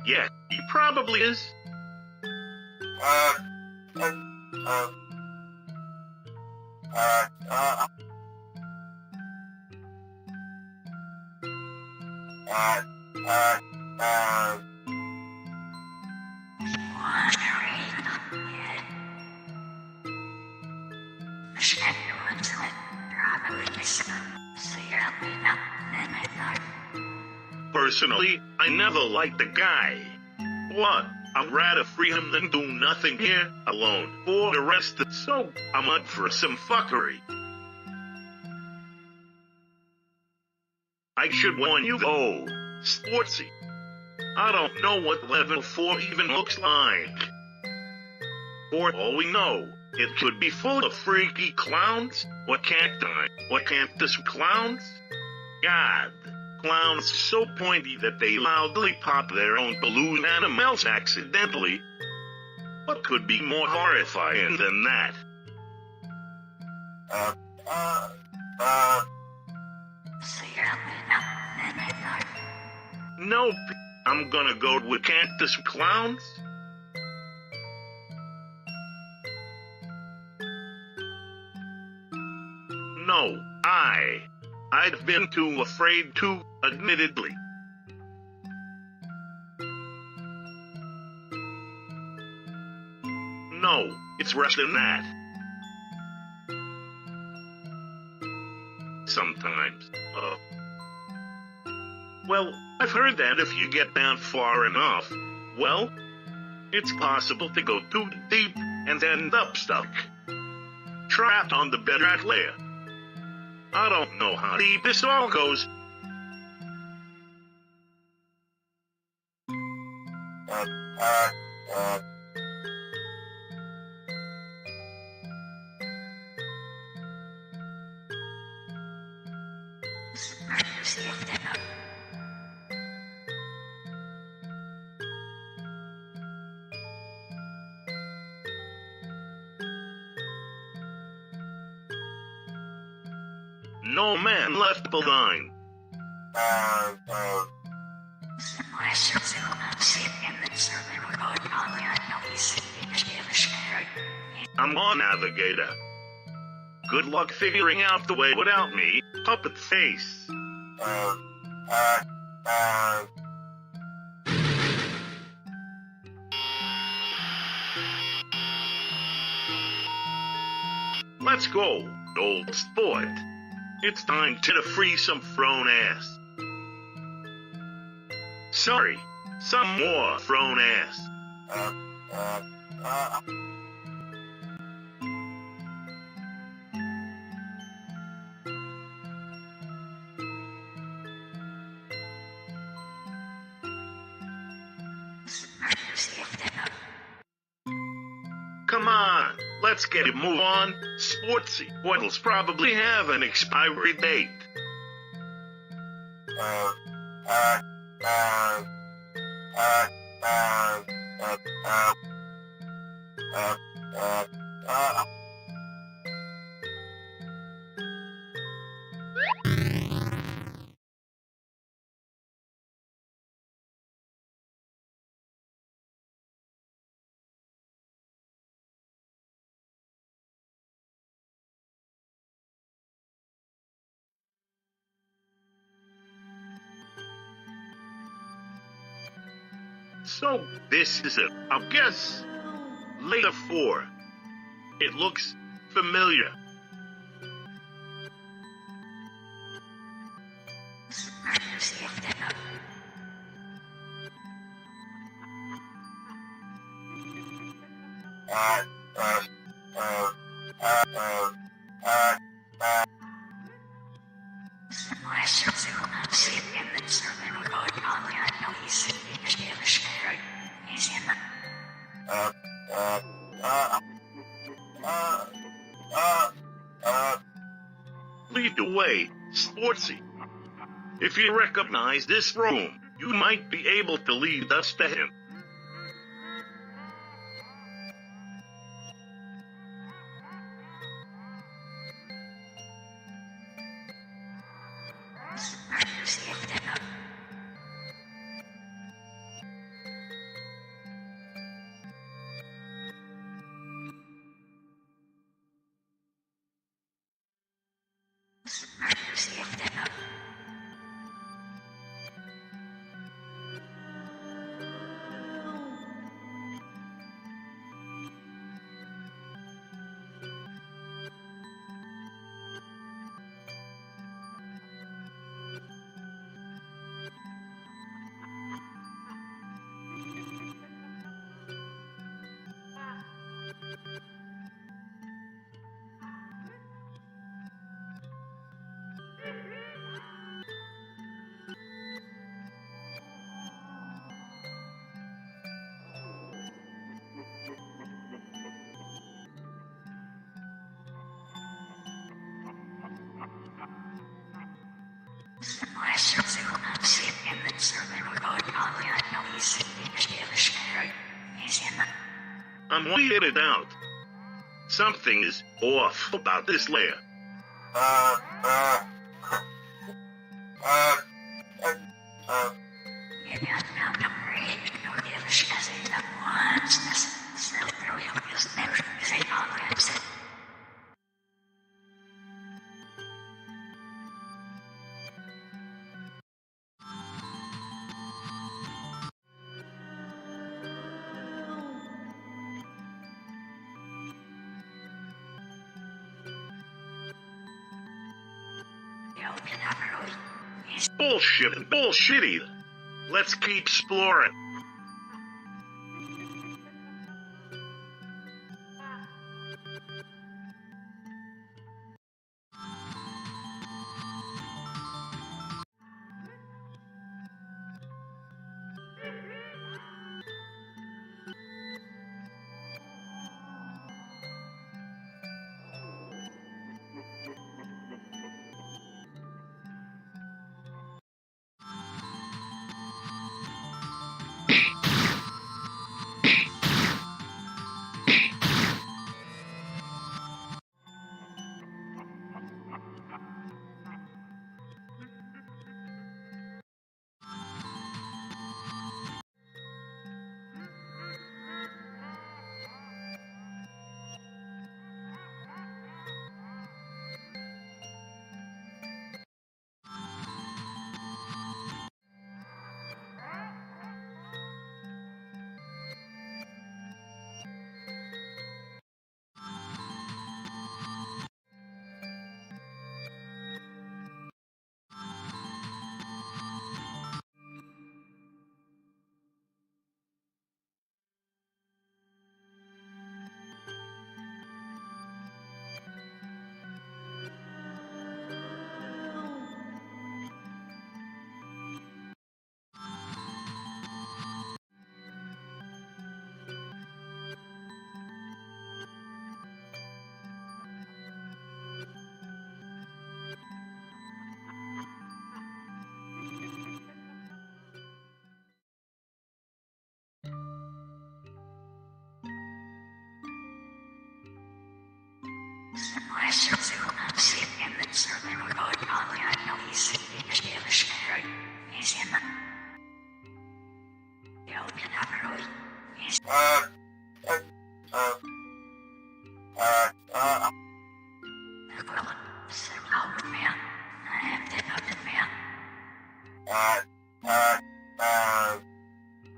Yeah, he probably is. Personally, I never liked the guy. What? I'd rather free him than do nothing here alone for the rest of so I'm up for some fuckery. I should warn you though, Sportsy. I don't know what level 4 even looks like. For all we know, it could be full of freaky clowns. What can't this clowns? God. Clowns so pointy that they loudly pop their own balloon animals accidentally. What could be more horrifying than that? Nope, I'm gonna go with Cactus Clowns. No, I've been too afraid to, admittedly. No, it's worse than that. Sometimes, well, I've heard that if you get down far enough, well, it's possible to go too deep and end up stuck. Trapped on the bedrock layer. I don't know how deep this all goes. No man left behind. I'm on, Navigator. Good luck figuring out the way without me, puppet face. Let's go, old sport. It's time to free some thrown ass. Sorry, some more thrown ass. Come on, let's get a move on. Sportsy bottles probably have an expiry date. So this is it, I guess. Later 4. It looks familiar. Lead the way, Sportsy. If you recognize this room, you might be able to lead us to him. I'm weirded out. Something is off about this layer. Bullshit and bullshitty. Let's keep exploring.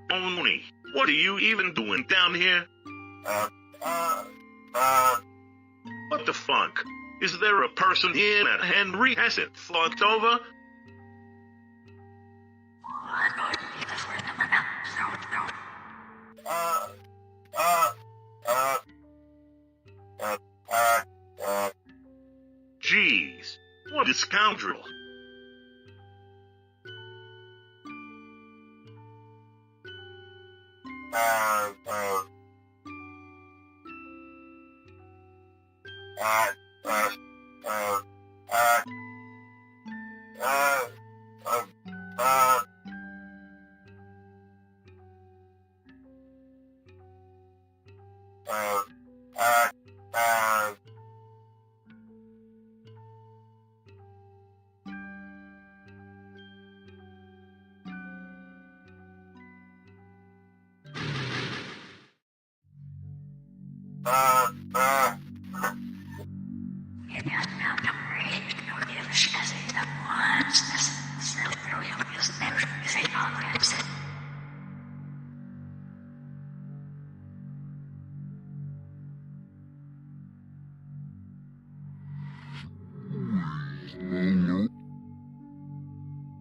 Only, what are you even doing down here? What the fuck? Is there a person here that Henry hasn't fucked over? Jeez, what a scoundrel.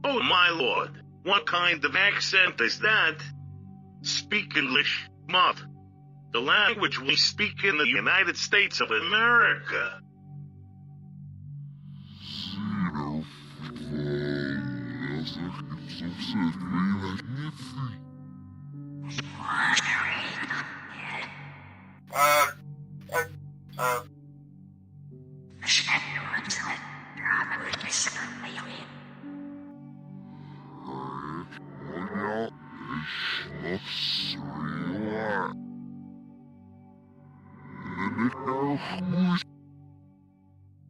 Oh my lord, what kind of accent is that? Speak English, moth. The language we speak in the United States of America.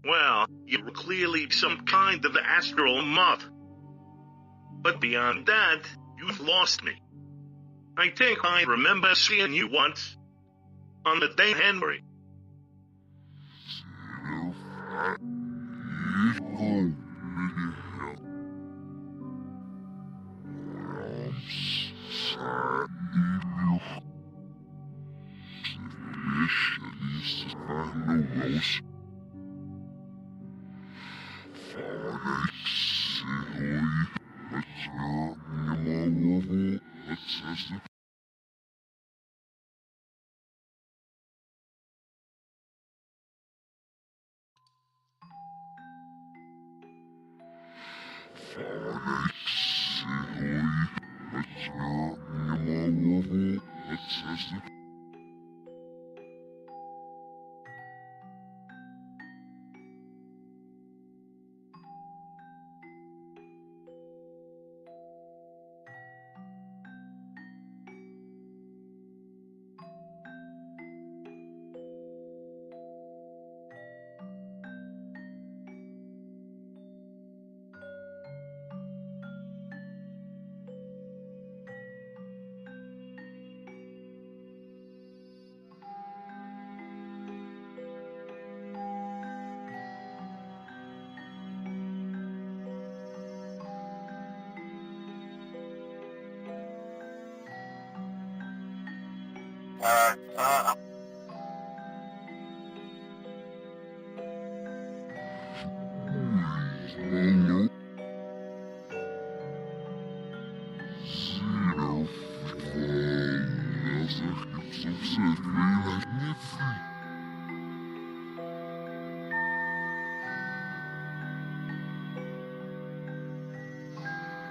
Well, you're clearly some kind of astral moth. But beyond that, you've lost me. I think I remember seeing you once. On the day Henry.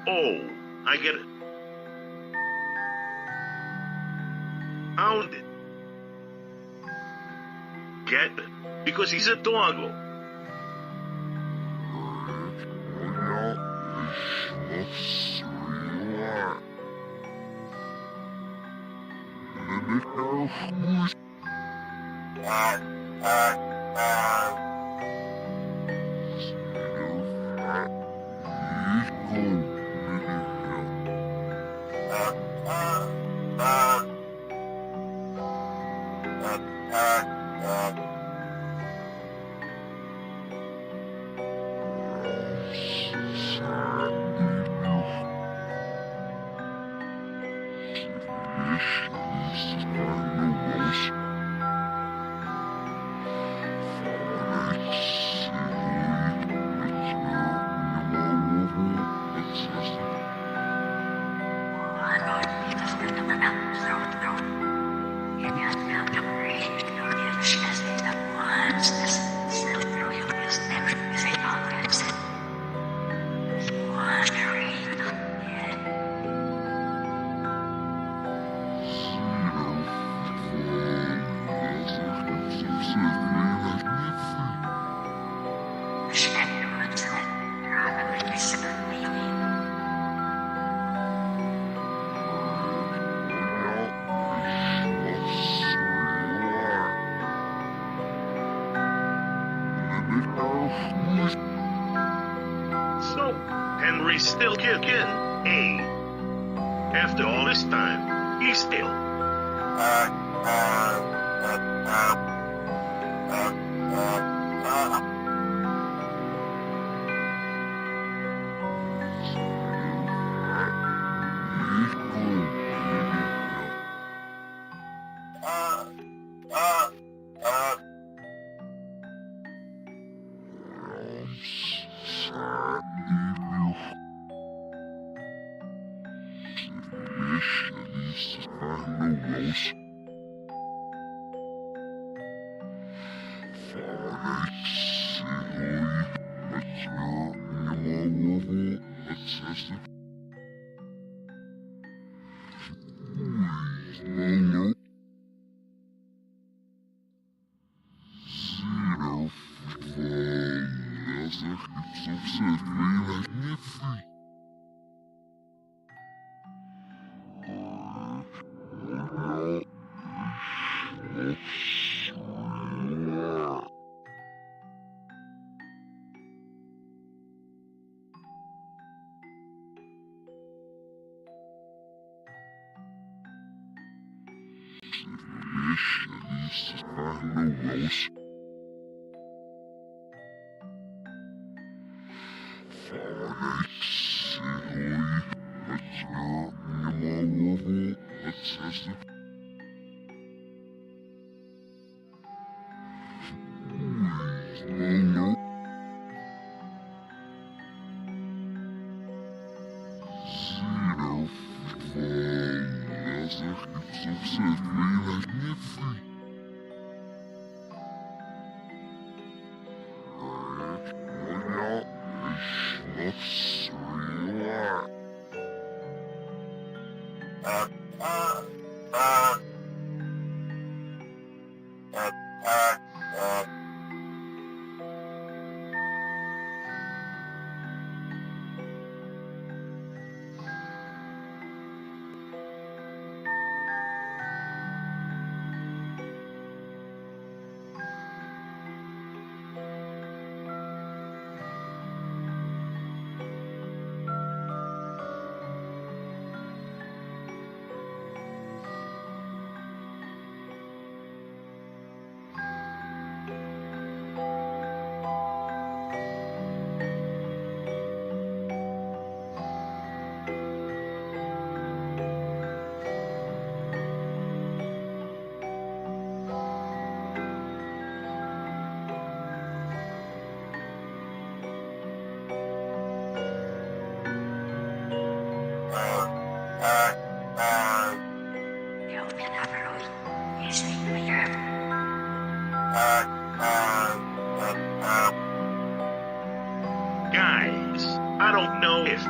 Oh, I get it. Found it. Get it? Because he's a doggo. So, Henry's still kicking, eh? After all this time, he's still. Guys, I don't know if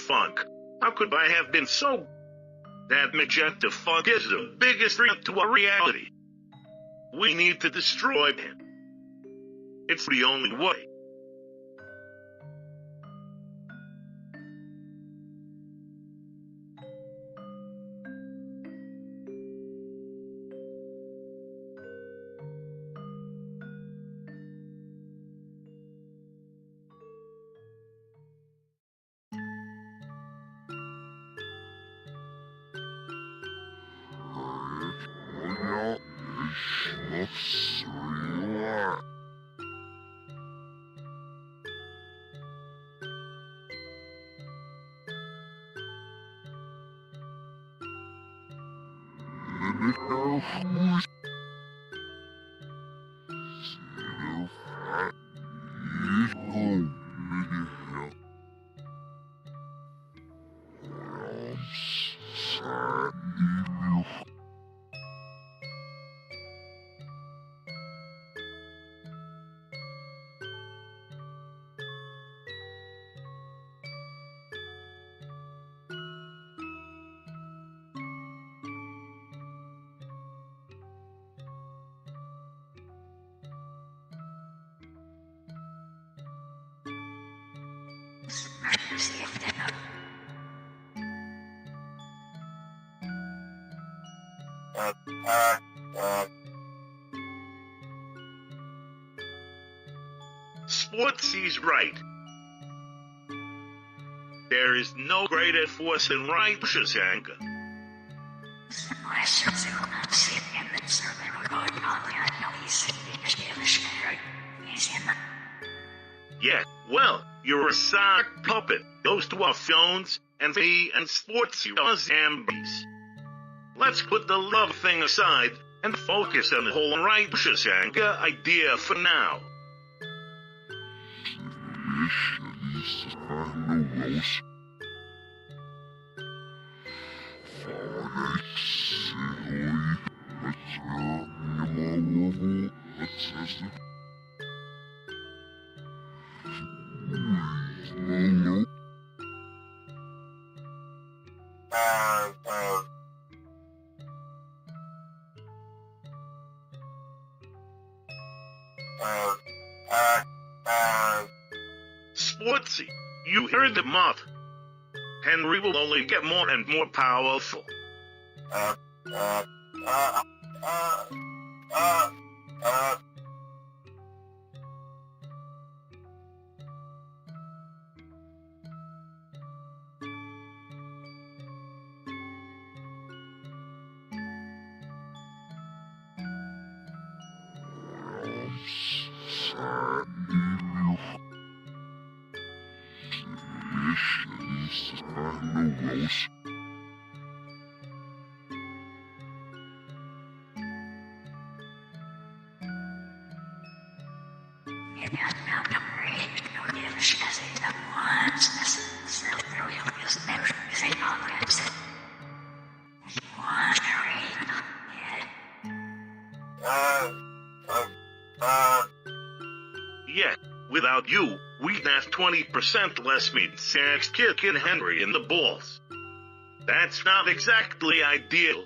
funk. How could I have been so... That magenta funk is the biggest threat to our reality. We need to destroy him. It's the only way. Sportsy's right. There is no greater force than righteous anger. Yeah, well, you're a sock puppet. Those two are phones, and me and Sportsy are zombies. Let's put the love thing aside and focus on the whole righteous anger idea for now. Sportsy, you heard the moth. Henry will only get more and more powerful. Yeah, without you, we'd have 20% less meat sacks kicking Henry in the balls. That's not exactly ideal.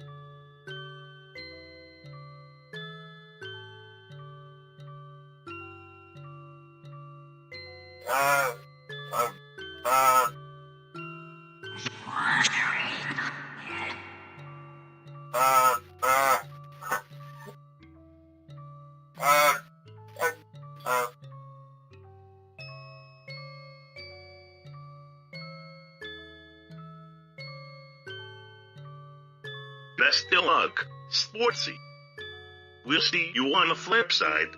Best of luck, Sportsy. We'll see you on the flip side.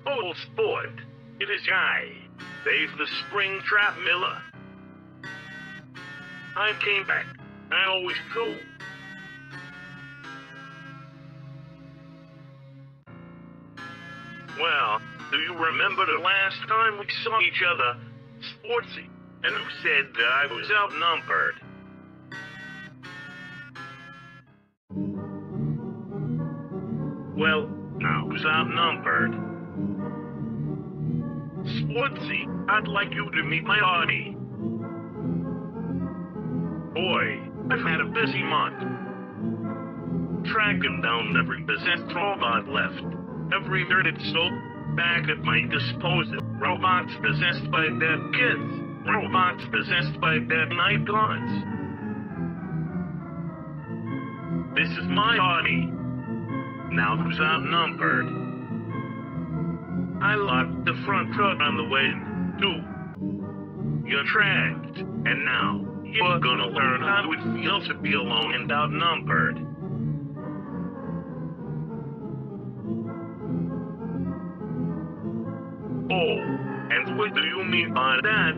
Old sport, it is I, Dave the Springtrap Miller. I came back. I always go. Well, do you remember the last time we saw each other, Sportsy, and who said that I was outnumbered? Well, I was outnumbered. Sportsy, I'd like you to meet my Artie. Boy, I've had a busy month. Tracking down every possessed robot left. Every nerded soul back at my disposal. Robots possessed by dead kids. Robots possessed by dead night gods. This is my Artie. Now who's outnumbered? I locked the front truck on the way in, too. You're trapped, and now you're gonna learn how it feels to be alone and outnumbered. Oh, and what do you mean by that?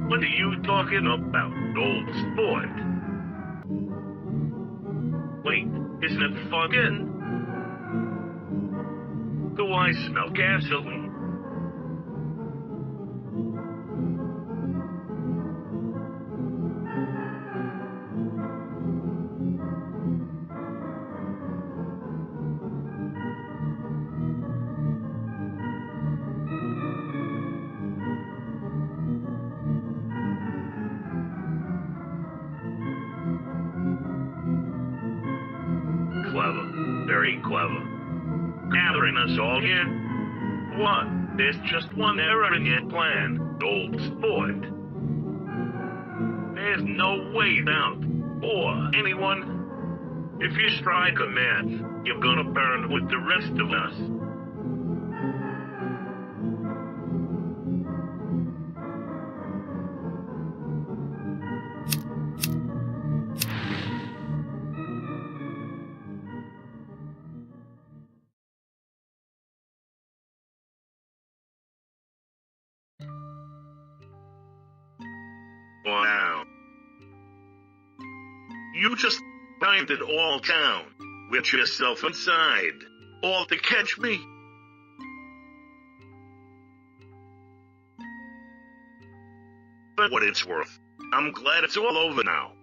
What are you talking about, old sport? Wait, isn't it fucking? Do I smell gasoline? Clever, very clever. Gathering us all here? What? There's just one error in your plan, old sport. There's no way out, or anyone. If you strike a match, you're gonna burn with the rest of us. Wow. You just blinded all town, with yourself inside, all to catch me. But what it's worth, I'm glad it's all over now.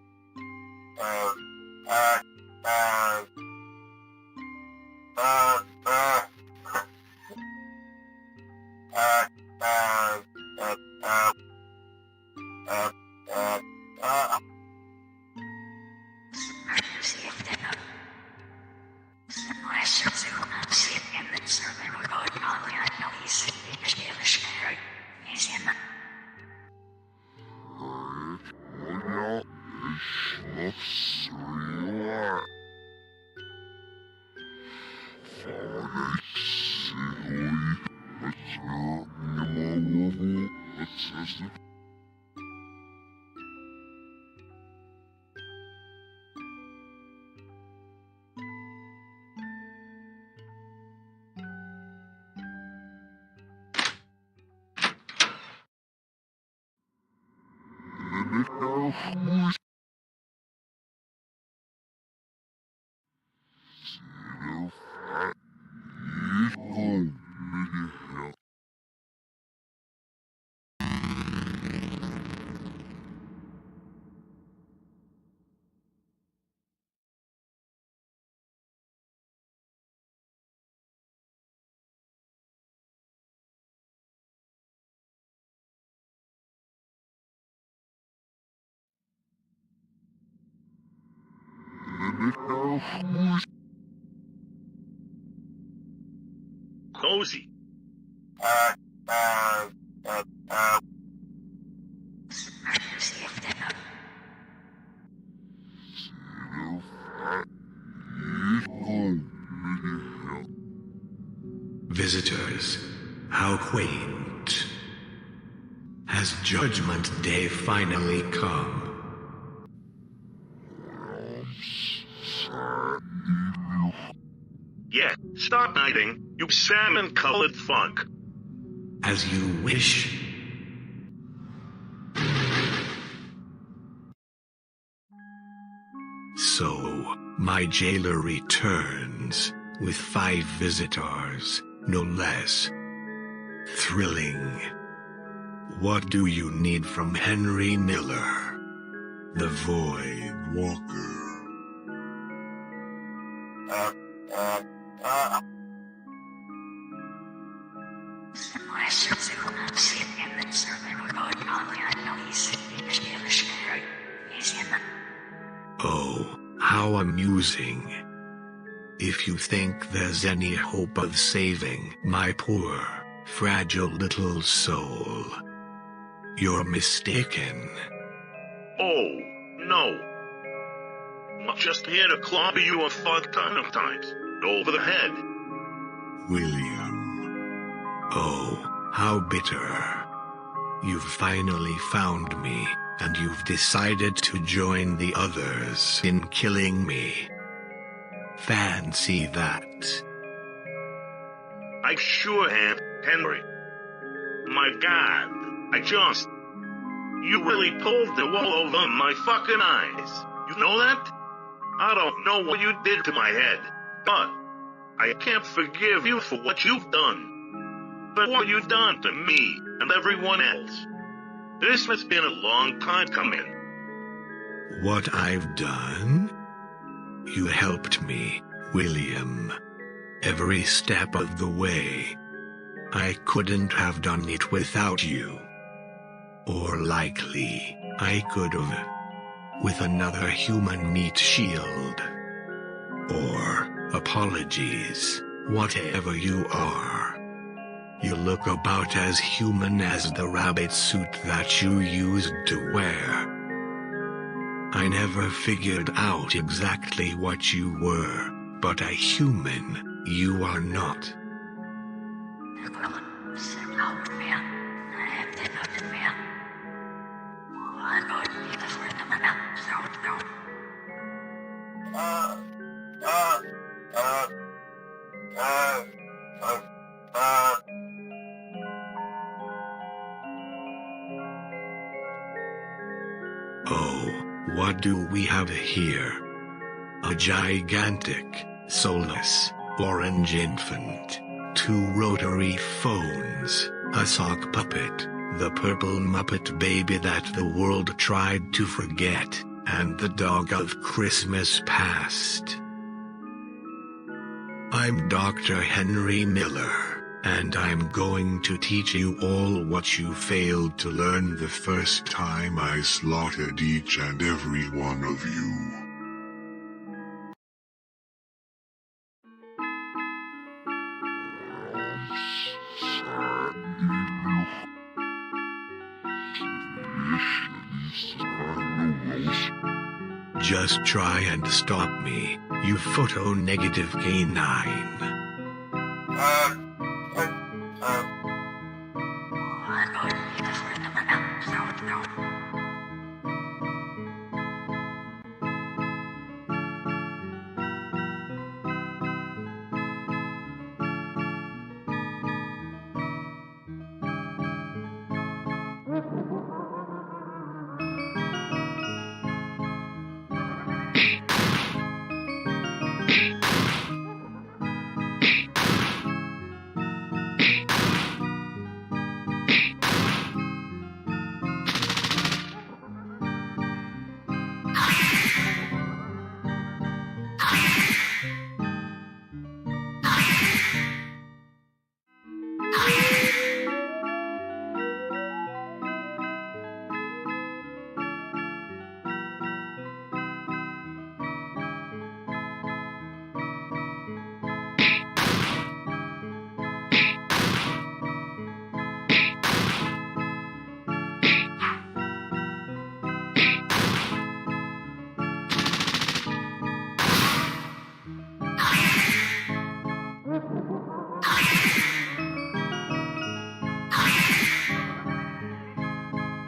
Cozy. Visitors, how quaint. Has Judgment Day finally come? Yeah, stop hiding, you salmon-colored funk. As you wish. So, my jailer returns, with 5 visitors, no less. Thrilling. What do you need from Henry Miller? The Void Walker. Oh, how amusing. If you think there's any hope of saving my poor, fragile little soul, you're mistaken. Oh, no. I'm just here to clobber you a fuck ton of times. Over the head. William. Oh, how bitter. You've finally found me, and you've decided to join the others in killing me. Fancy that. I sure have, Henry. My God, you really pulled the wool over my fucking eyes. You know that? I don't know what you did to my head, but I can't forgive you for what you've done. For what you've done to me and everyone else. This has been a long time coming. What I've done? You helped me, William. Every step of the way. I couldn't have done it without you. Or likely, I could have. With another human meat shield. Or, apologies, whatever you are. You look about as human as the rabbit suit that you used to wear. I never figured out exactly what you were, but a human, you are not. Oh, what do we have here? A gigantic, soulless, orange infant, 2 rotary phones, a sock puppet, the purple Muppet baby that the world tried to forget, and the dog of Christmas past. I'm Dr. Henry Miller. And I'm going to teach you all what you failed to learn the first time I slaughtered each and every one of you. Just try and stop me, you photo-negative canine.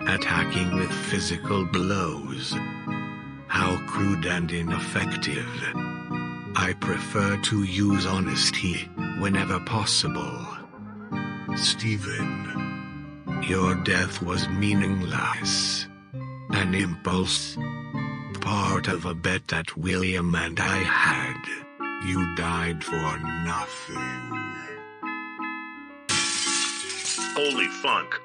Attacking with physical blows. How crude and ineffective. I prefer to use honesty whenever possible. Stephen, your death was meaningless. An impulse. Part of a bet that William and I had. You died for nothing. Holy funk.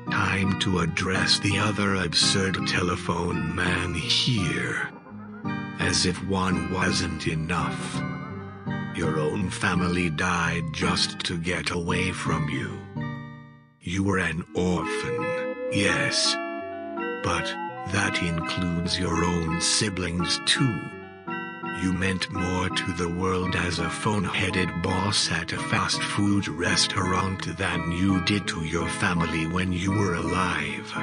Time to address the other absurd telephone man here. As if one wasn't enough. Your own family died just to get away from you. You were an orphan, yes. But that includes your own siblings too. You meant more to the world as a phone-headed boss at a fast food restaurant than you did to your family when you were alive.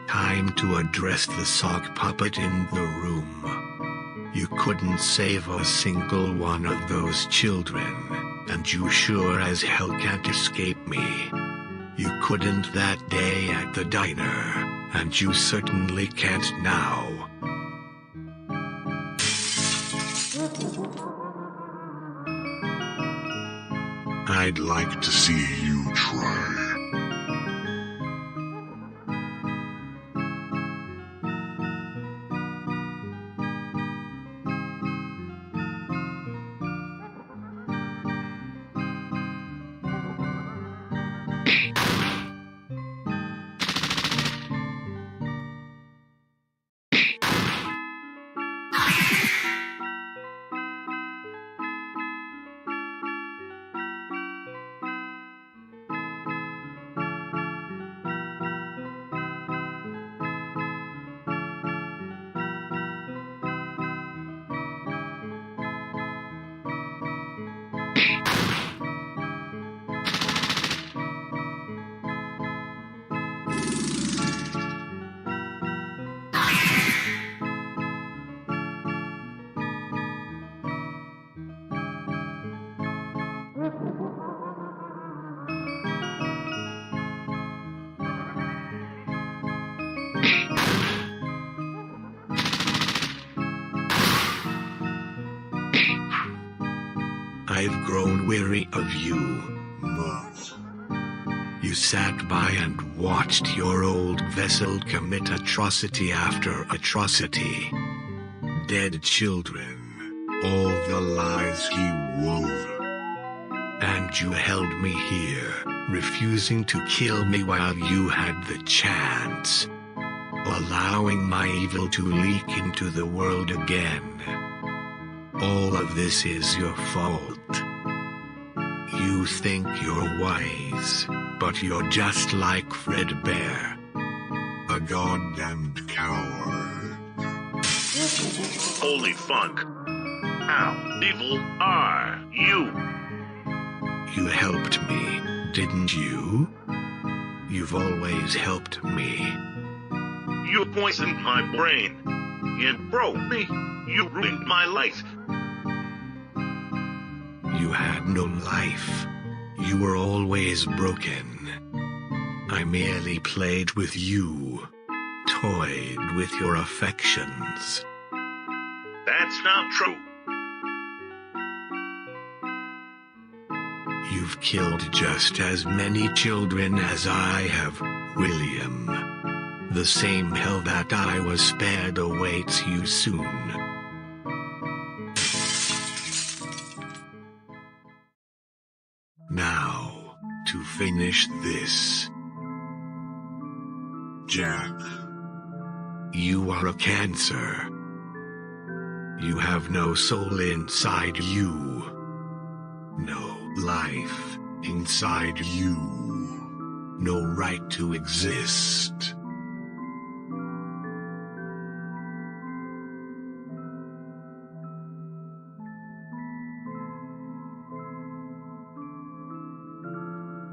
Time to address the sock puppet in the room. You couldn't save a single one of those children, and you sure as hell can't escape me. You couldn't that day at the diner, and you certainly can't now. I'd like to see you try. weary of you. But You sat by and watched your old vessel commit atrocity after atrocity. Dead children, all the lies he wove. And you held me here, refusing to kill me while you had the chance. Allowing my evil to leak into the world again. All of this is your fault. You think you're wise, but you're just like Fred Bear. a goddamned coward. Holy fuck. How evil are you? You helped me, didn't you? You've always helped me. You poisoned my brain. You broke me. You ruined my life. You had no life. You were always broken. I merely played with you, toyed with your affections. That's not true. You've killed just as many children as I have, William. The same hell that I was spared awaits you soon. Now, to finish this. Jack, You are a cancer. You have no soul inside you. No life inside you. No right to exist.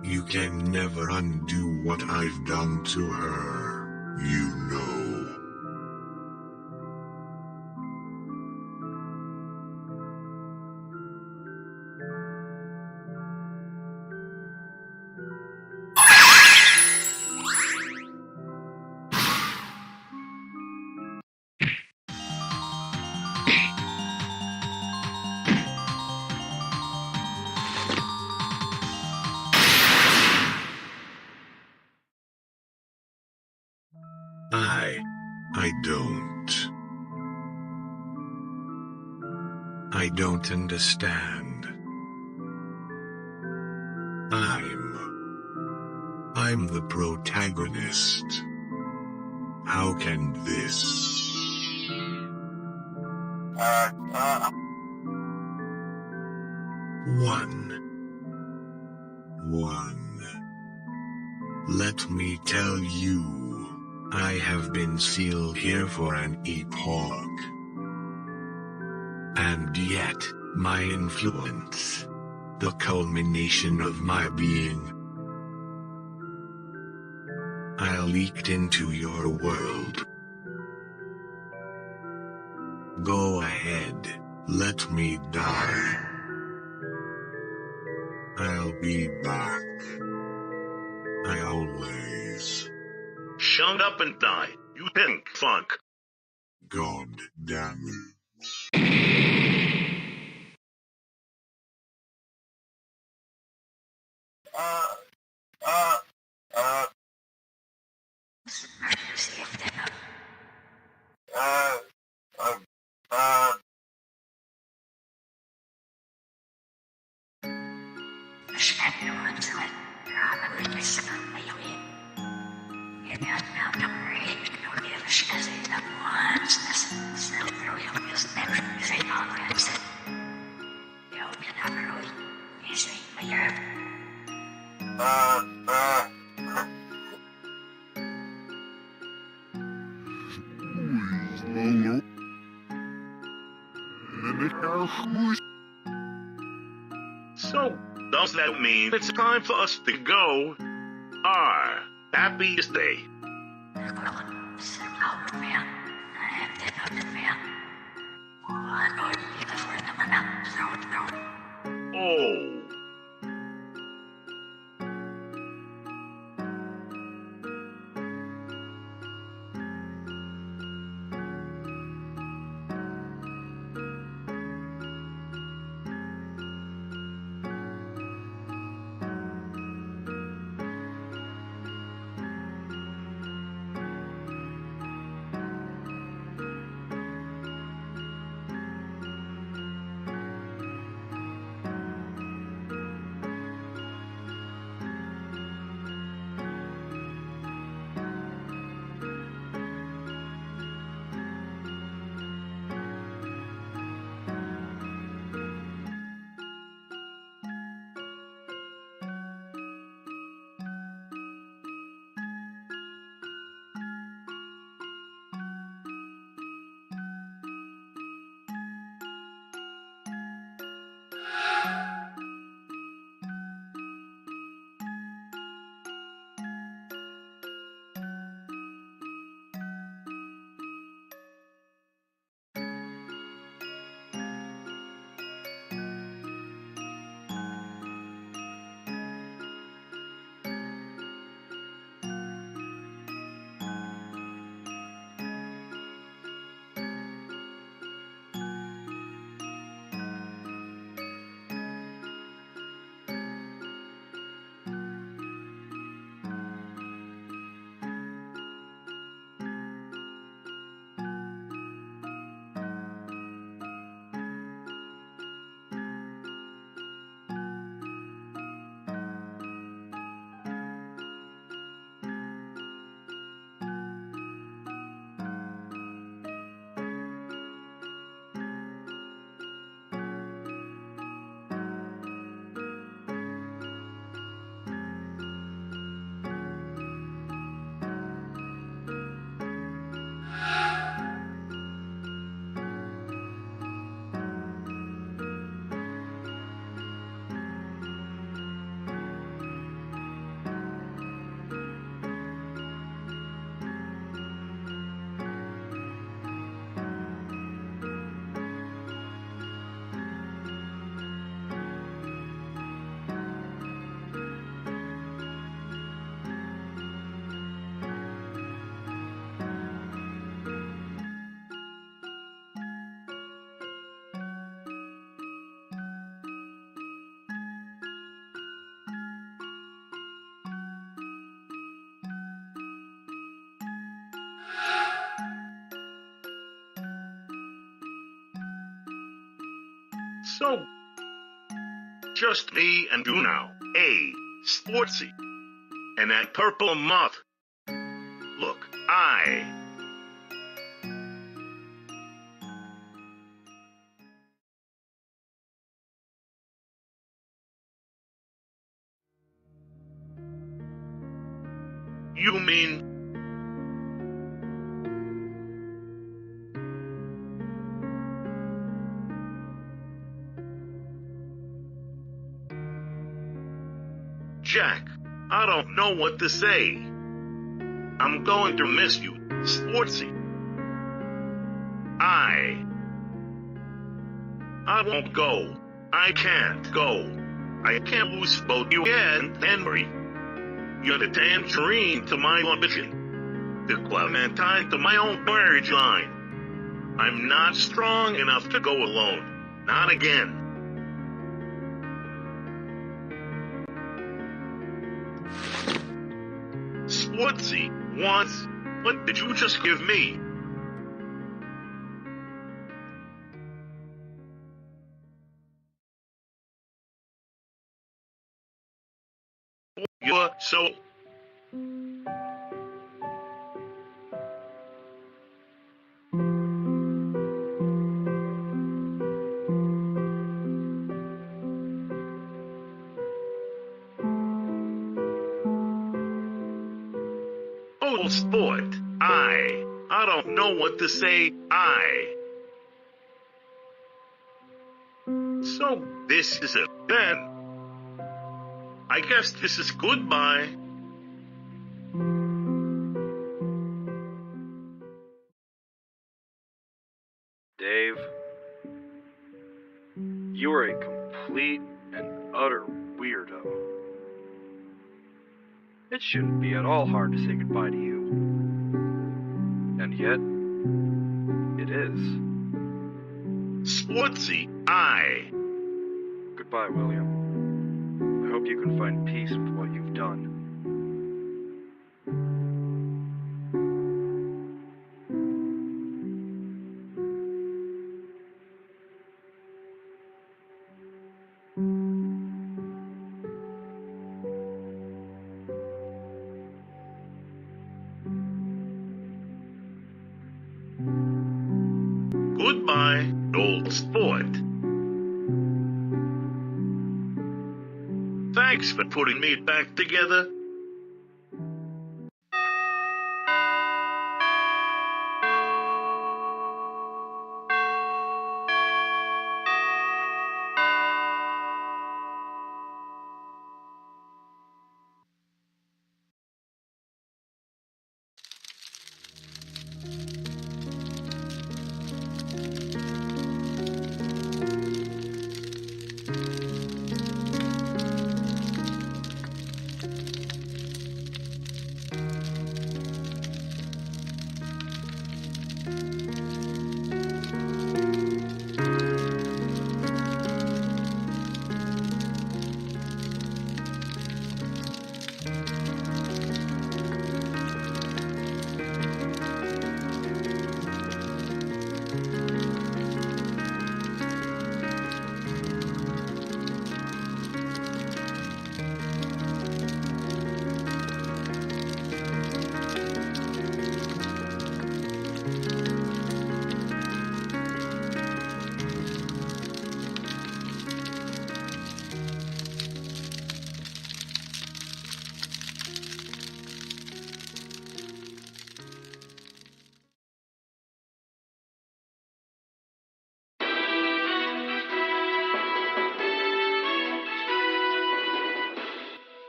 you can never undo what I've done to her, you know. I don't understand. I'm the protagonist. How can this? One. Let me tell you, I have been sealed here for an epoch. And yet, my influence, the culmination of my being, I leaked into your world. Go ahead, let me die. I'll be back. I always. Shut up and die, you pink funk. God damn it. So, does that mean it's time for us to go? Our happiest day. Oh. So, just me and you now. Hey, Sportsy. And that purple moth. Look, You mean... Jack, I don't know what to say. I'm going to miss you, Sportsy. I won't go. I can't go. I can't lose both you and Henry. You're the tangerine to my ambition, the clementine to my own marriage line. I'm not strong enough to go alone. Not again. Sportsy, what did you just give me? You're so... Oh, sport. I don't know what to say. So, this is it then. I guess this is goodbye. Dave, you are a complete and utter weirdo. It shouldn't be at all hard to say goodbye to you. And yet, it is. Sportsy, Goodbye, William. I hope you can find peace with what you've done. Goodbye, old sport. Thanks for putting me back together.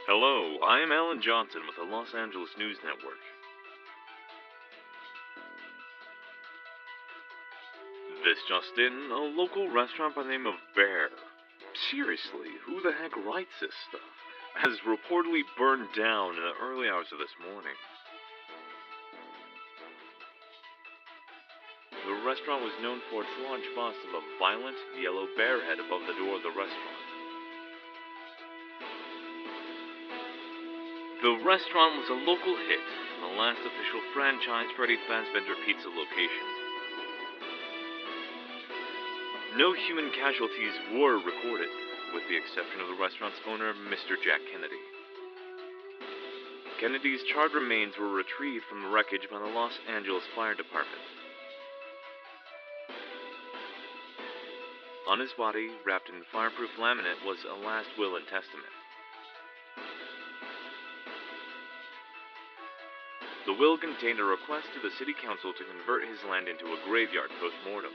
Hello, I am Alan Johnson with the Los Angeles News Network. This just in, a local restaurant by the name of Bear. Seriously, who the heck writes this stuff? Has reportedly burned down in the early hours of this morning. The restaurant was known for its large bust of a violent yellow bear head above the door of the restaurant. The restaurant was a local hit and the last official franchise Freddy Fazbear Pizza location. No human casualties were recorded, with the exception of the restaurant's owner, Mr. Jack Kennedy. Kennedy's charred remains were retrieved from the wreckage by the Los Angeles Fire Department. On his body, wrapped in fireproof laminate, was a last will and testament. The will contained a request to the city council to convert his land into a graveyard post-mortem,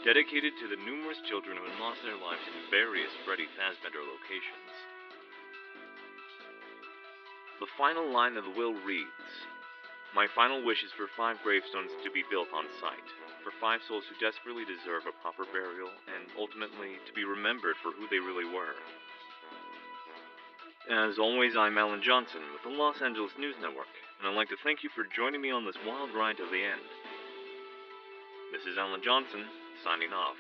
dedicated to the numerous children who had lost their lives in various Freddy Fazbear locations. The final line of the will reads, "My final wish is for 5 gravestones to be built on site, for 5 souls who desperately deserve a proper burial, and ultimately to be remembered for who they really were." As always, I'm Alan Johnson with the Los Angeles News Network, and I'd like to thank you for joining me on this wild ride to the end. This is Alan Johnson, signing off.